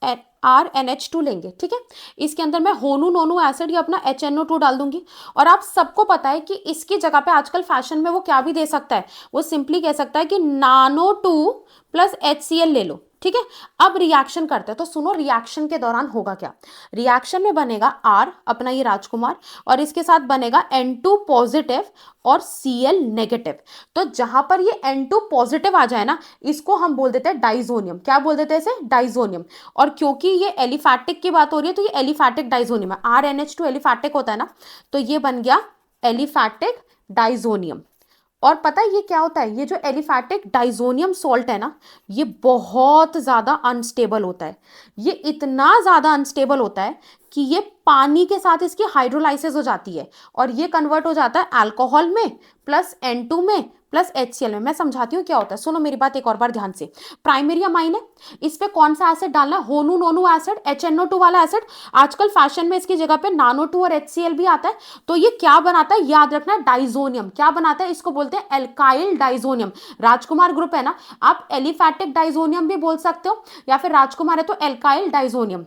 RNH2 लेंगे, ठीक है। इसके अंदर मैं होनू नोनू एसिड या अपना HNO2 डाल दूंगी। और आप सबको पता है कि इसकी जगह पे आजकल फैशन में वो क्या भी दे सकता है, वो सिंपली कह सकता है कि नानो 2 प्लस HCl ले लो, ठीक है। अब रिएक्शन करते हैं, तो सुनो रिएक्शन के दौरान होगा क्या। रिएक्शन में बनेगा R, अपना ये राजकुमार, और इसके साथ बनेगा N2 पॉजिटिव और Cl नेगेटिव। तो जहां पर ये N2 पॉजिटिव आ जाए ना, इसको हम बोल देते हैं डाइजोनियम। क्या बोल देते हैं इसे, डाइजोनियम। और क्योंकि ये एलिफैटिक की बात हो रही है तो ये एलिफैटिक डाइजोनियम है। RNH2 एलिफैटिक होता है ना, तो ये बन गया एलिफैटिक डाइजोनियम। और पता है ये क्या होता है, ये जो एलिफैटिक डाइजोनियम सॉल्ट है ना, ये बहुत ज्यादा अनस्टेबल होता है। ये इतना ज्यादा अनस्टेबल होता है कि ये पानी के साथ इसकी हाइड्रोलाइसिस हो जाती है, और ये कन्वर्ट हो जाता है अल्कोहल में प्लस N2 में प्लस HCl में। मैं समझाती हूँ क्या होता है, सुनो मेरी बात एक और बार ध्यान से। प्राइमरी अमाइन है, इस पे कौन सा एसिड डालना है, होनू नोनू एसिड, HNO2 वाला एसिड। आजकल फैशन में इसकी जगह पे नानो 2 और HCl भी आता है। तो ये क्या बनाता है, याद रखना, डाइजोनियम। क्या बनाता है, इसको बोलते हैं एल्काइल डाइजोनियम। राजकुमार ग्रुप है ना, आप एलिफैटिक डाइजोनियम भी बोल सकते हो, या फिर राजकुमार है तो एल्काइल डाइजोनियम।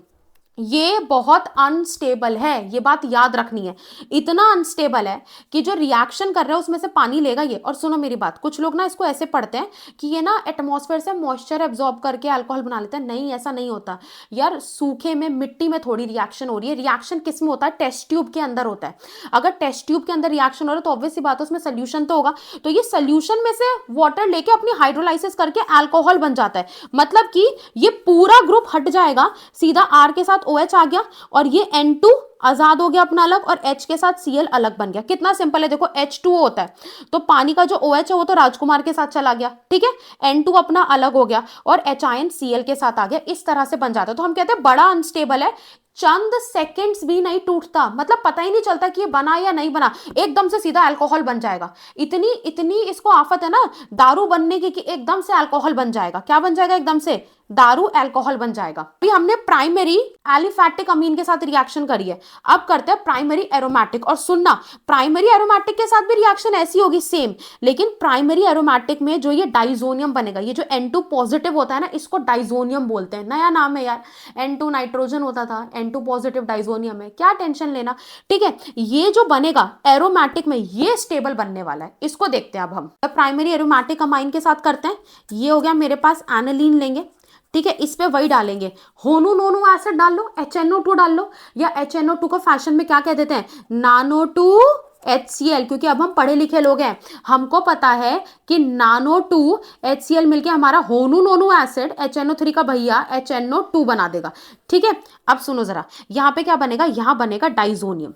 ये बहुत अनस्टेबल है, ये बात याद रखनी है। इतना अनस्टेबल है कि जो रिएक्शन कर रहे हैं उसमें से पानी लेगा ये। और सुनो मेरी बात, कुछ लोग ना इसको ऐसे पढ़ते हैं कि ये ना एटमॉस्फेयर से मॉइस्चर एब्जॉर्ब करके अल्कोहल बना लेते हैं। नहीं, ऐसा नहीं होता यार। सूखे में, मिट्टी में थोड़ी रिएक्शन हो रही है। रिएक्शन किस में होता है, टेस्ट ट्यूब के अंदर होता है। अगर टेस्ट ट्यूब के अंदर रिएक्शन हो रहा है तो ऑब्वियस सी बात है उसमें सोल्यूशन तो होगा। तो ये सोल्यूशन में से वाटर लेके अपनी हाइड्रोलाइसिस करके अल्कोहल बन जाता है। मतलब कि ये पूरा ग्रुप हट जाएगा, सीधा R के साथ OH आ गया और ये N2 आजाद हो गया अपना अलग, और H के साथ Cl अलग बन गया। कितना सिंपल है, देखो H2O होता है तो पानी का जो OH है वो तो राजकुमार के साथ चला गया, ठीक है, N2 अपना अलग हो गया और H आयन Cl के साथ आ गया। इस तरह से बन जाता है। तो हम कहते हैं बड़ा अनस्टेबल है, चंद सेकंड्स भी नहीं टूटता, मतलब पता ही नहीं चलता कि ये बना या नहीं बना, एकदम से सीधा अल्कोहल बन जाएगा। इतनी इतनी इसको आफत है ना दारू बनने की कि एकदम से अल्कोहल बन जाएगा। क्या बन जाएगा? एकदम से दारू अल्कोहल बन जाएगा। अभी हमने प्राइमरी एलिफैटिक अमीन के साथ रिएक्शन करी है, अब करते हैं प्राइमरी एरोमेटिक। और सुनना, प्राइमरी एरोमेटिक के साथ भी रिएक्शन ऐसी होगी सेम, लेकिन प्राइमरी एरोमेटिक में जो ये डाइजोनियम बनेगा, ये जो N2 पॉजिटिव होता है ना, इसको डाइजोनियम बोलते हैं। नया नाम है यार, N2 नाइट्रोजन होता था, N2 पॉजिटिव डाइजोनियम है, क्या टेंशन लेना, ठीक है। ये जो बनेगा एरोमेटिक में ये स्टेबल बनने वाला है, इसको देखते हैं अब हम प्राइमरी एरोमेटिक अमाइन के साथ करते हैं। ये हो गया मेरे पास एनालीन लेंगे, ठीक है, इस पे वही डालेंगे, होनू नोनू एसिड डाल लो, HNO2 डाल लो, या HNO2 को फैशन में क्या कह देते हैं, नानो 2 HCl, क्योंकि अब हम पढ़े लिखे लोग हैं, हमको पता है कि नानो 2 HCl मिलके हमारा होनू नोनू एसिड HNO3 का भैया HNO2 बना देगा, ठीक है। अब सुनो जरा, यहाँ पे क्या बनेगा, यहाँ बनेगा डाइजोनियम,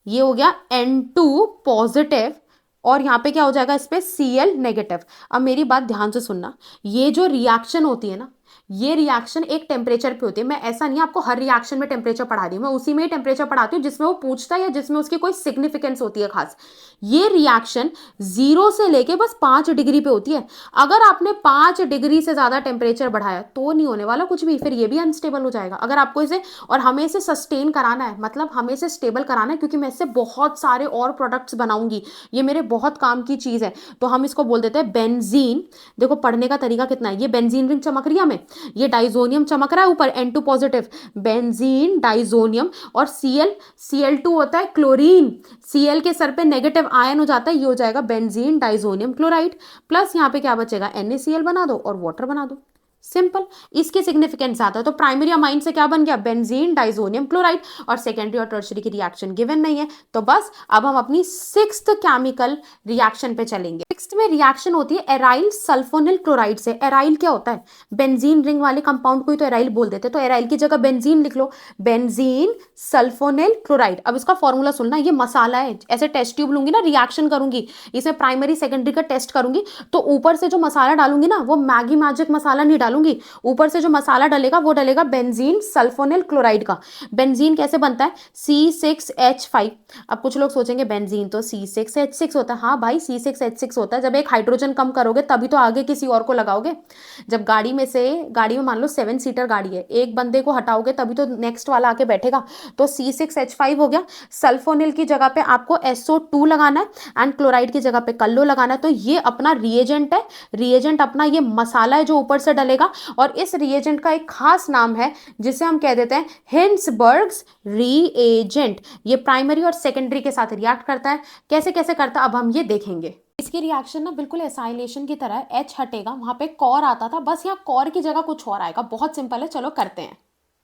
ये हो गया N2 पॉजिटिव, और यहाँ पे क्या हो जाएगा, इस पे Cl नेगेटिव। अब मेरी बात ध्यान से सुनना, ये जो रिएक्शन होती है ना, ये रिएक्शन एक टेम्परेचर पे होती है। मैं ऐसा नहीं आपको हर रिएक्शन में टेम्परेचर पढ़ा रही हूँ, मैं उसी में ही टेम्परेचर पढ़ाती हूँ जिसमें वो पूछता है या जिसमें उसकी कोई सिग्निफिकेंस होती है खास। ये रिएक्शन 0 से लेके बस 5 डिग्री पे होती है। अगर आपने 5 डिग्री से ज्यादा टेम्परेचर बढ़ाया तो नहीं होने वाला कुछ भी, फिर ये भी अनस्टेबल हो जाएगा। अगर आपको इसे, और हमें इसे सस्टेन कराना है, मतलब हमें इसे स्टेबल कराना है, क्योंकि मैं इससे बहुत सारे और प्रोडक्ट्स बनाऊंगी, ये मेरे बहुत काम की चीज है, तो हम इसको बोल देते हैं बेंजीन। देखो पढ़ने का तरीका कितना है, ये बेंजीन रिंग चमक रही है हमें, ये डाइजोनियम चमक रहा है ऊपर N2 पॉजिटिव, बेंजीन डाइजोनियम, और Cl2 होता है क्लोरीन, Cl के सर पे नेगेटिव आयन हो जाता है, ये हो जाएगा बेंजीन डाइजोनियम क्लोराइड, प्लस यहाँ पे क्या बचेगा, NaCl बना दो और वाटर बना दो, सिंपल। इसके सिग्निफिकेंस आता है। तो प्राइमरी अमाइन से क्या बन गया, बेंजीन डाइजोनियम क्लोराइड, और सेकेंडरी और टर्शरी की रिएक्शन गिवन नहीं है। तो बस अब हम अपनी 6th केमिकल रिएक्शन पे चलेंगे। 6th में रिएक्शन होती है एराइल सल्फोनिल क्लोराइड से। एराइल क्या होता है, बेंजीन रिंग वाले कंपाउंड को ही तो एराइल बोल देते हैं, तो एराइल की जगह बेंजीन लिख लो, बेंजीन सल्फोनिल क्लोराइड। अब इसका फॉर्मूला सुनना, ये मसाला है, ऐसे टेस्ट ट्यूब लूंगी ना, रिएक्शन करूंगी, इसमें प्राइमरी सेकेंडरी का टेस्ट करूंगी, तो ऊपर से जो मसाला डालूंगी ना, वो मैगी मैजिक मसाला नहीं डालूंगी, ऊपर से जो मसाला डलेगा वो डलेगा बेंजीन सल्फोनिल क्लोराइड का। बेंजीन कैसे बनता है, C6H5। अब कुछ लोग सोचेंगे बेंजीन तो C6H6 होता है, हाँ भाई C6H6 होता है। जब एक हाइड्रोजन कम करोगे तभी तो आगे किसी और को लगाओगे। जब गाड़ी में मान लो 7 सीटर गाड़ी है, एक बंदे को हटाओगे तभी तो नेक्स्ट वाला आके बैठेगा, तो C6H5 हो गया। सल्फोनिल की जगह पे आपको SO2 लगाना है, एंड क्लोराइड की जगह पे कल्लो लगाना है। तो ये अपना रिएजेंट है, रिएजेंट अपना ये मसाला है जो ऊपर से डलेगा, और इस रिएजेंट का एक खास नाम है जिसे हम कह देते हैं हिंसबर्ग्स रिएजेंट। ये प्राइमरी और सेकेंडरी के साथ रिएक्ट करता है। कैसे कैसे करता है अब हम ये देखेंगे। इसकी रिएक्शन ना बिल्कुल एसाइलेशन की तरह है, H हटेगा, वहां पे कॉर आता था, बस यहाँ कॉर की जगह कुछ और आएगा। बहुत सिंपल है, चलो करते हैं।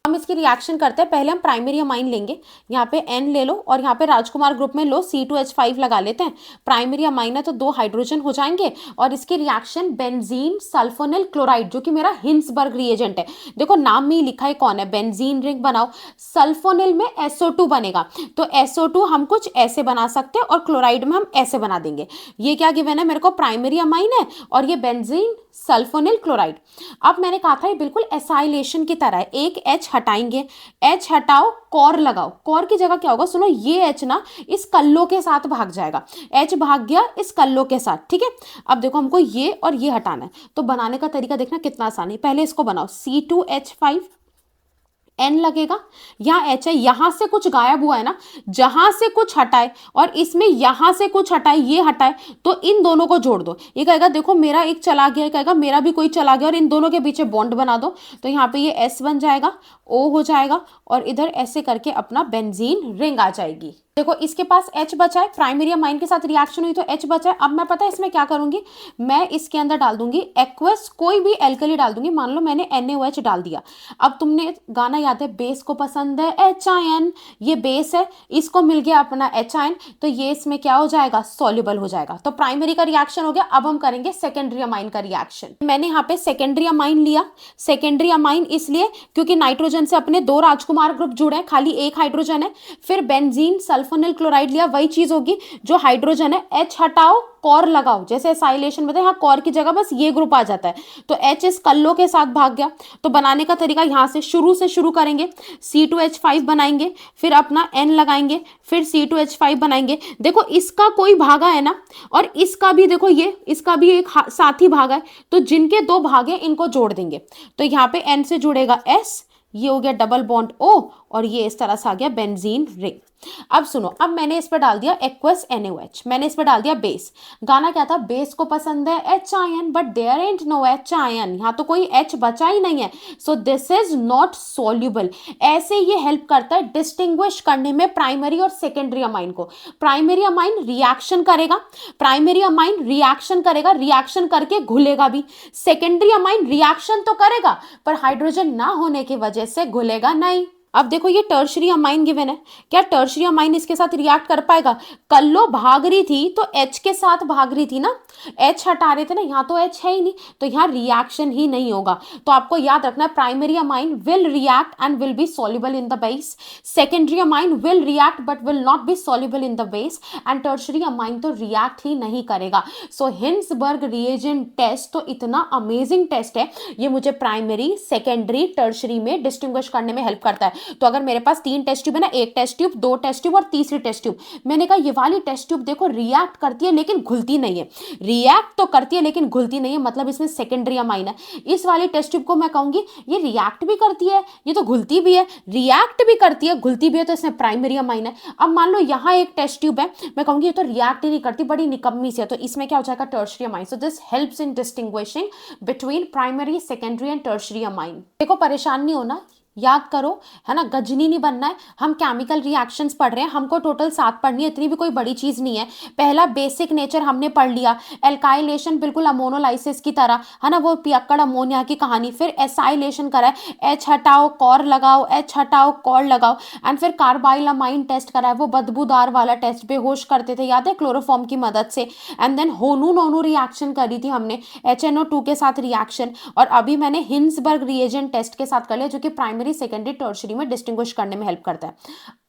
हम इसकी रिएक्शन करते हैं। पहले हम प्राइमरी अमाइन लेंगे, यहाँ पे N ले लो, और यहाँ पे राजकुमार ग्रुप में लो C2H5 लगा लेते हैं। प्राइमरी अमाइन है तो 2 हाइड्रोजन हो जाएंगे, और इसकी रिएक्शन बेंजीन सल्फोनिल क्लोराइड, जो कि मेरा हिंसबर्ग रिएजेंट है। देखो नाम में ही लिखा है कौन है, बेंजीन रिंग बनाओ, सल्फोनिल में SO2 बनेगा, तो SO2 हम कुछ ऐसे बना सकते हैं, और क्लोराइड में हम ऐसे बना देंगे। ये क्या गिवन है मेरे को, प्राइमरी अमाइन है और ये बेंजीन सल्फोनिल क्लोराइड। अब मैंने कहा था ये बिल्कुल एसाइलेशन की तरह है, एक H हटाएंगे, H हटाओ, कॉर लगाओ, कॉर की जगह क्या होगा, सुनो, ये H ना इस कल्लो के साथ भाग जाएगा, H भाग गया इस कल्लो के साथ, ठीक है। अब देखो हमको ये और ये हटाना है, तो बनाने का तरीका देखना कितना आसान है। पहले इसको बनाओ, C2H5, N लगेगा, यहाँ H है, यहां से कुछ गायब हुआ है ना, जहां से कुछ हटाए और इसमें यहां से कुछ हटाए, ये हटाए, तो इन दोनों को जोड़ दो। ये कहेगा देखो मेरा एक चला गया, कहेगा मेरा भी कोई चला गया, और इन दोनों के पीछे बॉन्ड बना दो, तो यहाँ पे ये S बन जाएगा, O हो जाएगा, और इधर ऐसे करके अपना बेंजीन रिंग आ जाएगी। देखो इसके पास H बचा है, प्राइमरी अमाइन के साथ रिएक्शन हुई तो H बचा है। अब मैं पता है इसमें क्या करूंगी, मैं इसके अंदर डाल दूंगी एक्वस कोई भी एल्कली डाल दूंगी। मान लो मैंने NaOH डाल दिया। अब तुमने गाना याद है, बेस को पसंद है H आयन, ये बेस है, इसको मिल गया अपना H आयन, तो ये इसमें क्या हो जाएगा, सॉल्युबल हो जाएगा। तो प्राइमरी का रिएक्शन हो गया। अब हम करेंगे सेकेंडरी अमाइन का रिएक्शन। मैंने यहाँ पे सेकेंडरी अमाइन लिया। सेकेंडरी अमाइन इसलिए क्योंकि नाइट्रोजन से अपने 2 राजकुमार ग्रुप जुड़े हैं, खाली एक हाइड्रोजन है। फिर बेंजीन सल्फोनिल क्लोराइड लिया, वही चीज होगी जो हाइड्रोजन है, H हटाओ कॉर लगाओ, जैसे एसाइलेशन में यहाँ कॉर की जगह बस ये ग्रुप आ जाता है, तो H इस कल्लो के साथ भाग गया। तो बनाने का तरीका यहाँ से शुरू करेंगे, C2H5 बनाएंगे, फिर अपना N लगाएंगे, फिर C2H5 बनाएंगे। देखो इसका कोई भागा है ना, और इसका भी देखो, ये इसका भी एक साथी भागा है, तो जिनके 2 भागे इनको जोड़ देंगे। तो यहाँ पे N से जुड़ेगा S, ये हो गया डबल बॉन्ड O, और ये इस तरह से आ गया बेंजीन रिंग। अब सुनो, अब मैंने इस पर डाल दिया एक्वस NaOH, मैंने इस पर डाल दिया बेस। गाना क्या था, बेस को पसंद है H ion but there and no H ion, यहाँ तो कोई H बचा ही नहीं है, so this is not soluble. ऐसे ये हेल्प करता है डिस्टिंग्विश करने में प्राइमरी और सेकेंडरी अमाइन को। प्राइमरी अमाइन रिएक्शन करेगा, प्राइमरी अमाइन रिएक्शन करेगा, रिएक्शन करके घुलेगा भी। सेकेंडरी अमाइन रिएक्शन तो करेगा पर हाइड्रोजन ना होने की वजह से घुलेगा नहीं। अब देखो ये टर्शरी अमाइन गिवन है, क्या टर्शरी अमाइन इसके साथ रिएक्ट कर पाएगा? कल्लो भाग रही थी तो H के साथ भाग रही थी ना, H हटा रहे थे ना, यहाँ तो H है ही नहीं, तो यहाँ रिएक्शन ही नहीं होगा। तो आपको याद रखना है, primary amine will react and will be soluble in the base, secondary amine will react but will not be soluble in the base, and tertiary amine तो रिएक्ट ही नहीं करेगा। सो हिंसबर्ग रिएजेंट टेस्ट तो इतना अमेजिंग टेस्ट है, ये मुझे प्राइमरी, सेकेंडरी, टर्शरी में डिस्टिंग्विश करने में हेल्प करता है। तो अगर मेरे पास 3 टेस्ट ट्यूब है ना, 1 टेस्ट ट्यूब, 2 टेस्ट ट्यूब और तीसरी टेस्ट ट्यूब, मैंने कहा ये वाली टेस्ट ट्यूब देखो रिएक्ट करती है लेकिन घुलती नहीं है, रिएक्ट तो करती है लेकिन घुलती नहीं है, मतलब इसमें सेकेंडरी अमाइन है। इस वाली टेस्ट ट्यूब को मैं कहूंगी ये रिएक्ट भी करती है, ये तो घुलती भी है, रिएक्ट भी करती है, घुलती भी है, तो इसमें प्राइमरी अमाइन है। अब मान लो यहाँ एक टेस्ट ट्यूब है, मैं कहूंगी ये तो रिएक्ट ही नहीं करती, बड़ी निकम्मी से है, तो इसमें क्या हो जाएगा, tertiary amine. So this helps in distinguishing between primary, secondary and tertiary amine. देखो परेशान नहीं होना, याद करो, है ना, गजनी नहीं बनना है। हम केमिकल रिएक्शंस पढ़ रहे हैं, हमको टोटल 7 पढ़नी है, इतनी भी कोई बड़ी चीज नहीं है। पहला बेसिक नेचर हमने पढ़ लिया, एल्काइलेशन बिल्कुल अमोनोलाइसिस की तरह, है ना, वो पियक्कड़ अमोनिया की कहानी। फिर एसाइलेशन करा है, H हटाओ कॉर लगाओ, H हटाओ कॉर लगाओ, एंड फिर कार्बाइलामाइन टेस्ट करा है, वो बदबूदार वाला टेस्ट, बेहोश करते थे, याद है, क्लोरोफॉर्म की मदद से। एंड देन होनू नोनू रिएक्शन करी थी हमने, HNO2 के साथ रिएक्शन, और अभी मैंने हिंसबर्ग रिएजेंट टेस्ट के साथ कर लिया, जो कि प्राइमरी, सेकेंडरी, टर्शरी में डिस्टिंग्विश करने में हेल्प करता है।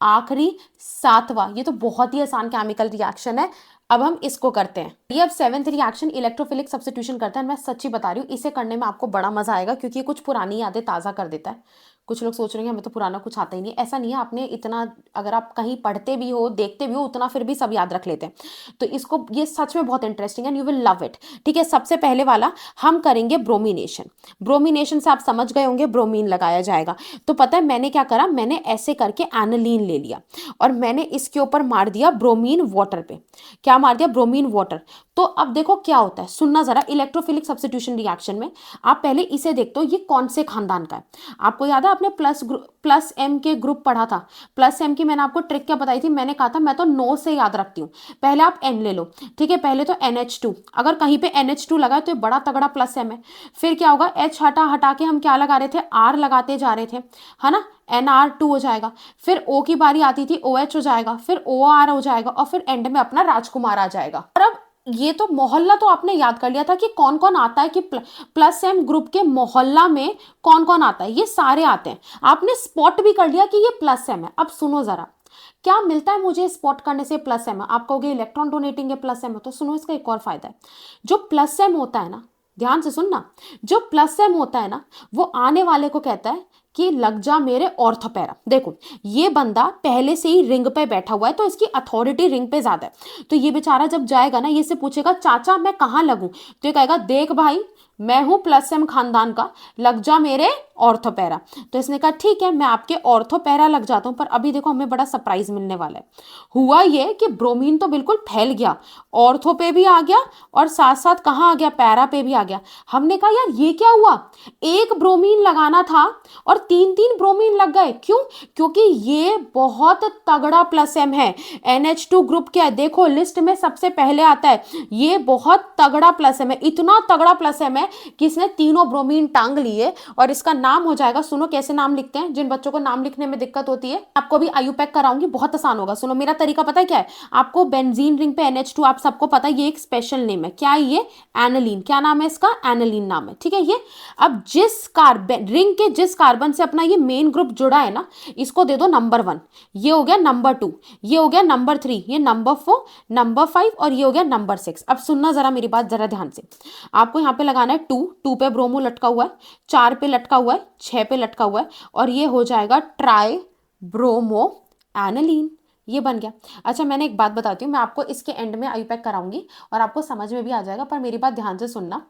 आखिरी 7वां, ये तो बहुत ही आसान केमिकल रिएक्शन है, अब हम इसको करते हैं। ये अब 7th रिएक्शन इलेक्ट्रोफिलिक सब्स्टिट्यूशन करता है। मैं सच्ची बता रही हूँ, इसे करने में आपको बड़ा मजा आएगा, क्योंकि ये कुछ पुरानी यादें ताज़ा कर देता है। कुछ लोग सोच रहे हैं हमें तो पुराना कुछ आता ही नहीं, ऐसा नहीं है। आपने इतना, अगर आप कहीं पढ़ते भी हो, देखते भी हो, उतना फिर भी सब याद रख लेते हैं। तो इसको, ये सच में बहुत इंटरेस्टिंग है, यू विल लव इट। ठीक है, सबसे पहले वाला हम करेंगे ब्रोमिनेशन। ब्रोमिनेशन से आप समझ गए होंगे, ब्रोमीन लगाया जाएगा। तो पता है मैंने क्या करा, मैंने ऐसे करके एनालीन ले लिया और मैंने इसके ऊपर मार दिया ब्रोमीन वाटर पे। क्या मार दिया, ब्रोमीन वाटर। तो अब देखो क्या होता है, सुनना जरा। इलेक्ट्रोफिलिक सब्स्टिट्यूशन रिएक्शन में आप पहले इसे देखते हो, ये कौन से खानदान का है। आपको याद है, आपने प्लस एम के ग्रुप पढ़ा था। प्लस एम की मैंने आपको ट्रिक क्या बताई थी, मैंने कहा था मैं तो 9 से याद रखती हूँ। पहले आप एन ले लो, ठीक है, पहले तो NH2, अगर कहीं पे NH2 लगा तो ये बड़ा तगड़ा प्लस एम है। फिर क्या होगा, H हटा के हम क्या लगा रहे थे, R लगाते जा रहे थे, है ना, NR2 हो जाएगा। फिर O की बारी आती थी, OH हो जाएगा, फिर OR हो जाएगा, और फिर एंड में अपना राजकुमार आ जाएगा। और अब ये तो मोहल्ला तो आपने याद कर लिया था कि कौन कौन आता है, कि प्लस एम ग्रुप के मोहल्ला में कौन कौन आता है, ये सारे आते हैं। आपने स्पॉट भी कर लिया कि ये प्लस एम है। अब सुनो जरा, क्या मिलता है मुझे स्पॉट करने से प्लस एम है? आप कहोगे इलेक्ट्रॉन डोनेटिंग है प्लस एम है, तो सुनो इसका एक और फायदा है। जो प्लस एम होता है ना, ध्यान से सुनना, जो प्लस एम होता है ना, वो आने वाले को कहता है कि लग जा मेरे ऑर्थोपैरा। देखो ये बंदा पहले से ही रिंग पे बैठा हुआ है, तो इसकी अथॉरिटी रिंग पे ज्यादा है। तो ये बेचारा जब जाएगा ना, ये से पूछेगा चाचा मैं कहाँ लगूं, तो ये कहेगा देख भाई मैं हूं प्लस एम खानदान का, लग जा मेरे ऑर्थोपैरा। तो इसने कहा ठीक है मैं आपके ऑर्थोपैरा लग जाता हूं, पर अभी देखो हमें बड़ा सरप्राइज मिलने वाला है। हुआ ये कि ब्रोमीन तो बिल्कुल फैल गया, ऑर्थो पे भी आ गया और साथ साथ कहाँ आ गया, पैरा पे भी आ गया। हमने कहा यार ये क्या हुआ, एक ब्रोमीन लगाना था और तीन तीन ब्रोमीन लग गए, क्यों? क्योंकि ये बहुत तगड़ा प्लस एम है, NH2 ग्रुप क्या है देखो लिस्ट में सबसे पहले आता है, ये बहुत तगड़ा प्लस एम है, इतना तगड़ा प्लस एम है कि इसने तीनों ब्रोमीन टांग लिए और इसका नाम हो जाएगा, सुनो कैसे नाम लिखते हैं, जिन बच्चों को नाम लिखने में दिक्कत होती है आपको भी आयुपैक कराऊंगी, बहुत आसान होगा। सुनो मेरा तरीका पता है क्या है, आपको बेंजीन रिंग पे NH2 आप सबको पता है, ये एक स्पेशल नेम है, क्या है ये, एनालीन, क्या नाम है इसका, एनालीन नाम है, ठीक है ये। अब जिस कार्बन रिंग के जिस कार्बन से अपना ये मेन ग्रुप जुड़ा है ना, इसको दे दो नंबर 1, ये हो गया नंबर 2, ये हो गया नंबर 3, ये नंबर 4, नंबर 5 और ये हो गया नंबर 6। अब सुनना जरा मेरी बात जरा ध्यान से, आपको यहाँ पे लगाना है 2 पे ब्रोमो लटका हुआ है, 4 पे लटका हुआ है, 6 पे लटका हुआ है और ये हो जाएगा ट्राई ब्रोमो एनालीन, ये बन गया। अच्छा मैंने एक बात बताती हूँ, मैं आपको इसके एंड में आयुपैक कराऊंगी और आपको समझ में भी आ जाएगा, पर मेरी बात ध्यान से सुनना।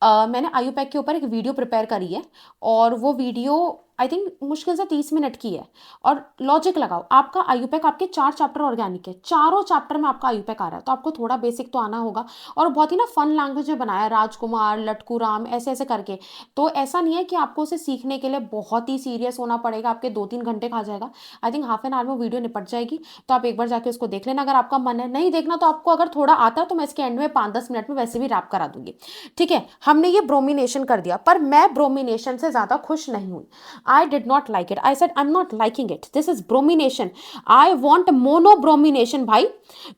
मैंने आयुपैक के ऊपर एक वीडियो प्रिपेयर करी है और वो वीडियो आई थिंक मुश्किल से 30 मिनट की है। और लॉजिक लगाओ, आपका आयुपैक आपके 4 चैप्टर ऑर्गेनिक है, चारों चैप्टर में आपका आयुपैक आ रहा है, तो आपको थोड़ा बेसिक तो आना होगा। और बहुत ही ना फन लैंग्वेज में बनाया है, राजकुमार लटकू राम ऐसे ऐसे करके, तो ऐसा नहीं है कि आपको उसे सीखने के लिए बहुत ही सीरियस होना पड़ेगा, आपके 2-3 घंटे खा जाएगा। I think half an hour में वीडियो निपट जाएगी, तो आप एक बार जाके उसको देख लेना, अगर आपका मन है। नहीं देखना तो आपको अगर थोड़ा आता है तो मैं इसके एंड में 5-10 मिनट में वैसे भी रैप करा दूंगी, ठीक है। हमने ये ब्रोमिनेशन कर दिया, पर मैं ब्रोमिनेशन से ज्यादा खुश नहीं हूं। I did not like it. I said I'm not liking it. This is bromination. I want monobromination भाई,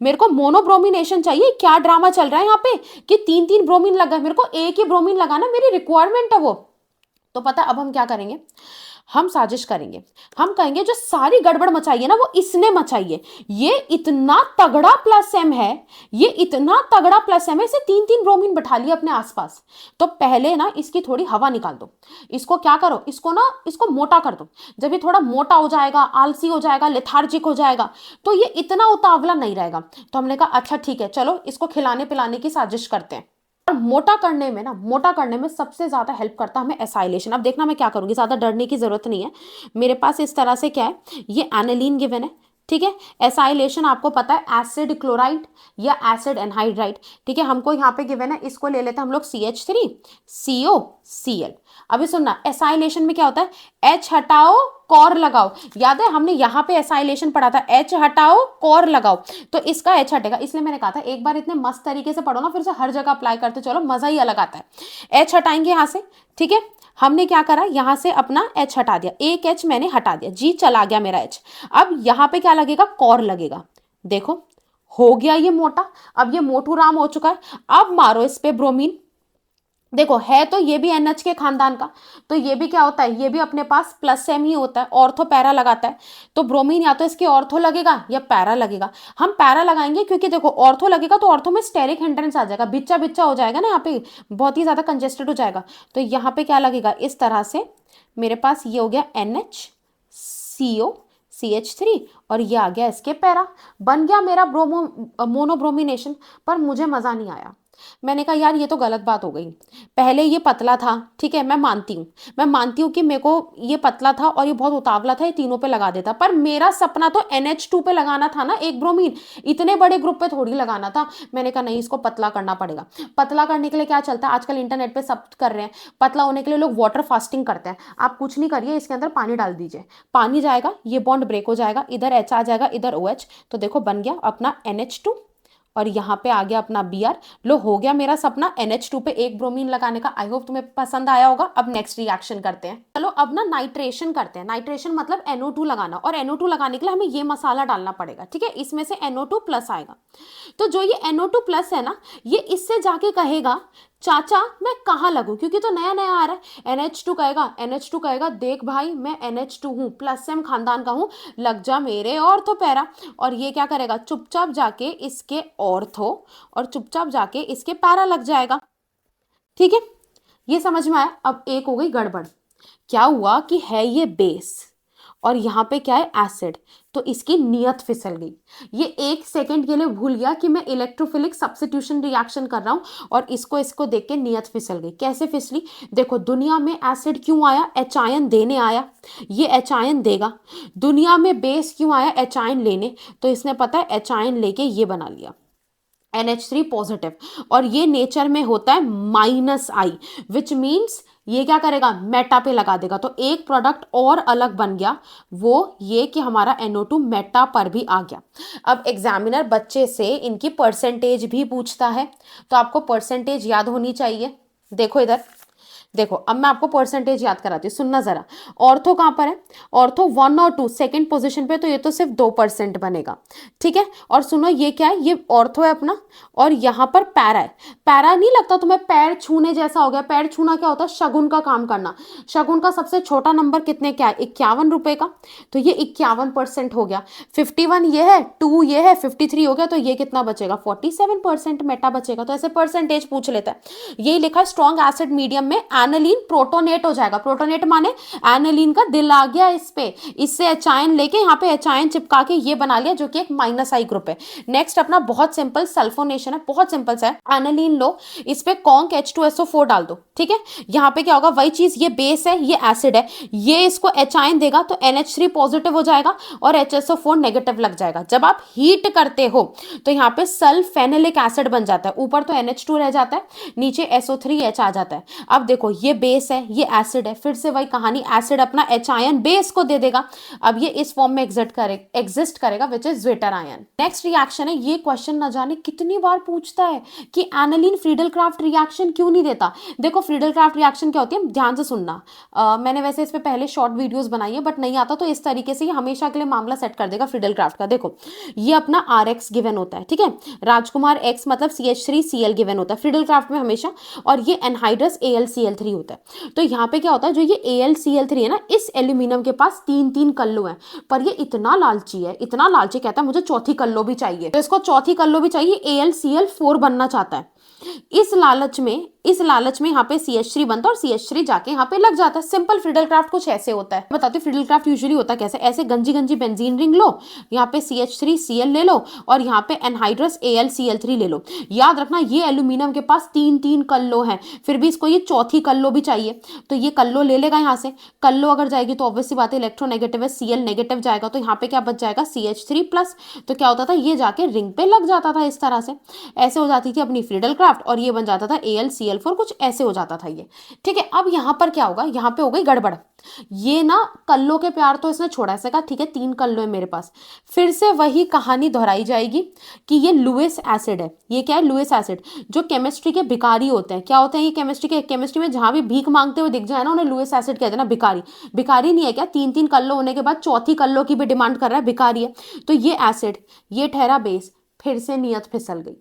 मेरे को मोनोब्रोमिनेशन चाहिए। क्या ड्रामा चल रहा है यहाँ पे कि 3-3 ब्रोमीन लगा, मेरे को एक ही ब्रोमीन लगाना, मेरी रिक्वायरमेंट है वो। तो पता अब हम क्या करेंगे, हम साजिश करेंगे, हम कहेंगे जो सारी गड़बड़ मचाई है ना वो इसने मचाई है, ये इतना तगड़ा प्लस एम है, ये इतना तगड़ा प्लस एम है, इसे 3-3 ब्रोमीन बैठा लिया अपने आसपास। तो पहले ना इसकी थोड़ी हवा निकाल दो, इसको क्या करो, इसको ना इसको मोटा कर दो। जब ये थोड़ा मोटा हो जाएगा, आलसी हो जाएगा, लेथार्जिक हो जाएगा, तो ये इतना उतावला नहीं रहेगा। तो हमने कहा अच्छा ठीक है चलो इसको खिलाने पिलाने की साजिश करते हैं। और मोटा करने में ना, मोटा करने में सबसे ज्यादा हेल्प करता है हमें एसाइलेशन। अब देखना मैं क्या करूंगी, ज्यादा डरने की जरूरत नहीं है। मेरे पास इस तरह से क्या है, ये एनालीन गिवन है, ठीक है। एसाइलेशन आपको पता है एसिड क्लोराइड या एसिड एनहाइड्राइड, ठीक है। हमको यहाँ पे गिवन है, इसको ले लेते हैं हम लोग CH3 COCl। अभी सुनना, एसाइलेशन में क्या होता है, H हटाओ कॉर लगाओ, याद है हमने यहाँ पे एसाइलेशन पढ़ा था, H हटाओ कॉर लगाओ, तो इसका H हटेगा। इसलिए मैंने कहा था एक बार इतने मस्त तरीके से पढ़ो ना, फिर से हर जगह अप्लाई करते चलो, मजा ही अलग आता है। H हटाएंगे यहाँ से, ठीक है। हमने क्या करा, यहां से अपना H हटा दिया, एक H मैंने हटा दिया, G चला गया मेरा H। अब यहां पे क्या लगेगा, कॉर लगेगा, देखो हो गया ये मोटा, अब ये मोटू राम हो चुका है। अब मारो इस पे ब्रोमीन, देखो है तो ये भी NH के खानदान का, तो ये भी क्या होता है, ये भी अपने पास प्लस एम ही होता है, ऑर्थो पैरा लगाता है। तो ब्रोमीन या तो इसके ऑर्थो लगेगा या पैरा लगेगा, हम पैरा लगाएंगे क्योंकि देखो ऑर्थो लगेगा तो ऑर्थो में स्टेरिक हिंड्रेंस आ जाएगा, बिच्चा बिच्चा हो जाएगा ना, यहाँ पे बहुत ही ज्यादा कंजेस्टेड हो जाएगा। तो यहाँ पे क्या लगेगा, इस तरह से मेरे पास ये हो गया NH CO CH3 और ये आ गया इसके पैरा, बन गया मेरा मोनोब्रोमिनेशन। पर मुझे मजा नहीं आया, मैंने कहा यार ये तो गलत बात हो गई। पहले ये पतला था, ठीक है, मैं मानती हूँ, मैं मानती हूँ कि मेरे को ये पतला था और ये बहुत उतावला था, ये तीनों पे लगा देता, पर मेरा सपना तो NH2 पे लगाना था ना एक ब्रोमीन, इतने बड़े ग्रुप पे थोड़ी लगाना था। मैंने कहा नहीं, इसको पतला करना पड़ेगा। पतला करने के लिए क्या चलता है आजकल, इंटरनेट पे सब कर रहे हैं, पतला होने के लिए लोग वाटर फास्टिंग करते हैं। आप कुछ नहीं करिए, इसके अंदर पानी डाल दीजिए, पानी जाएगा, ये बॉन्ड ब्रेक हो जाएगा, इधर H आ जाएगा, इधर OH, तो देखो बन गया अपना NH2 और यहाँ पे आ गया अपना Br। लो हो गया मेरा सपना NH2 पे एक ब्रोमीन लगाने का। आई होप तुम्हें पसंद आया होगा। अब नेक्स्ट रिएक्शन करते हैं, चलो अब ना नाइट्रेशन करते हैं। नाइट्रेशन मतलब NO2 लगाना, और NO2 लगाने के लिए हमें ये मसाला डालना पड़ेगा, ठीक है। इसमें से NO2 प्लस आएगा, तो जो ये NO2 प्लस है ना, ये इससे जाके कहेगा चाचा मैं कहाँ लगूं, क्योंकि तो नया नया आ रहा है। NH2 कहेगा देख भाई मैं NH2 हूँ, प्लस एम खानदान का हूँ, लग जा मेरे ऑर्थो पैरा। और ये क्या करेगा, चुपचाप जाके इसके ऑर्थो और चुपचाप जाके इसके पैरा लग जाएगा, ठीक है। ये समझ में आया। अब एक हो गई गड़बड़, क्या हुआ कि है ये बेस और यहाँ पे क्या है एसिड, तो इसकी नियत फिसल गई। ये 1 सेकंड के लिए भूल गया कि मैं इलेक्ट्रोफिलिक सब्स्टिट्यूशन रिएक्शन कर रहा हूं और इसको देख के नियत फिसल गई। कैसे फिसली, देखो दुनिया में एसिड क्यों आया, एच आयन देने आया, ये एच आयन देगा। दुनिया में बेस क्यों आया, एच आयन लेने, तो इसने पता है एच आयन लेके ये बना लिया NH3 पॉजिटिव, और ये नेचर में होता है -I, विच मीन्स ये क्या करेगा, मेटा पे लगा देगा, तो एक प्रोडक्ट और अलग बन गया, वो ये कि हमारा NO2 मेटा पर भी आ गया। अब एग्जामिनर बच्चे से इनकी परसेंटेज भी पूछता है, तो आपको परसेंटेज याद होनी चाहिए। देखो इधर, देखो अब मैं आपको परसेंटेज याद कराती हूँ, सुनना जरा। ऑर्थो कहाँ पर है, ऑर्थो 1 और 2 सेकेंड पोजीशन पे, तो ये तो सिर्फ 2% बनेगा, ठीक है। और सुनो ये क्या है, ये ऑर्थो है अपना, और यहाँ पर पैरा है। पैरा नहीं लगता तुम्हें पैर छूने जैसा हो गया, पैर छूना क्या होता है, शगुन का काम करना। शगुन का सबसे छोटा नंबर कितने क्या है, 51 रुपए का, तो ये 51% हो गया। 51 ये है, 2 ये है, 53 हो गया, तो ये कितना बचेगा, 47% मेटा बचेगा। तो ऐसे परसेंटेज पूछ लेता है। यही लिखा स्ट्रॉन्ग एसिड मीडियम में एनालिन प्रोटोनेट हो जाएगा, प्रोटोनेट माने एनालिन का दिल आ गया इस पे, इससे एच आयन लेके यहाँ पे एच आयन चिपका के ये बना लिया, जो कि एक -I ग्रुप है। नेक्स्ट अपना बहुत सिंपल सल्फोनेशन है, बहुत सिंपल सा है। एनालिन लो, इस पे कॉन्क H2SO4 डाल दो, ठीक है। यहाँ पे क्या होगा, वही चीज, ये बेस है, ये एसिड है, ये इसको एच आयन देगा, तो NH3 पॉजिटिव हो जाएगा और HSO4 नेगेटिव लग जाएगा। जब आप हीट करते हो तो यहाँ पे सल्फेनिलिक एसिड बन जाता है, ऊपर तो NH2 रह जाता है, नीचे SO3H आ जाता है। अब देखो ये बेस है, ये एसिड है, फिर से वही कहानी, एसिड अपना एच आयन बेस को दे देगा। अब ये इस फॉर्म में एग्जिस्ट करेगा, which is zwitter ion. Next reaction है, ये क्वेश्चन न जाने कितनी बार पूछता है कि एनालिन फ्रीडल क्राफ्ट रिएक्शन क्यों नहीं देता। देखो फ्रीडल क्राफ्ट रिएक्शन क्या होती है, ध्यान से सुनना। मैंने वैसे इस पे पहले शॉर्ट वीडियोस बनाई है, बट नहीं आता तो इस तरीके से ये हमेशा के लिए मामला सेट कर देगा फ्रीडल क्राफ्ट का। देखो ये अपना RX गिवन होता है, ठीक है, राजकुमार X मतलब CH3Cl गिवन होता है फ्रीडल क्राफ्ट में हमेशा, और ये एनहाइड्रस AlCl3 होता है। तो यहाँ पे क्या होता है, जो ये AlCl3 है ना, इस एल्यूमिनियम के पास 3 कल्लो हैं, पर ये इतना लालची है, इतना लालची, कहता है मुझे चौथी कल्लो भी चाहिए, तो इसको चौथी कल्लो भी चाहिए, AlCl4 बनना चाहता है। इस लालच में यहाँ पे CH3 बनता है और CH3 जाके यहाँ पे लग जाता है। सिंपल फ्रीडल क्राफ्ट कुछ ऐसे होता है, बताती हूँ फ्रीडल क्राफ्ट यूजुअली होता कैसे। ऐसे गंजी गंजी बेंजीन रिंग लो, यहाँ पे CH3Cl ले लो, और यहाँ पे एनहाइड्रस AlCl3 ले लो। याद रखना ये एल्यूमिनियम के पास 3 कल्लो हैं, फिर भी इसको ये चौथी कल्लो भी चाहिए, तो ये कल्लो ले लेगा यहाँ से। कल्लो अगर जाएगी तो ऑब्वियसली बात है इलेक्ट्रोनेगेटिव है, Cl नेगेटिव जाएगा, तो यहाँ पे क्या बच जाएगा, CH3+। तो क्या होता था, ये जाके रिंग पे लग जाता था, इस तरह से ऐसे हो जाती थी अपनी फ्रीडल क्राफ्ट, और ये बन जाता था AlCl4, कुछ ऐसे हो जाता था ये, ठीक है। अब यहाँ पर क्या होगा, यहाँ पे हो गई गड़बड़। ये ना कल्लो के प्यार तो इसने छोड़ा, इसने कहा ठीक है 3 कल्लो है मेरे पास। फिर से वही कहानी दोहराई जाएगी कि ये लुइस एसिड है। ये क्या है, लुइस एसिड। जो केमिस्ट्री के भिखारी होते हैं, क्या होते हैं ये केमिस्ट्री में जहां भी भीख मांगते हुए दिख जाए ना, उन्हें लुइस एसिड कहते हैं ना, भिखारी। भिखारी नहीं है क्या, 3 कल्लो होने के बाद चौथी कल्लो की भी डिमांड कर रहा है, भिखारी है। तो ये एसिड, ये ठहरा बेस, फिर से नियत फिसल गई,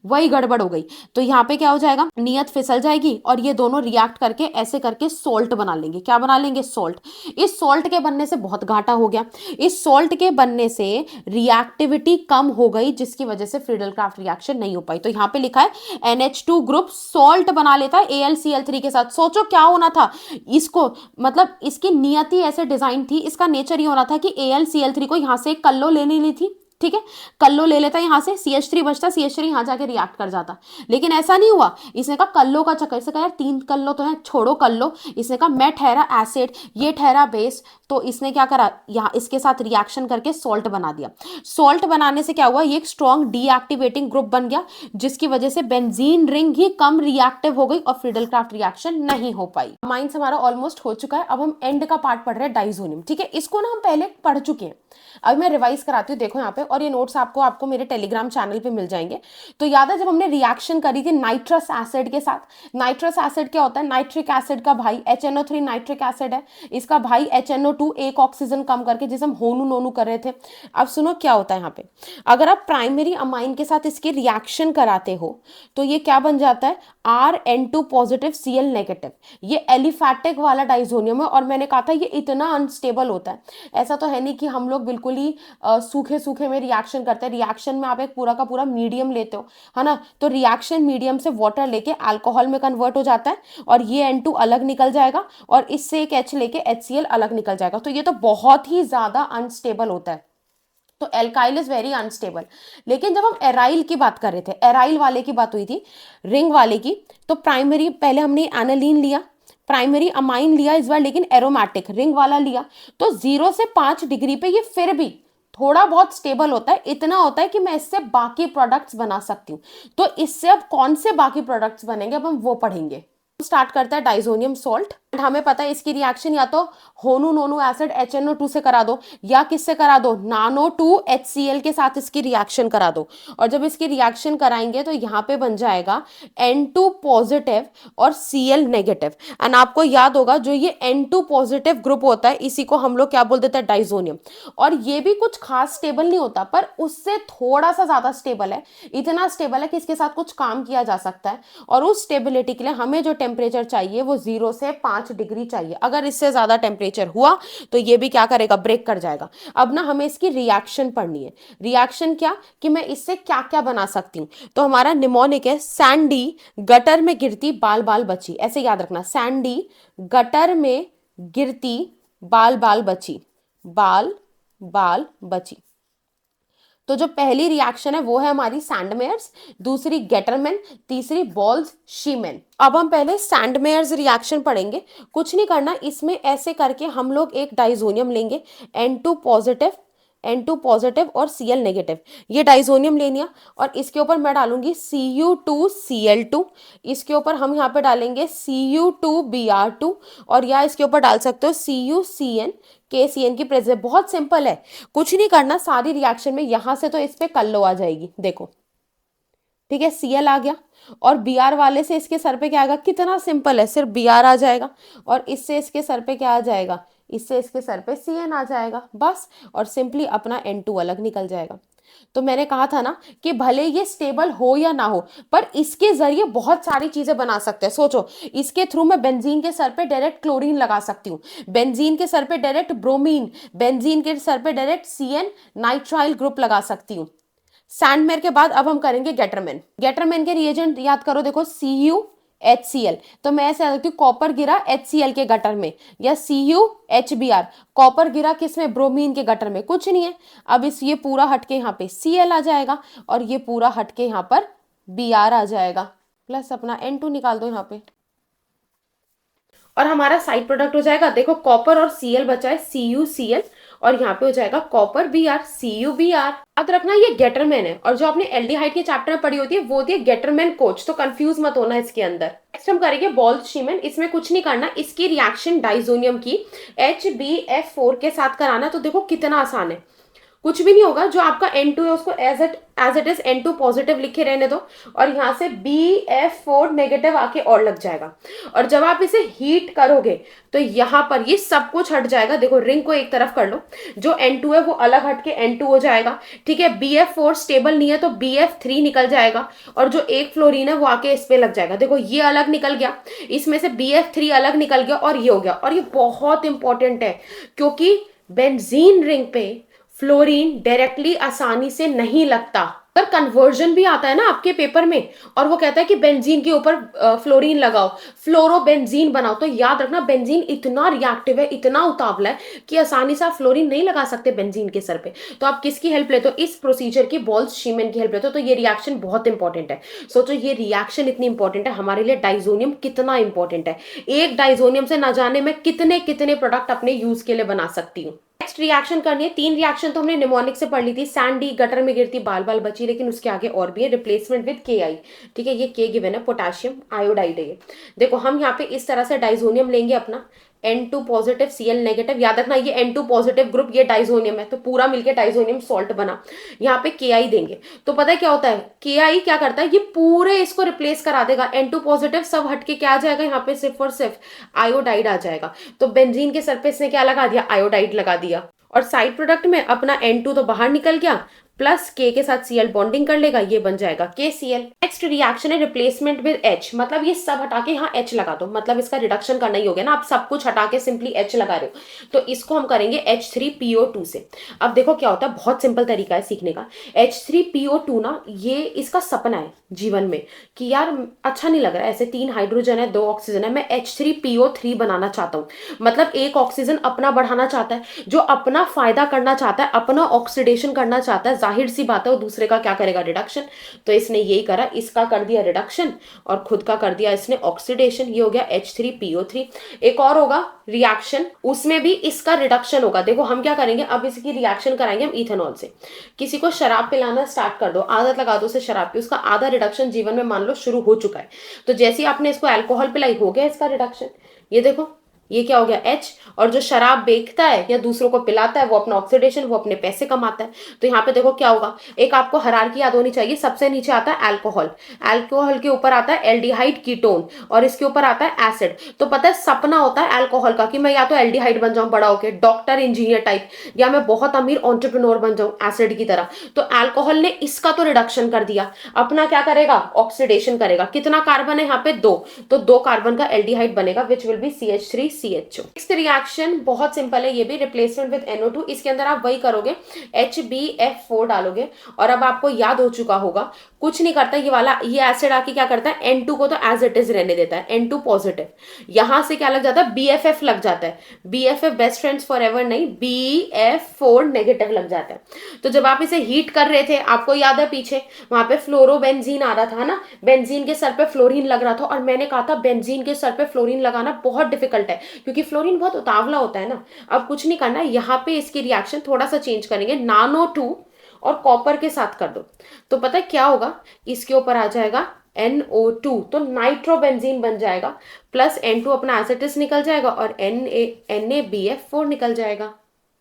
वही गड़बड़ हो गई। तो यहाँ पे क्या हो जाएगा, नियत फिसल जाएगी, और ये दोनों रिएक्ट करके ऐसे करके सोल्ट बना लेंगे। क्या बना लेंगे, सोल्ट। इस सोल्ट के बनने से बहुत घाटा हो गया, इस सोल्ट के बनने से रिएक्टिविटी कम हो गई, जिसकी वजह से फ्रीडल क्राफ्ट रिएक्शन नहीं हो पाई। तो यहाँ पे लिखा है NH2 ग्रुप सोल्ट बना लेता है AlCl3 के साथ। सोचो क्या होना था इसको, मतलब इसकी नियति ऐसे डिजाइन थी, इसका नेचर ये होना था कि AlCl3 को यहाँ से एक कल्लो लेने ली थी, ठीक है, कल्लो ले लेता यहाँ से, CH3 बचता, CH3 यहाँ जाके रिएक्ट कर जाता। लेकिन ऐसा नहीं हुआ, इसने कहा कल्लो का चक्कर, इसने कहा यार 3 कल्लो तो है, छोड़ो कल्लो। इसने कहा मैं ठहरा एसिड, ये ठहरा बेस, तो इसने क्या करा, यहाँ इसके साथ रिएक्शन करके सॉल्ट बना दिया। सॉल्ट बनाने से क्या हुआ, ये एक स्ट्रॉन्ग डीएक्टिवेटिंग ग्रुप बन गया, जिसकी वजह से बेंजीन रिंग ही कम रिएक्टिव हो गई और फ्रीडल क्राफ्ट रिएक्शन नहीं हो पाई। अमाइंस हमारा ऑलमोस्ट हो चुका है, अब हम एंड का पार्ट पढ़ रहे हैं, डाइजोनियम, ठीक है। इसको ना हम पहले पढ़ चुके हैं, अब मैं रिवाइज कराती हूँ, देखो यहाँ पे, और ये नोट्स आपको मेरे टेलीग्राम चैनल पे मिल जाएंगे। तो याद है जब हमने रिएक्शन करी थी नाइट्रस एसिड के साथ, नाइट्रस एसिड क्या होता है, नाइट्रिक एसिड का भाई HNO3 नाइट्रिक एसिड है, इसका भाई HNO2 एक ऑक्सीजन कम करके, जिसे हम होनू नोनू कर रहे थे। अब सुनो क्या होता है यहाँ पे, अगर आप प्राइमरी अमाइन के साथ इसकी रिएक्शन कराते हो तो ये क्या बन जाता है, RN2 पॉजिटिव Cl नेगेटिव। ये एलिफैटिक वाला डाइजोनियम है, और मैंने कहा था ये इतना अनस्टेबल होता है। ऐसा तो है नहीं कि हम लोग बिल्कुल ही सूखे सूखे में में रिएक्शन करता है, रिएक्शन में आप एक पूरा का पूरा मीडियम लेते हो, है ना, तो रिएक्शन मीडियम से वाटर लेके अल्कोहल में कन्वर्ट हो जाता है और ये N2 अलग निकल जाएगा और इससे एक H लेके HCl अलग निकल जाएगा। तो ये तो बहुत ही ज्यादा अनस्टेबल होता है, तो एल्काइल इज वेरी अनस्टेबल। लेकिन जब हम एराइल की बात कर रहे थे, एराइल वाले की बात हुई थी, रिंग वाले की, तो प्राइमरी पहले हमने एनालीन लिया, प्राइमरी अमाइन लिया इस बार, लेकिन एरोमेटिक रिंग वाला लिया, तो 0 से 5 डिग्री पे ये फिर भी थोड़ा बहुत स्टेबल होता है, इतना होता है कि मैं इससे बाकी प्रोडक्ट्स बना सकती हूँ। तो इससे अब कौन से बाकी प्रोडक्ट्स बनेंगे, अब हम वो पढ़ेंगे। स्टार्ट करता है डाइजोनियम सॉल्ट, हमें पता है इसकी रिएक्शन या तो होनू नोनू एसिड HNO2 से करा दो, या किससे करा दो, नानो 2 HCl के साथ इसकी रिएक्शन करा दो। और जब इसकी रिएक्शन कराएंगे तो यहाँ पे बन जाएगा N2 पॉजिटिव और Cl नेगेटिव। एंड आपको याद होगा जो ये N2 पॉजिटिव ग्रुप होता है इसी को हम लोग क्या बोल देते हैं, डाइजोनियम। और ये भी कुछ खास स्टेबल नहीं होता, पर उससे थोड़ा सा ज्यादा स्टेबल है, इतना स्टेबल है कि इसके साथ कुछ काम किया जा सकता है। और उस स्टेबिलिटी के लिए हमें जो टेम्परेचर चाहिए वो 0 से 5 डिग्री चाहिए। अगर इससे ज्यादा टेम्परेचर हुआ तो ये भी क्या करेगा, ब्रेक कर जाएगा। अब ना हमें इसकी रिएक्शन पढ़नी है। रिएक्शन क्या, कि मैं इससे क्या क्या बना सकती हूँ। तो हमारा निमोनिक है, सैंडी गटर में गिरती बाल बाल बची, ऐसे याद रखना, सैंडी गटर में गिरती बाल बाल बची, बाल बाल बची। तो जो पहली रिएक्शन है वो है हमारी सैंडमेयर्स, दूसरी गेटरमैन, तीसरी बॉल्स शीमेन। अब हम पहले सैंडमेयर्स रिएक्शन पढ़ेंगे। कुछ नहीं करना, इसमें ऐसे करके हम लोग एक डाइजोनियम लेंगे, N2 पॉजिटिव, N2 पॉजिटिव और Cl नेगेटिव, ये डाइजोनियम ले लिया। और इसके ऊपर मैं डालूंगी Cu2Cl2, इसके ऊपर हम यहाँ पे डालेंगे Cu2Br2, और या इसके ऊपर डाल सकते हो CuCN, KCN की प्रेजेंस। बहुत सिंपल है, कुछ नहीं करना, सारी रिएक्शन में यहां से तो इस पे कल्लो आ जाएगी, देखो ठीक है, Cl आ गया, और Br वाले से इसके सर पे क्या आएगा, कितना सिंपल है, सिर्फ Br आ जाएगा, और इससे इसके सर पे क्या आ जाएगा, इससे इसके सर पे Cn आ जाएगा, बस। और सिंपली अपना N2 अलग निकल जाएगा। तो मैंने कहा था ना कि भले ये स्टेबल हो या ना हो, पर इसके जरिए बहुत सारी चीजें बना सकते हैं। सोचो, इसके थ्रू मैं बेंजीन के सर पे डायरेक्ट क्लोरीन लगा सकती हूँ, बेंजीन के सर पे डायरेक्ट ब्रोमीन, बेंजीन के सर पे डायरेक्ट Cn नाइट्राइल ग्रुप लगा सकती हूँ। सैंडमेयर के बाद अब हम करेंगे गेटरमैन। गेटरमैन के रिएजेंट याद करो, देखो CuHCl, तो मैं ऐसे लिखती हूँ, कॉपर गिरा HCl के गटर में, या CuHBr, कॉपर गिरा किसमें, ब्रोमीन के गटर में, कुछ नहीं है। अब इस ये पूरा हटके यहाँ पे Cl आ जाएगा, और ये पूरा हटके यहाँ पर Br आ जाएगा, प्लस अपना N2 निकाल दो यहाँ पे, और हमारा साइड प्रोडक्ट हो जाएगा, देखो कॉपर और Cl बचा है, CuCl, और यहाँ पे हो जाएगा कॉपर Br, CuBr। याद रखना ये गेटरमैन है, और जो आपने एल्डिहाइड के चैप्टर में पढ़ी होती है वो होती है गेटरमैन कोच, तो कंफ्यूज मत होना इसके अंदर। नेक्स्ट हम करेंगे बॉल्स शीमेन। इसमें कुछ नहीं करना, इसकी रिएक्शन डाइजोनियम की HbF4 के साथ कराना। तो देखो कितना आसान है, कुछ भी नहीं होगा, जो आपका N2 है उसको as it is N2 positive लिखे रहने दो, और यहाँ से BF4 नेगेटिव आके और लग जाएगा। और जब आप इसे हीट करोगे तो यहाँ पर ये सब कुछ हट जाएगा। देखो रिंग को एक तरफ कर लो, जो N2 है वो अलग हट के N2 हो जाएगा, ठीक है। BF4 स्टेबल नहीं है तो BF3 निकल जाएगा, और जो एक फ्लोरीन है वो आके इस पे लग जाएगा। देखो ये अलग निकल गया, इसमें से BF3 अलग निकल गया, और ये हो गया। और ये बहुत इंपॉर्टेंट है, क्योंकि बेंजीन रिंग पे फ्लोरीन डायरेक्टली आसानी से नहीं लगता। अगर कन्वर्जन भी आता है ना आपके पेपर में, और वो कहता है कि बेंजीन के ऊपर फ्लोरीन लगाओ, फ्लोरोबेंजीन बनाओ, तो याद रखना बेंजीन इतना रिएक्टिव है, इतना उतावला है कि आसानी से आप फ्लोरीन नहीं लगा सकते बेंजीन के सर पे। तो आप किसकी हेल्प लेते हो, इस प्रोसीजर की, बॉल्स शीमेन की हेल्प लेते हो। तो ये रिएक्शन बहुत इंपॉर्टेंट है। सोचो ये रिएक्शन इतनी इंपॉर्टेंट है हमारे लिए, डाइजोनियम कितना इंपॉर्टेंट है। एक डाइजोनियम से ना जाने में कितने कितने प्रोडक्ट अपने यूज के लिए बना सकती हूँ। नेक्स्ट रिएक्शन करनी है, 3 रिएक्शन तो हमने निमोनिक से पढ़ ली थी, सैंडी गटर में गिरती बाल बाल बची, लेकिन उसके आगे और भी है, रिप्लेसमेंट विद Ki, ठीक है। ये K गिवन है, पोटेशियम आयोडाइड है। देखो हम यहाँ पे इस तरह से डाइजोनियम लेंगे अपना, N2 पॉजिटिव Cl नेगेटिव, याद रखना ये N2 पॉजिटिव ग्रुप, ये डाइजोनियम है, तो पूरा मिलके डाइजोनियम सॉल्ट बना। यहाँ पे Ki देंगे, तो पता है क्या होता है, Ki क्या करता है, ये पूरे इसको रिप्लेस करा देगा। N2 पॉजिटिव सब हटके क्या आ जाएगा, यहाँ पे सिर्फ और सिर्फ आयोडाइड आ जाएगा। तो बेंजीन के सर पे इसने क्या लगा दिया, आयोडाइड लगा दिया। और साइड प्रोडक्ट में अपना N2 तो बाहर निकल गया, प्लस के साथ Cl बॉन्डिंग कर लेगा, ये बन जाएगा KCl। नेक्स्ट रिएक्शन है रिप्लेसमेंट विद H, मतलब ये सब हटा के यहाँ H लगा दो, मतलब इसका रिडक्शन करना ही हो गया ना, आप सब कुछ हटा के सिंपली H लगा रहे हो, तो इसको हम करेंगे H3PO2 से। अब देखो क्या होता है, बहुत सिंपल तरीका है सीखने का। H3PO2 ना, ये इसका सपना है जीवन में कि यार अच्छा नहीं लग रहा है ऐसे, 3 हाइड्रोजन है 2 ऑक्सीजन है, मैं H3PO3 बनाना चाहता हूँ। मतलब एक ऑक्सीजन अपना बढ़ाना चाहता है, जो अपना फायदा करना चाहता है, अपना ऑक्सीडेशन करना चाहता है, जाहिर सी बात है वो दूसरे का क्या करेगा, रिडक्शन। तो इसने यही करा, इसका कर दिया रिडक्शन और खुद का कर दिया इसने ऑक्सीडेशन, ये हो गया H3PO3। एक और होगा रिएक्शन, उसमें भी इसका रिडक्शन होगा। देखो हम क्या करेंगे, अब इसकी रिएक्शन कराएंगे हम इथेनॉल से। किसी को शराब पिलाना स्टार्ट कर दो, आदत लगा दो उसे शराब की, उसका आधा रिडक्शन जीवन में मान लो शुरू हो चुका है। तो जैसे ही आपने इसको अल्कोहल पिलाई, हो गया इसका रिडक्शन। ये देखो ये क्या हो गया H, और जो शराब बेचता है या दूसरों को पिलाता है वो अपना ऑक्सीडेशन, वो अपने पैसे कमाता है। तो यहाँ पे देखो क्या होगा, एक आपको हायरार्की याद होनी चाहिए, सबसे नीचे आता है अल्कोहल, अल्कोहल के ऊपर आता है एल्डिहाइड कीटोन, और इसके ऊपर आता है एसिड। तो पता है सपना होता है अल्कोहल का कि मैं या तो एल्डिहाइड बन जाऊं बड़ा होके, डॉक्टर इंजीनियर टाइप, या मैं बहुत अमीर एंटरप्रेन्योर बन जाऊं एसिड की तरह। तो अल्कोहल ने इसका तो रिडक्शन कर दिया, अपना क्या करेगा, ऑक्सीडेशन करेगा। कितना कार्बन है यहाँ पे, 2, तो 2 कार्बन का एल्डिहाइड बनेगा which will be CH3CHO। Next reaction बहुत सिंपल है, ये भी रिप्लेसमेंट विद NO2। इसके अंदर आप वही करोगे, HbF4 डालोगे, और अब आपको याद हो चुका होगा, कुछ नहीं करता ये वाला, ये एसिड आके क्या करता है, N2 को तो एज इट इज रहने देता है, N2 पॉजिटिव, यहां से क्या लग जाता है, BFF लग जाता है। BFF best friends for ever नहीं, BF4 नेगेटिव लग जाता है। तो जब आप इसे हीट कर रहे थे, आपको याद है पीछे वहां पे फ्लोरोबेंजीन आ रहा था ना, बेंजीन के सर पे फ्लोरीन लग रहा था, और मैंने कहा था बेंजीन के सर पे फ्लोरीन लगाना बहुत डिफिकल्ट है क्योंकि फ्लोरीन बहुत उतावला होता है ना। अब कुछ नहीं करना, यहाँ पे इसकी रिएक्शन थोड़ा सा चेंज करेंगे, NaNO2 और कॉपर के साथ कर दो, तो पता है क्या होगा, इसके ऊपर आ जाएगा NO2, तो नाइट्रोबेंजीन बन जाएगा, प्लस N2 अपना एसिटिस निकल जाएगा और NaBF4 निकल जाएगा।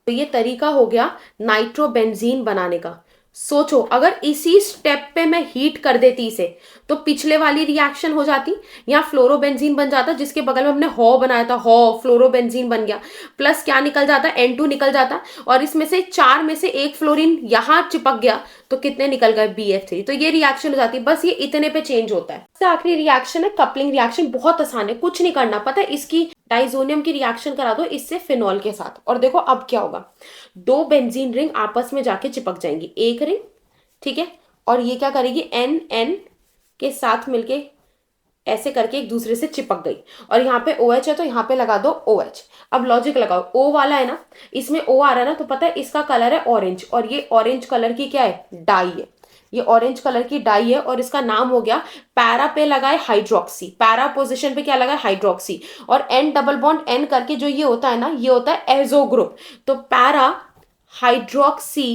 तो ये तरीका हो गया नाइट्रोबेंजीन बनाने का। सोचो अगर इसी स्टेप पे मैं हीट कर देती इसे, तो पिछले वाली रिएक्शन हो जाती, यहाँ फ्लोरोबेंजीन बन जाता, जिसके बगल में हमने हॉ बनाया था, हॉ फ्लोरोबेंजीन बन गया, प्लस क्या निकल जाता, N2 निकल जाता, और इसमें से 4 में से एक फ्लोरीन यहाँ चिपक गया, तो कितने निकल गए, BF3। तो ये रिएक्शन हो जाती, बस ये इतने पे चेंज होता है। सबसे आखिरी रिएक्शन है कपलिंग रिएक्शन, बहुत आसान है, कुछ नहीं करना, पता है इसकी डाइजोनियम की रिएक्शन करा दो इससे फिनॉल के साथ, और देखो अब क्या होगा, 2 बेंजीन रिंग आपस में जाके चिपक जाएंगी, एक रिंग, ठीक है, और ये क्या करेगी, NN के साथ मिलके ऐसे करके एक दूसरे से चिपक गई, और यहाँ पे OH है तो यहाँ पे लगा दो OH। अब लॉजिक लगाओ, O वाला है ना, इसमें O आ रहा है ना, तो पता है इसका कलर है ऑरेंज, और ये ऑरेंज कलर की क्या है, डाई है, ये ऑरेंज कलर की डाई है, और इसका नाम हो गया, पैरा पे लगाए हाइड्रोक्सी, पैरा पोजीशन पे क्या लगा है, हाइड्रोक्सी, और N डबल बॉन्ड N करके जो ये होता है ना, ये होता है एजो ग्रुप, तो पैरा हाइड्रोक्सी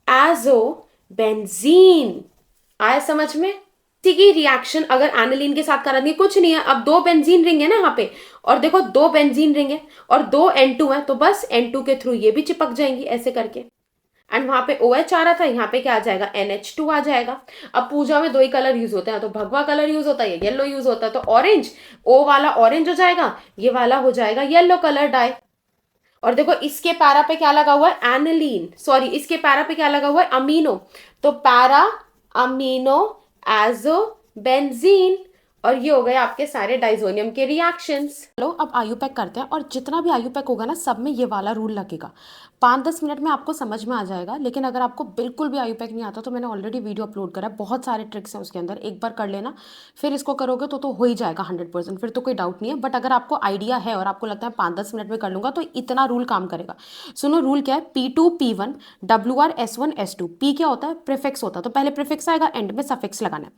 एजो बेंजीन। आया समझ में। इसी की रिएक्शन अगर एनिलीन के साथ करा दी, कुछ नहीं है, अब 2 बेंजीन रिंग है ना यहाँ पे, और देखो 2 बेंजीन रिंग है और 2 N2 है, तो बस N2 के थ्रू ये भी चिपक जाएंगी ऐसे करके, एंड वहां पे OH आ रहा था, यहाँ पे क्या आ जाएगा, NH2 आ जाएगा। अब पूजा में 2 ही कलर यूज होते हैं, तो भगवा कलर यूज होता है, येलो यूज होता है, तो ऑरेंज, O वाला ऑरेंज हो जाएगा, ये वाला हो जाएगा येलो कलर डाई। और देखो इसके पैरा पे क्या लगा हुआ है, एनिलीन, सॉरी इसके पैरा पे क्या लगा हुआ है, अमीनो, तो पैरा अमीनो एजो बेंजीन, और ये हो गए आपके सारे डाइजोनियम के रिएक्शंस। चलो अब आयुपैक करते हैं, और जितना भी आयुपैक होगा ना, सब में ये वाला रूल लगेगा, 5-10 मिनट में आपको समझ में आ जाएगा। लेकिन अगर आपको बिल्कुल भी आयुपैक नहीं आता, तो मैंने ऑलरेडी वीडियो अपलोड करा है, बहुत सारे ट्रिक्स हैं उसके अंदर, एक बार कर लेना, फिर इसको करोगे तो हो ही जाएगा 100%, फिर तो कोई डाउट नहीं है। बट अगर आपको आइडिया है और आपको लगता है 5-10 मिनट में कर लूंगा, तो इतना रूल काम करेगा। सुनो रूल क्या है, P2P1 WR S1 S2, P क्या होता है, प्रीफिक्स होता है, तो पहले प्रीफिक्स आएगा, एंड में सफिक्स लगाना है।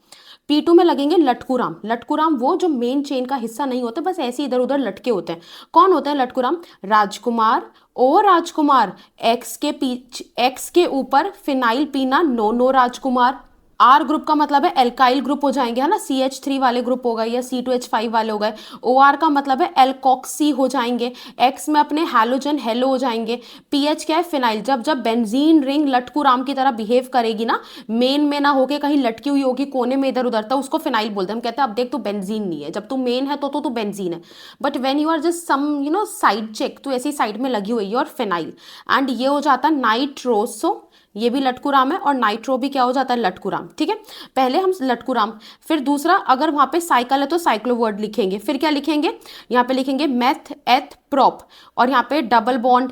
P2 में लगेंगे लटकुराम, लटकुराम वो जो मेन चेन का हिस्सा नहीं होते, बस ऐसे इधर उधर लटके होते हैं। कौन होते हैं लटकुराम, राजकुमार, ओ राजकुमार, एक्स के ऊपर फिनाइल पीना, नो राजकुमार। आर ग्रुप का मतलब है एल्काइल ग्रुप हो जाएंगे, है ना, CH3 वाले ग्रुप हो गए या C2H5 वाले हो गए। OR का मतलब है एल्कोक्सी हो जाएंगे, X में अपने हैलोजन हेलो हो जाएंगे। PH क्या है, फिनाइल, जब जब बेंजीन रिंग लटकू राम की तरह बिहेव करेगी ना, मेन में ना होके कहीं लटकी हुई होगी कोने में इधर उधर, तो उसको फिनाइल बोलते हैं। हम कहते हैं अब देख तू बेंजीन नहीं है, जब तू मेन है तो तू बेंजीन है, but when you are just some side check, तो ऐसी साइड में लगी हुई है और फिनाइल, एंड ये हो जाता है नाइट्रोसो ये भी लटकू राम है, और नाइट्रो भी क्या हो जाता है, लटकू राम। ठीक है, पहले हम लटकू राम, फिर दूसरा अगर वहां पे साइकिल है तो साइक्लो वर्ड लिखेंगे, फिर क्या लिखेंगे, यहाँ पे लिखेंगे मेथ एथ प्रोप, और यहाँ पे डबल बॉन्ड,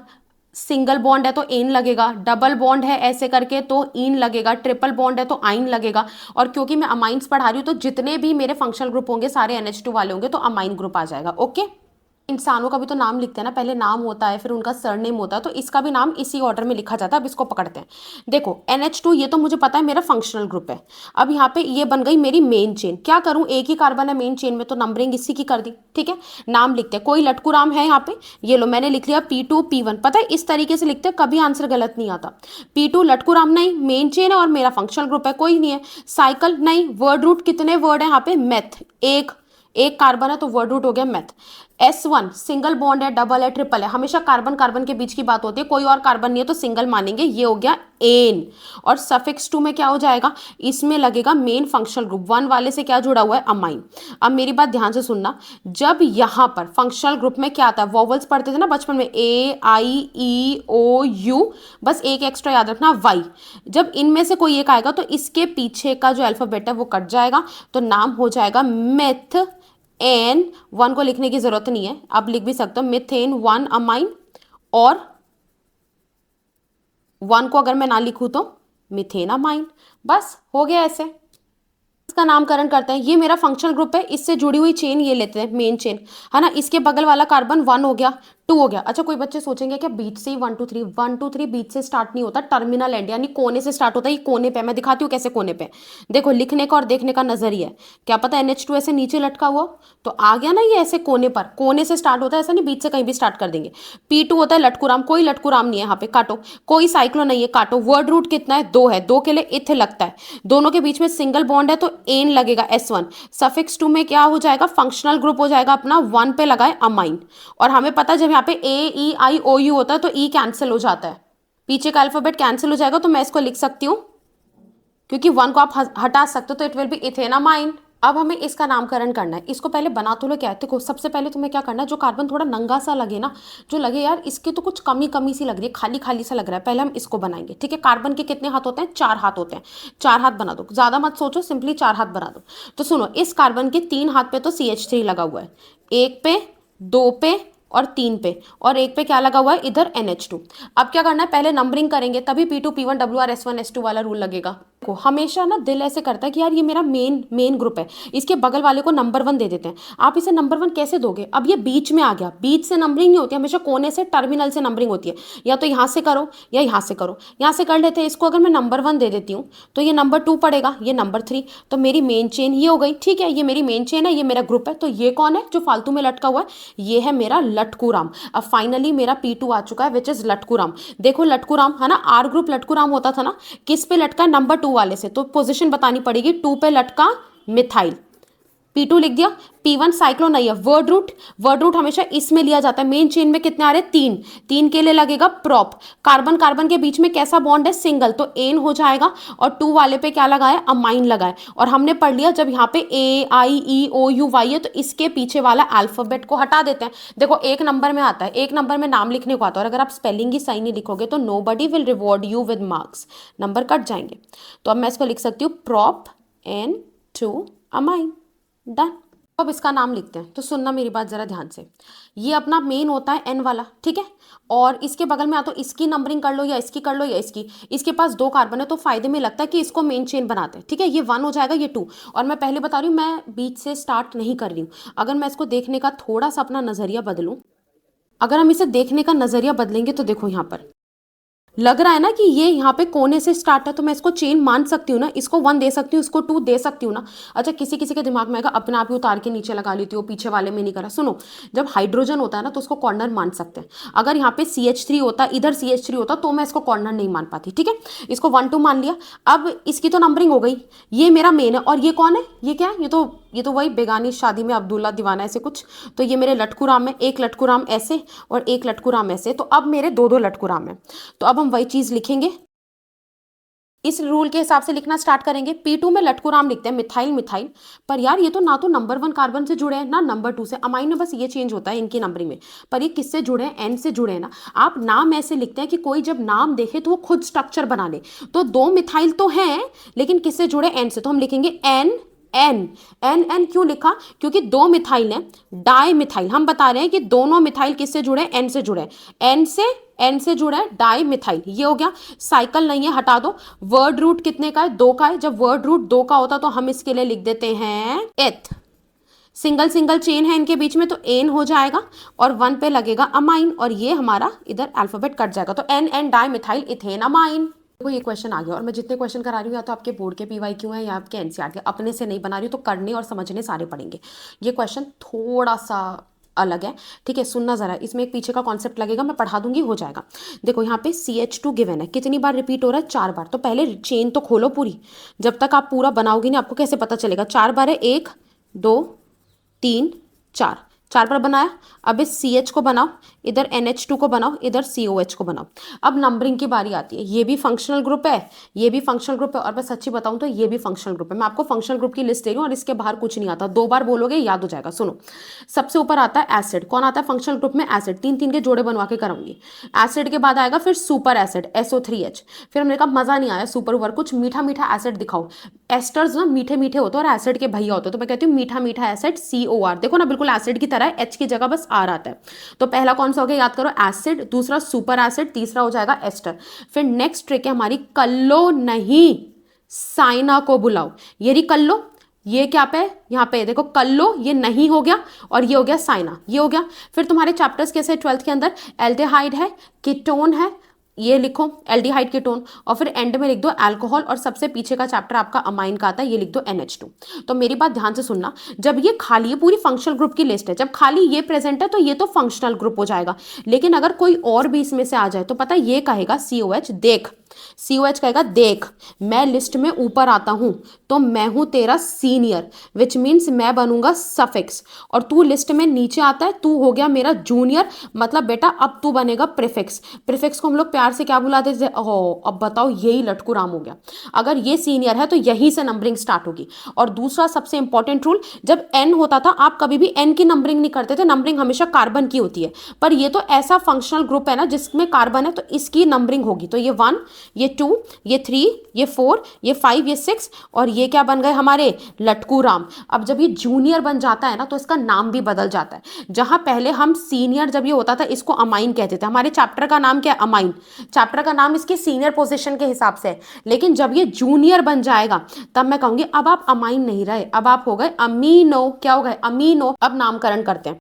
सिंगल बॉन्ड है तो एन लगेगा, डबल बॉन्ड है ऐसे करके तो इन लगेगा, ट्रिपल बॉन्ड है तो आइन लगेगा। और क्योंकि मैं अमाइंस पढ़ा रही हूँ तो जितने भी मेरे फंक्शनल ग्रुप होंगे सारे NH2 वाले होंगे, तो अमाइन ग्रुप आ जाएगा। ओके, इंसानों का भी तो नाम लिखते हैं ना, पहले नाम होता है फिर उनका सरनेम होता है, तो इसका भी नाम इसी ऑर्डर में लिखा जाता है। अब इसको पकड़ते हैं। देखो NH2 ये तो मुझे पता है मेरा फंक्शनल ग्रुप है। अब यहाँ पे ये बन गई मेरी मेन चेन। क्या करूँ, एक ही कार्बन है मेन चेन में, तो नंबरिंग इसी की कर दी। ठीक है, नाम लिखते हैं। कोई लटकू राम है यहाँ पे, ये लो मैंने लिख लिया P2 P1। पता है इस तरीके से लिखते हैं, कभी आंसर गलत नहीं आता। P2 लटकू राम नहीं, मेन चेन है और मेरा फंक्शनल ग्रुप है, कोई नहीं है। साइकिल नहीं, वर्ड रूट कितने वर्ड है यहाँ पे, मेथ, एक एक कार्बन है तो वर्ड रूट हो गया मेथ। S1 सिंगल बॉन्ड है, डबल है, ट्रिपल है, हमेशा कार्बन कार्बन के बीच की बात होती है, कोई और कार्बन नहीं है तो सिंगल मानेंगे, ये हो गया एन। और सफिक्स 2 में क्या हो जाएगा, इसमें लगेगा मेन फंक्शनल ग्रुप, 1 वाले से क्या जुड़ा हुआ है, अमाइन। अब मेरी बात ध्यान से सुनना, जब यहां पर फंक्शनल ग्रुप में क्या आता है, वॉवल्स पढ़ते थे ना बचपन में, A I E O U, बस एक एक्स्ट्रा याद रखना, वाई। जब इनमें से कोई एक आएगा तो इसके पीछे का जो अल्फाबेट है वो कट जाएगा, तो नाम हो जाएगा मेथ एन। 1 को लिखने की जरूरत नहीं है, अब लिख भी सकते हो मिथेन 1 अमाइन, और 1 को अगर मैं ना लिखूं तो मिथेन अमाइन। बस हो गया ऐसे। इसका नामकरण करते हैं। ये मेरा फंक्शनल ग्रुप है, इससे जुड़ी हुई चेन ये लेते हैं, मेन चेन है ना। इसके बगल वाला कार्बन 1 हो गया, 2 हो गया। अच्छा कोई बच्चे सोचेंगे क्या बीच से ही 1 2 3, 1 2 3 बीच से स्टार्ट नहीं होता, टर्मिनल एंड यानी कोने से स्टार्ट होता है। ये कोने पे, मैं दिखाती हूँ कैसे कोने पे। देखो लिखने का और देखने का नजरिया है, क्या पता NH2 ऐसे नीचे लटका हुआ तो आ गया ना, ये ऐसे कोने पर, कोने से स्टार्ट होता है, ऐसा नहीं बीच से कहीं भी स्टार्ट कर देंगे। P2 होता है लटकुराम, कोई लटकुराम नहीं है यहाँ पे, काटो। कोई साइक्लो नहीं है, काटो। वर्ड रूट कितना है, 2 है, 2 के लिए इथ लगता है, दोनों के बीच में सिंगल बॉन्ड है तो एन लगेगा, S1। सफिक्स 2 में क्या हो जाएगा, फंक्शनल ग्रुप हो जाएगा अपना, 1 पे लगाए अमाइन। और हमें पता है जब यहाँ पे AEIOU होता है तो E कैंसिल हो जाता है, पीछे का अल्फाबेट कैंसिल हो जाएगा, तो मैं इसको लिख सकती हूँ, क्योंकि 1 को आप हटा सकते हो तो इट विल बी इथेनामाइन। अब हमें इसका नामकरण करना है। इसको पहले बना तो लो, क्या है देखो, सबसे पहले तुम्हें क्या करना है, जो कार्बन थोड़ा नंगा सा लगे ना, जो लगे यार इसके तो कुछ कमी कमी सी लग रही है, खाली खाली सा लग रहा है, पहले हम इसको बनाएंगे। ठीक है, कार्बन के कितने हाथ होते हैं, 4 हाथ होते हैं, 4 हाथ बना दो, ज्यादा मत सोचो, सिंपली 4 हाथ बना दो। तो सुनो, इस कार्बन के 3 हाथ पे तो CH3 लगा हुआ है, 1 पे, 2 पे और 3 पे, और 1 पे क्या लगा हुआ है, इधर NH2। अब क्या करना है, पहले नंबरिंग करेंगे, तभी P2 P1 WR S1 S2 वाला रूल लगेगा। देखो हमेशा ना दिल ऐसे करता है कि यार ये मेरा मेन ग्रुप है, इसके बगल वाले को नंबर 1 दे देते हैं। आप इसे नंबर 1 कैसे दोगे, अब ये बीच में आ गया, बीच से नंबरिंग नहीं होती, हमेशा कोने से, टर्मिनल से नंबरिंग होती है, या तो यहाँ से करो या यहाँ से करो। यहाँ से कर लेते हैं, इसको अगर मैं नंबर 1 दे देती हूँ तो ये नंबर 2 पड़ेगा, ये नंबर 3, तो मेरी मेन चेन ये हो गई। ठीक है, ये मेरी मेन चेन है, ये मेरा ग्रुप है। तो ये कौन है जो फालतू में लटका हुआ है, ये है मेरा लटकूराम। अब फाइनली मेरा P2 आ चुका है, विच इज लटकूराम। देखो लटकूराम है ना, आर ग्रुप लटकूराम होता था ना, किस पे लटका, नंबर 2 वाले से, तो पोजीशन बतानी पड़ेगी, 2 पे लटका मिथाइल, P2 लिख दिया। P1 साइक्लो नहीं है, वर्ड रूट हमेशा इसमें लिया जाता है। मेन चेन में कितने आ रहे, 3, 3 के लिए लगेगा प्रॉप। कार्बन कार्बन के बीच में कैसा बॉन्ड है, सिंगल, तो एन हो जाएगा। और 2 वाले पे क्या लगाए, अमाइन लगाए। और हमने पढ़ लिया जब यहाँ पे AIEOUY है तो इसके पीछे वाला अल्फाबेट को हटा देते हैं। देखो एक नंबर में आता है, एक नंबर में नाम लिखने को आता है, और अगर आप स्पेलिंग ही सही नहीं लिखोगे तो nobody will reward you with marks, number cut जाएंगे। तो अब मैं इसको लिख सकती हूँ प्रॉप N2 अमाइन, डन। अब इसका नाम लिखते हैं, तो सुनना मेरी बात जरा ध्यान से। ये अपना मेन होता है N वाला, ठीक है, और इसके बगल में या तो इसकी नंबरिंग कर लो या इसकी कर लो या इसकी। इसके पास 2 कार्बन है तो फायदे में लगता है कि इसको मेन चेन बनाते हैं। ठीक है, ये 1 हो जाएगा, ये 2। और मैं पहले बता रही हूँ, मैं बीच से स्टार्ट नहीं कर रही हूँ। अगर मैं इसको देखने का थोड़ा सा अपना नजरिया बदलूं, अगर हम इसे देखने का नजरिया बदलेंगे तो देखो यहाँ पर लग रहा है ना कि ये यहाँ पे कोने से स्टार्ट है, तो मैं इसको चेन मान सकती हूँ ना, इसको 1 दे सकती हूँ, इसको 2 दे सकती हूँ ना। अच्छा किसी किसी के दिमाग में आएगा अपने आप ही उतार के नीचे लगा लेती हूँ, पीछे वाले में नहीं करा। सुनो, जब हाइड्रोजन होता है ना तो उसको कॉर्नर मान सकते हैं। अगर यहाँ पे CH3 होता, इधर CH3 होता, तो मैं इसको कॉर्नर नहीं मान पाती। ठीक है, इसको 1 2 मान लिया। अब इसकी तो नंबरिंग हो गई, ये मेरा मेन है, और ये कौन है, ये क्या है, ये तो वही बेगानी शादी में अब्दुल्ला दीवाना ऐसे कुछ। तो ये मेरे लटकू राम है, एक लटकू राम ऐसे और एक लटकू राम ऐसे, तो अब मेरे 2 2 लटकू राम है। तो अब हम वही चीज लिखेंगे, इस रूल के हिसाब से लिखना स्टार्ट करेंगे। P2 में लटकुराम लिखते हैं, मिथाइल मिथाइल, पर यार ये तो ना तो नंबर 1 कार्बन से जुड़े हैं ना नंबर 2 से। अमाइन में बस ये चेंज होता है इनकी नंबरिंग में, पर ये किससे जुड़े हैं, एन से जुड़े हैं ना। आप नाम ऐसे लिखते हैं कि कोई जब नाम देखे तो वो खुद स्ट्रक्चर बना ले। तो 2 मिथाइल तो हैं, लेकिन किससे जुड़े, एन से, तो हम लिखेंगे एन एन। एन एन क्यों लिखा, क्योंकि 2 मिथाइल हैं, डाई मिथाइल। हम बता रहे हैं कि दोनों मिथाइल किससे जुड़े हैं, एन से जुड़े हैं, एन से जुड़ा है डाई मिथाइल। ये हो गया, साइकिल नहीं है, हटा दो। वर्ड रूट कितने का है, 2 का है। जब वर्ड रूट 2 का होता तो हम इसके लिए लिख देते हैं एथ। सिंगल सिंगल चेन है इनके बीच में, तो एन हो जाएगा और 1 पे लगेगा अमाइन, और ये हमारा इधर अल्फाबेट कट जाएगा, तो N N dimethyl ethane amine. देखो ये क्वेश्चन आ गया, और मैं जितने क्वेश्चन करा रही हूँ या तो आपके बोर्ड के PYQ हैं या आपके NCERT के, अपने से नहीं बना रही हूँ, तो करने और समझने सारे पड़ेंगे। ये क्वेश्चन थोड़ा सा अलग है, ठीक है, सुनना जरा। इसमें एक पीछे का कॉन्सेप्ट लगेगा, मैं पढ़ा दूंगी, हो जाएगा। देखो यहाँ पे CH2 गिवन है, कितनी बार रिपीट हो रहा है, 4 बार। तो पहले चेन तो खोलो पूरी, जब तक आप पूरा बनाओगी नहीं आपको कैसे पता चलेगा। 4 बार है, 1 2 3 4, 4 बार बनाया। अब इस CH को बनाओ, इधर NH2 को बनाओ, इधर COH को बनाओ। अब नंबरिंग की बारी आती है, ये भी फंक्शनल ग्रुप है, ये भी फंक्शनल ग्रुप है, और मैं सच्ची बताऊं तो ये भी फंक्शनल ग्रुप है। मैं आपको फंक्शनल ग्रुप की लिस्ट दे रही हूँ और इसके बाहर कुछ नहीं आता, 2 बार बोलोगे याद हो जाएगा। सुनो, सबसे ऊपर आता है एसिड। कौन आता है फंक्शनल ग्रुप में, एसिड। 3 3 के जोड़े बनवा के कराऊंगी। एसिड के बाद आएगा फिर सुपर एसिड, SO3H। फिर हमने कहा मजा नहीं आया सुपर ऊपर, कुछ मीठा मीठा एसिड दिखाओ। एस्टर्स ना मीठे मीठे होते हैं और एसिड के भैया होते हैं, तो मैं कहती हूँ मीठा मीठा एसिड, COR। देखो ना बिल्कुल एसिड की तरह, H की जगह बस R आता है। तो पहला कौन सा हो गया, याद करो, एसिड। दूसरा सुपर एसिड, तीसरा हो जाएगा एस्टर। फिर नेक्स्ट ट्रिक है हमारी, कल्लो नहीं, साइना को बुलाओ। ये रही कल्लो, ये क्या पे, यहाँ पे देखो कल्लो, ये नहीं हो गया, और ये हो गया साइना, ये हो गया। फिर तुम्हारे चैप्टर्स कैसे 12th के अंदर, एल्डिहाइड है, कीटोन है, ये लिखो एल्डिहाइड कीटोन, और फिर एंड में लिख दो अल्कोहल, और सबसे पीछे का चैप्टर आपका अमाइन का आता है, ये लिख दो NH2। तो मेरी बात ध्यान से सुनना, जब ये खाली, ये पूरी फंक्शनल ग्रुप की लिस्ट है, जब खाली ये प्रेजेंट है तो ये तो फंक्शनल ग्रुप हो जाएगा। लेकिन अगर कोई और भी इसमें से आ जाए तो पता है ये कहेगा COH, देख, COH कहेगा देख, मैं लिस्ट में ऊपर आता हूं तो मैं हूं तेरा सीनियर, विच मीन्स मैं बनूंगा सफिक्स, और तू लिस्ट में नीचे आता है, तू हो गया मेरा जूनियर, मतलब बेटा अब तू बनेगा प्रीफिक्स। प्रीफिक्स को हम लोग प्यार से क्या बुलाते थे, ओहो अब बताओ, यही लटकू राम हो गया। अगर ये सीनियर है तो यहीं से नंबरिंग स्टार्ट होगी। और दूसरा सबसे इंपॉर्टेंट रूल, जब N होता था आप कभी भी N की नंबरिंग नहीं करते थे, नंबरिंग हमेशा कार्बन की होती है। पर ये तो ऐसा फंक्शनल ग्रुप है ना जिसमें कार्बन है, तो इसकी नंबरिंग होगी। तो ये 1, ये 2, ये 3, ये 4, ये 5, ये 6, और ये क्या बन गए हमारे, लटकू राम। अब जब ये जूनियर बन जाता है ना तो इसका नाम भी बदल जाता है। जहां पहले हम सीनियर जब ये होता था इसको अमाइन कहते थे, हमारे चैप्टर का नाम क्या है, अमाइन। चैप्टर का नाम इसके सीनियर पोजीशन के हिसाब से है। लेकिन जब ये जूनियर बन जाएगा तब मैं कहूंगी अब आप अमाइन नहीं रहे, अब आप हो गए अमीनो। क्या हो गए, अमीनो। अब नामकरण करते हैं,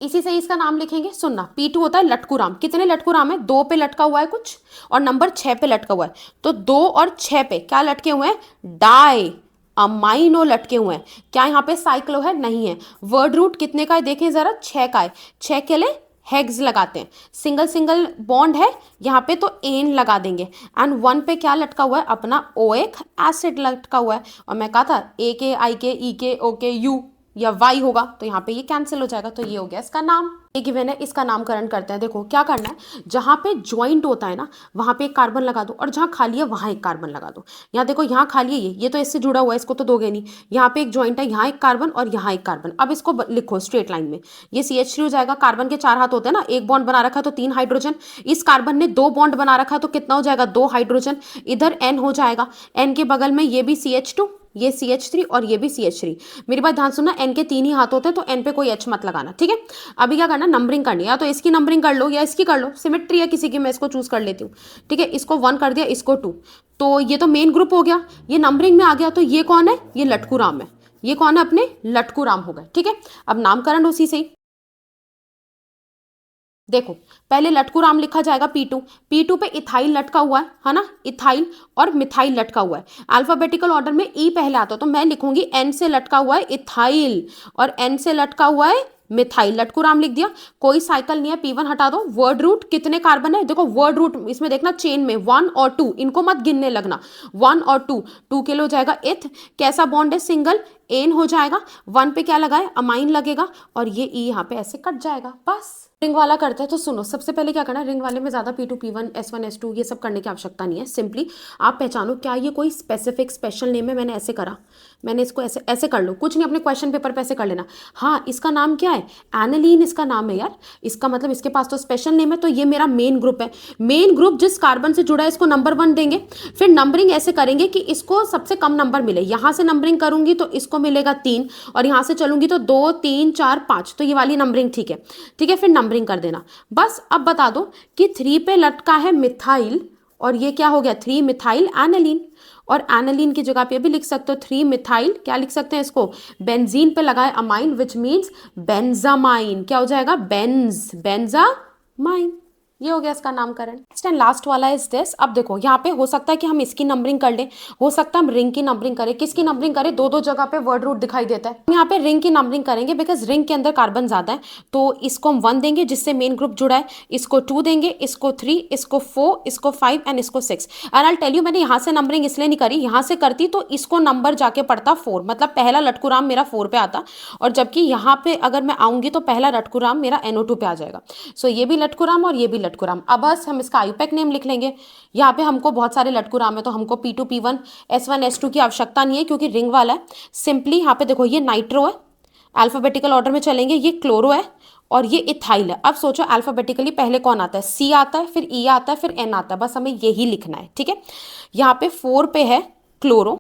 इसी से इसका नाम लिखेंगे। सुनना, P2 होता है लटकुराम। कितने लटकुराम है, 2 पे लटका हुआ है कुछ, और नंबर 6 पे लटका हुआ है। तो 2 और 6 पे क्या लटके हुए हैं, डाई अमाइनो लटके हुए हैं। क्या यहाँ पे साइक्लो है, नहीं है। वर्ड रूट कितने का है देखें जरा, 6 का है। 6 के लिए हेक्स लगाते हैं, सिंगल सिंगल बॉन्ड है यहाँ पे तो एन लगा देंगे। एंड 1 पे क्या लटका हुआ है, अपना ओएक एसिड लटका हुआ है। और मैं कहा था AK IK EK OK U या Y होगा, तो यहाँ पे ये कैंसिल हो जाएगा। तो ये हो गया इसका नाम। ये गिवन है, इसका नामकरण करते हैं। देखो क्या करना है, जहाँ पे ज्वाइंट होता है ना वहाँ पे एक कार्बन लगा दो, और जहाँ खाली है वहाँ एक कार्बन लगा दो। यहाँ देखो, यहाँ खाली है, ये तो इससे जुड़ा हुआ है, इसको तो दोगे नहीं। यहाँ पे एक ज्वाइंट है, यहाँ एक कार्बन और यहाँ एक कार्बन। अब इसको लिखो स्ट्रेट लाइन में, ये CH3 हो जाएगा। कार्बन के 4 हाथ होते हैं ना, एक बॉन्ड बना रखा है तो 3 हाइड्रोजन। इस कार्बन ने 2 बॉन्ड बना रखा है तो कितना हो जाएगा, 2 हाइड्रोजन। इधर N हो जाएगा, N के बगल में ये भी CH2, ये CH3 और ये भी CH3। मेरी बात ध्यान सुनना, N के 3 ही हाथ होते हैं तो N पे कोई H मत लगाना, ठीक है। अभी क्या करना, नंबरिंग करनी है, या तो इसकी नंबरिंग कर लो या इसकी कर लो, सिमेट्री है किसी की, मैं इसको चूज कर लेती हूँ, ठीक है। इसको 1 कर दिया, इसको 2, तो ये तो मेन ग्रुप हो गया, ये नंबरिंग में आ गया। तो ये कौन है, ये लटकू राम है। ये कौन है, अपने लटकू राम हो गए, ठीक है। अब नामकरण उसी से ही देखो, पहले लटकू राम लिखा जाएगा P2 पे इथाइल लटका हुआ है ना, इथाइल और मिथाइल लटका हुआ है। अल्फाबेटिकल ऑर्डर में ई पहले आता है, तो मैं लिखूंगी N से लटका हुआ है इथाइल और N से लटका हुआ है मिथाइल। लटकू राम लिख दिया, कोई साइकिल नहीं है, P1 हटा दो। वर्ड रूट कितने कार्बन है, देखो वर्ड रूट इसमें देखना, चेन में 1 और 2, इनको मत गिनने लगना, 1 और 2, 2 के लिए हो जाएगा इथ। कैसा बॉन्ड है, सिंगल, एन हो जाएगा, 1 पे क्या लगाए, अमाइन लगेगा, और ये ई यहाँ पे ऐसे कट जाएगा। बस रिंग वाला करते हैं तो सुनो, सबसे पहले क्या करना है, रिंग वाले में ज़्यादा P2 P1 S1 S2 ये सब करने की आवश्यकता नहीं है। सिंपली आप पहचानो क्या ये कोई स्पेसिफिक स्पेशल नेम है, मैंने ऐसे करा, मैंने इसको ऐसे ऐसे कर लो, कुछ नहीं, अपने क्वेश्चन पेपर पे ऐसे कर लेना। हाँ, इसका नाम क्या है, एनालीन इसका नाम है यार, इसका मतलब इसके पास तो स्पेशल नेम है, तो ये मेरा मेन ग्रुप है। मेन ग्रुप जिस कार्बन से जुड़ा है इसको नंबर 1 देंगे। फिर नंबरिंग ऐसे करेंगे कि इसको सबसे कम नंबर मिले, यहाँ से नंबरिंग करूंगी तो इसको मिलेगा 3, और यहाँ से चलूंगी तो 2 3 4 5, तो ये वाली नंबरिंग ठीक है। ठीक है, फिर नंबरिंग कर देना। बस अब बता दो कि 3 पे लटका है मिथाइल, और ये क्या हो गया, 3 मिथाइल एनालीन, और एनालीन की जगह पे भी लिख सकते हो 3 मिथाइल, क्या लिख सकते हैं इसको, बेंजीन पे लगाए अमाइन, विच मीन्स बेंजामाइन, क्या हो जाएगा, बेंजामाइन। ये हो गया इसका नामकरण। नेक्स्ट एंड लास्ट वाला इज दिस। अब देखो यहाँ पे हो सकता है कि हम इसकी नंबरिंग कर लें, हो सकता है हम रिंग की नंबरिंग करें। किसकी नंबरिंग करें, दो दो जगह पे वर्ड रूट दिखाई देता है, हम यहाँ पे रिंग की नंबरिंग करेंगे, बिकॉज रिंग के अंदर कार्बन ज्यादा है। तो इसको हम 1 देंगे जिससे मेन ग्रुप जुड़ा है, इसको 2 देंगे, इसको 3, इसको 4, इसको 5 एंड इसको 6। एंड आई टेल यू, मैंने यहाँ से नंबरिंग इसलिए नहीं करी, यहाँ से करती तो इसको नंबर जाके पड़ता 4, मतलब पहला लटकुराम मेरा 4 पे आता, और जबकि यहाँ पे अगर मैं आऊंगी तो पहला लटकुराम मेरा NO2 पे आ जाएगा। सो ये भी लटकुराम और ये भी लटकुराम। अब बस हम इसका आईयूपैक नेम लिख लेंगे। यहाँ पे हमको बहुत सारे लटकुराम है, तो हमको P2 P1 S1 S2 की आवश्यकता नहीं है, क्योंकि रिंग वाला है। सिंपली यहाँ पे देखो, ये नाइट्रो है, अल्फाबेटिकल ऑर्डर में चलेंगे, ये क्लोरो है, और ये इथाइल है। अब सोचो अल्फाबेटिकली पहले कौन आता है, C आता है, फिर E आता है, फिर N आता है, बस हमें यही लिखना है। ठीक है, यहाँ पे 4 पे है क्लोरो,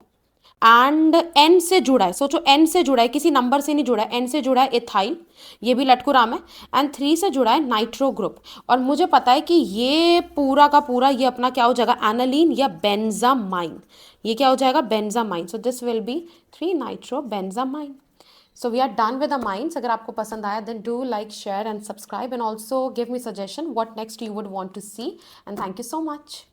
एंड N से जुड़ा है, सोचो N से जुड़ा है, किसी नंबर से नहीं जुड़ा है, N से जुड़ा है इथाइल, ये भी लटकुराम है, एंड 3 से जुड़ा है नाइट्रो ग्रुप। और मुझे पता है कि ये पूरा का पूरा ये अपना क्या हो जाएगा, एनालीन या बेंजामाइन, ये क्या हो जाएगा, benzamine. So this will be 3 nitro benzamine. So we are done with the amines. अगर आपको पसंद आया then do like, share and subscribe, and also give me suggestion what next you would want to see, and thank you so much.